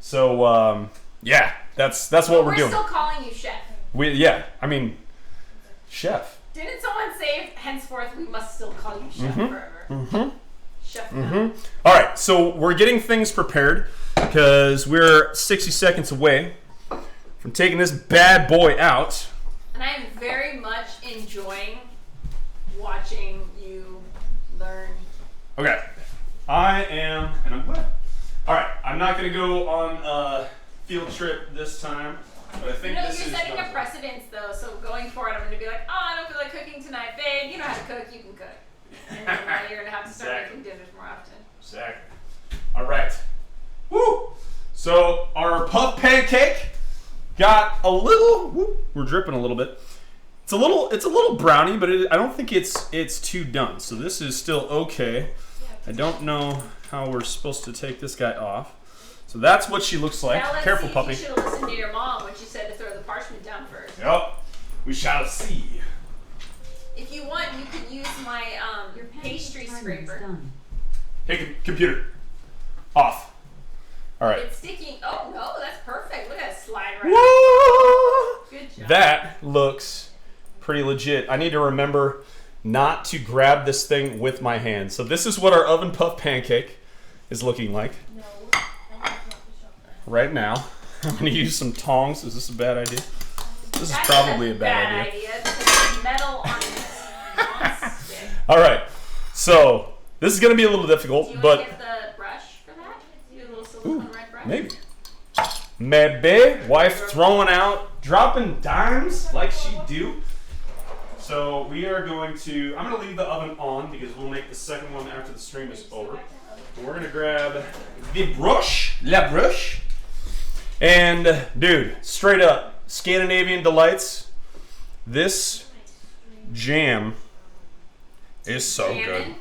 So yeah. That's what we're doing. We're still calling you chef. Chef. Didn't someone say henceforth we must still call you chef forever? Chef. All right, so we're getting things prepared because we're 60 seconds away from taking this bad boy out. And I am very much enjoying watching you learn. Okay, I am, and I'm glad. All right, I'm not going to go on a field trip this time, but I think You're this is setting a precedence, though, so going forward, I'm going to be like, oh, I don't feel like cooking tonight, babe. You know how to cook, you can cook. And then you're going to have to start Exactly. making dinners more often. Exactly. All right. Woo! So our puff pancake got a little. Whoop, we're dripping a little bit. It's a little brownie, but I don't think it's too done. So this is still okay. I don't know how we're supposed to take this guy off. So that's what she looks like. Now let's Careful, see, puppy. You should have listened to your mom when she said to throw the parchment down first. Yep. We shall see. If you want, you could use my Your pastry pancake scraper. done. Hey, computer. Off. All right. It's sticking. Oh no, that's perfect. Look at it slide right. Whoa! Good job. That looks pretty legit. I need to remember not to grab this thing with my hands. So this is what our oven puff pancake is looking like right now. I'm going to use some tongs. Is this a bad idea? This is That's probably a bad idea. because there's metal on this non-stick. All right. So this is going to be a little difficult, Do you want but to get the brush for that? Do a little silicone red brush? maybe. Maybe. Wife throwing out, dropping dimes like she do. So we are going to, I'm going to leave the oven on because we'll make the second one after the stream is over. And we're going to grab the brush, la brush. And dude, straight up, Scandinavian Delights. This jam is so good. Jammin'?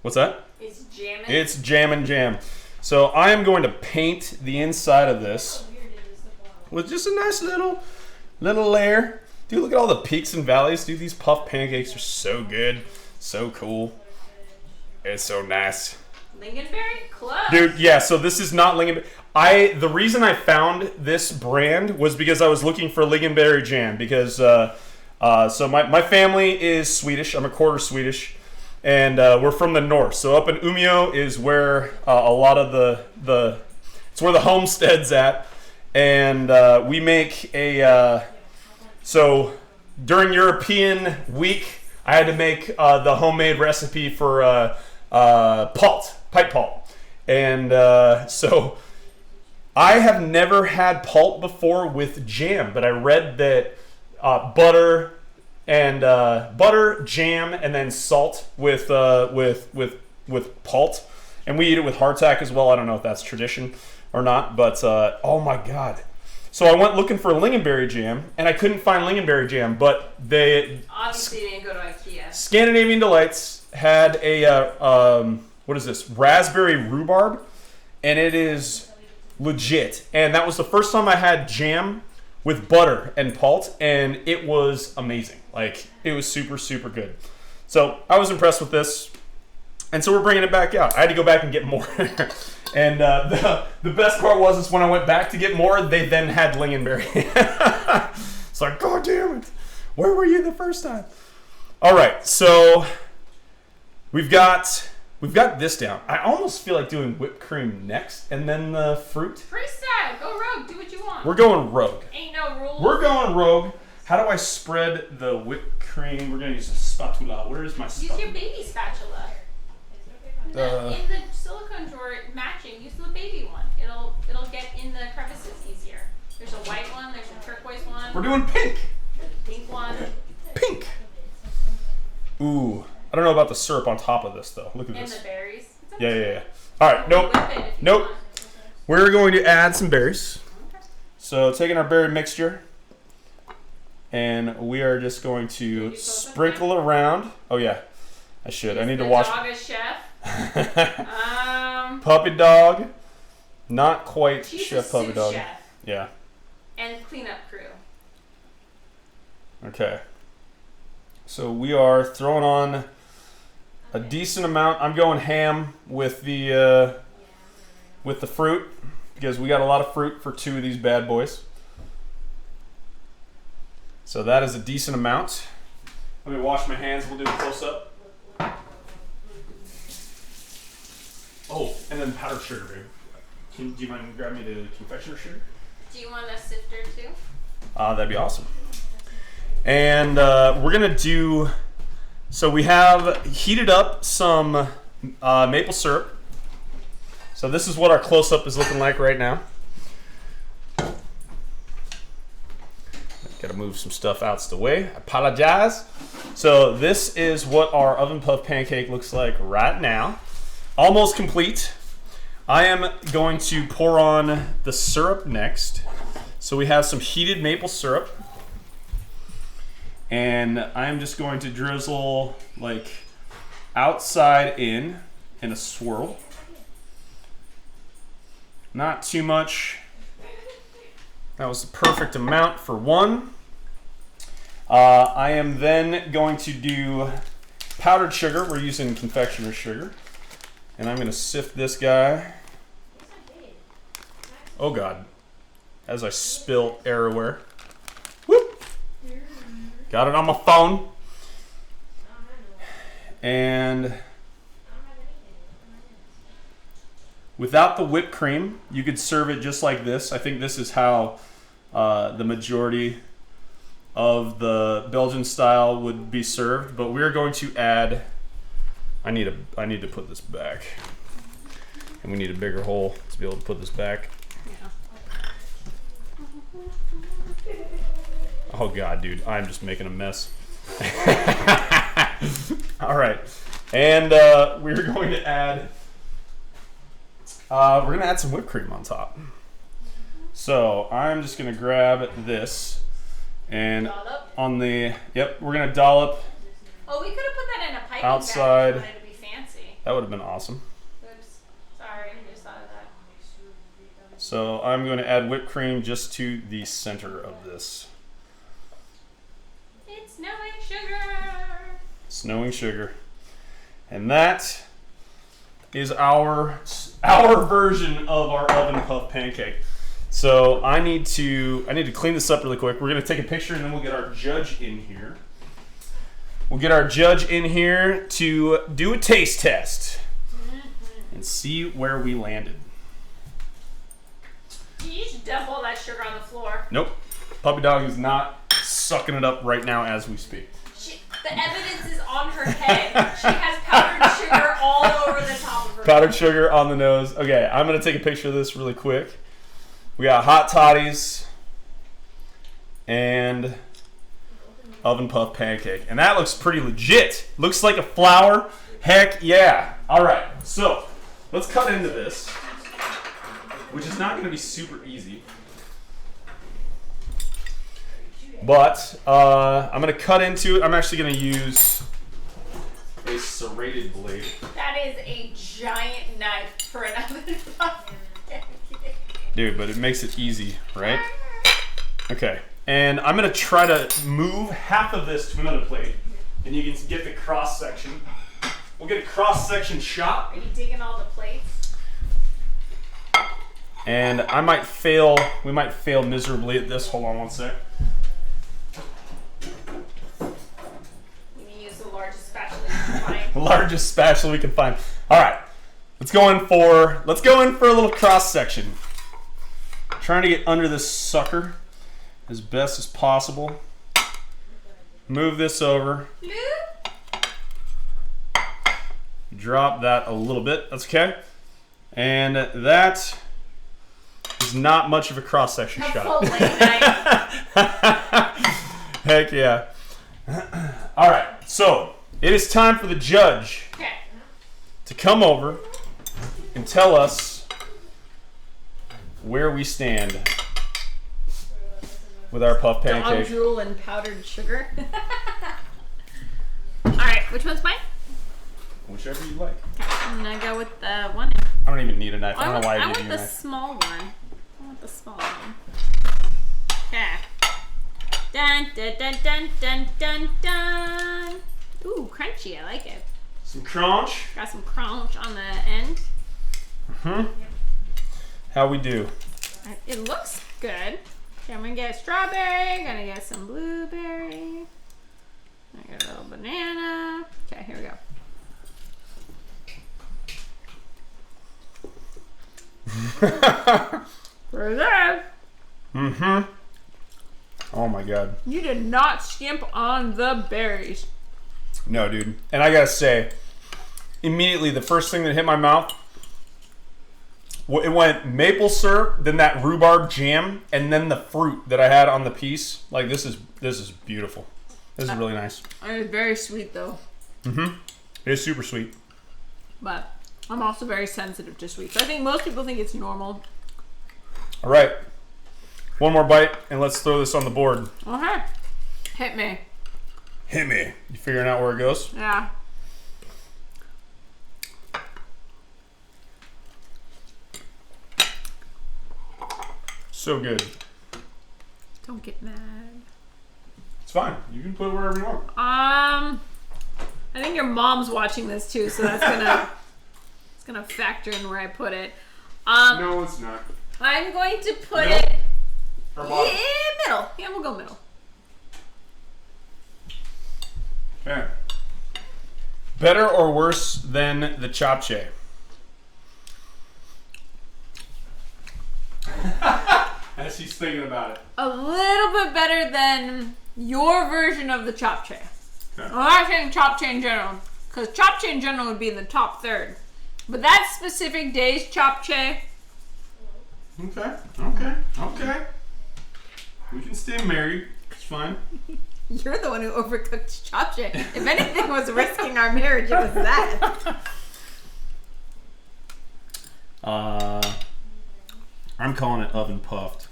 What's that? It's jamming. It's jammin' jam. So I am going to paint the inside of this with just a nice little layer. Dude, look at all the peaks and valleys. Dude, these puff pancakes are so good. So cool. It's so nice. Lingonberry? Close. Dude, yeah, so this is not lingonberry. The reason I found this brand was because I was looking for lingonberry jam because so my family is Swedish. I'm a quarter Swedish. And we're from the north. So up in Umeå is where a lot of it's where the homestead's at. And we make so during European week, I had to make the homemade recipe for pipe pulp. And so I have never had pulp before with jam, but I read that butter, jam, and then salt with pulp, and we eat it with hardtack as well. I don't know if that's tradition or not, but oh my god! So I went looking for lingonberry jam, and I couldn't find lingonberry jam, but Obviously, you didn't go to IKEA. Scandinavian Delights had a what is this? Raspberry rhubarb, and it is legit. And that was the first time I had jam with butter and pulp, and it was amazing. Like, it was super, super good. So I was impressed with this, and so we're bringing it back out. I had to go back and get more. And the best part was when I went back to get more, they then had lingonberry. It's like, God damn it. Where were you the first time? All right, so we've got this down. I almost feel like doing whipped cream next and then the fruit. Freestyle. Go rogue. Do what you want. We're going rogue. Ain't no rules. We're going rogue. How do I spread the whipped cream? We're going to use a spatula. Where is my Use spatula? your baby spatula. In the silicone drawer, matching. Use the baby one. It'll get in the crevices easier. There's a white one. There's a turquoise one. We're doing pink. Pink one. Pink. Ooh. I don't know about the syrup on top of this, though. Look at And this. the berries. It's up Yeah, to yeah, you. yeah. All right, nope. Whip it if you Nope. want. We're going to add some berries. So taking our berry mixture, and we are just going to sprinkle around. Oh yeah, I should. I need to wash. Dog is chef. Puppy dog, not quite She's chef a puppy sous dog. chef Yeah. and cleanup crew. Okay. So we are throwing on a decent amount. I'm going ham with the fruit because we got a lot of fruit for 2 of these bad boys. So that is a decent amount. Let me wash my hands. We'll do a close up. then powdered sugar, babe. Do you mind grabbing me the confectioner sugar? Do you want a sifter too? That'd be awesome. And we're gonna do. So we have heated up some maple syrup. So this is what our close-up is looking like right now. Gotta move some stuff out the way. I apologize. So this is what our oven puff pancake looks like right now. Almost complete. I am going to pour on the syrup next. So we have some heated maple syrup. And I'm just going to drizzle like outside in a swirl. Not too much. That was the perfect amount for one. I am then going to do powdered sugar. We're using confectioner sugar. And I'm going to sift this guy. Oh God. As I spill everywhere. Whoop. Got it on my phone. And without the whipped cream, you could serve it just like this. I think this is how the majority of the Belgian style would be served. But we're going to add. I need to put this back, and we need a bigger hole to be able to put this back. Oh God, dude, I'm just making a mess. All right, and we're going to add. We're gonna add some whipped cream on top. So I'm just gonna grab this, and Dollop? on the we're gonna dollop. Oh, we could have put that in a piping Outside. bag if you wanted to be fancy. That would have been awesome. Oops. Sorry, I just thought of that. So I'm going to add whipped cream just to the center of this. It's snowing sugar. Snowing sugar. And that is our version of our oven puff pancake. So I need to clean this up really quick. We're going to take a picture and then we'll get our judge in here. We'll get our judge in here to do a taste test and see where we landed. You should dump all that sugar on the floor. Nope. Puppy dog is not sucking it up right now as we speak. The evidence is on her head. She has powdered sugar all over the top of her Powdered sugar on the nose. Okay, I'm going to take a picture of this really quick. We got hot toddies and oven puff pancake. And that looks pretty legit. Looks like a flower. Heck yeah. All right, so let's cut into this, which is not going to be super easy. But I'm going to cut into it. I'm actually going to use a serrated blade. That is a giant knife for an oven puff pancake. Dude, but it makes it easy, right? Okay. And I'm going to try to move half of this to another plate. And you can get the cross section. We'll get a cross section shot. Are you digging all the plates? And I might fail. We might fail miserably at this. Hold on one sec. You can use the largest spatula you can find. The largest spatula we can find. All right. Let's go in for a little cross section. Trying to get under this sucker as best as possible. Move this over. Drop that a little bit. That's okay. And that is not much of a cross section shot. Heck yeah. All right. So it is time for the judge to come over and tell us where we stand with our puff Dog pancake. drool and powdered sugar. All right, which one's mine? Whichever you like. Okay, I'm gonna go with the one. I don't even need a knife. I don't know why I I gave want you a the knife. small one. I want the small one. Okay. Dun dun dun dun dun dun dun. Ooh, crunchy. I like it. Some crunch. Got some crunch on the end. How we do? It looks good. Okay, I'm gonna get a strawberry. Gonna get some blueberry. I got a little banana. Okay, here we go. For that, Mm-hmm. Oh my god. you did not skimp on the berries. No, dude. And I gotta say, immediately the first thing that hit my mouth, it went maple syrup, then that rhubarb jam, and then the fruit that I had on the piece. Like this is beautiful. This is really nice. It was very sweet though, Mm-hmm. It is super sweet. but I'm also very sensitive to sweets. I think most people think it's normal. All right. One more bite, and let's throw this on the board. Okay, hit me. Hit me. You figuring out where it goes? Yeah. So good. Don't get mad. It's fine. You can put it wherever you want. I think your mom's watching this too, so that's gonna it's gonna factor in where I put it. No, it's not. I'm going to put Middle? it Or bottom? middle. Yeah, we'll go middle. Okay. Better or worse than the chapche? As he's thinking about it. A little bit better than your version of the chapche. Okay. I'm not saying chapche in general, because chapche in general would be in the top third. But that specific day's chapche, Okay. We can stay married. It's fine. you're the one who overcooked chapche. If anything was risking our marriage, it was that. I'm calling it oven puffed.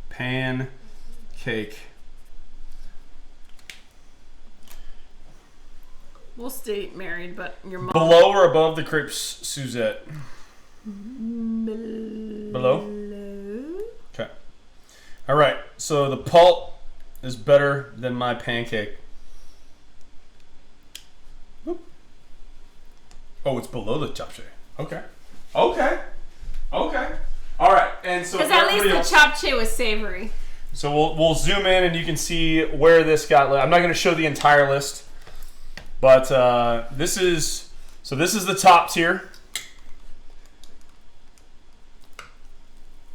Pancake. We'll stay married, but your mom. Below or above the crepes Suzette? Below? Okay. All right. So the pulp is better than my pancake. Whoop. Oh, it's below the chapche. Okay. All right. And so Because at least everybody the else- chapche was savory. So we'll zoom in and you can see where this got. I'm not going to show the entire list, but this is the top tier.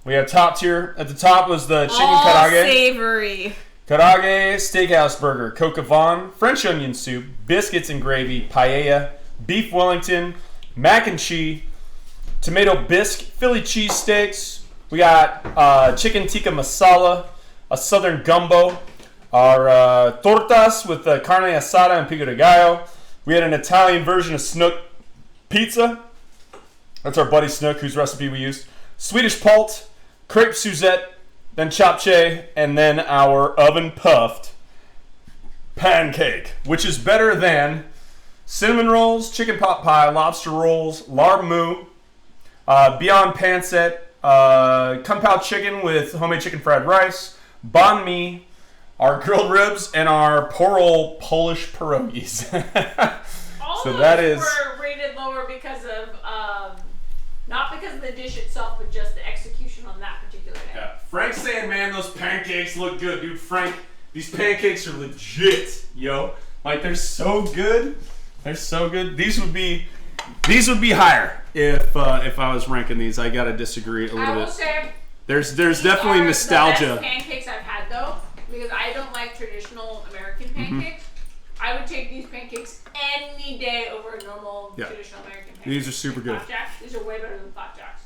We have top tier. At the top was the chicken All karaage, savory. karaage steakhouse burger, coq au vin, French onion soup, biscuits and gravy, paella, beef Wellington, mac and cheese, tomato bisque, Philly cheesesteaks. We got chicken tikka masala, a southern gumbo, our tortas with carne asada and pico de gallo. We had an Italian version of snook pizza. That's our buddy Snook, whose recipe we used. Swedish pult, crepe Suzette, then chapche, and then our oven puffed pancake, which is better than cinnamon rolls, chicken pot pie, lobster rolls, lard moo, beyond pancet, kung pao chicken with homemade chicken fried rice, banh mi, our grilled ribs, and our poor old Polish pierogies. All So those that is- were rated lower because of not because of the dish itself, but just the execution on that particular day. Yeah. Frank's saying, man, those pancakes look good, dude. Frank, these pancakes are legit, yo. Like, they're so good. They're so good. These would be higher if I was ranking these. I gotta disagree a I little will bit. say There's these definitely are the nostalgia. best pancakes I've had though, because I don't like traditional American Mm-hmm. pancakes. I would take these pancakes any day over normal traditional American pancakes. These are super good. Flapjacks. These are way better than flapjacks.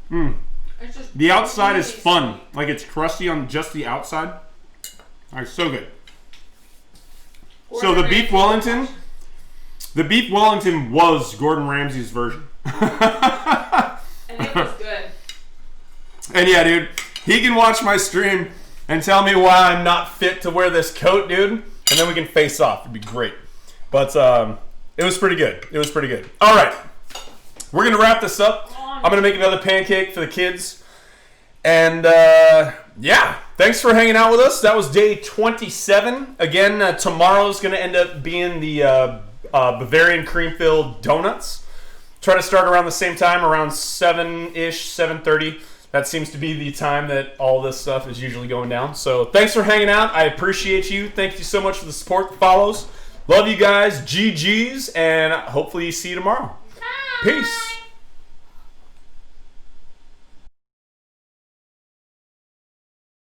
Yeah. Mm. It's just The outside is really fun. sweet. Like, it's crusty on just the outside. Like, so good. So the beef Wellington, was Gordon Ramsay's version. And it was good. And yeah, dude, he can watch my stream and tell me why I'm not fit to wear this coat, dude, and then we can face off. It'd be great. But it was pretty good. All right, we're gonna wrap this up. I'm gonna make another pancake for the kids, and yeah, thanks for hanging out with us. That was day 27. Again, tomorrow's gonna end up being the Bavarian cream-filled donuts. Try to start around the same time, around 7-ish, 7:30. that seems to be the time that all this stuff is usually going down. So thanks for hanging out. I appreciate you. Thank you so much for the support that follows. Love you guys. GG's, and hopefully see you tomorrow. Bye. Peace.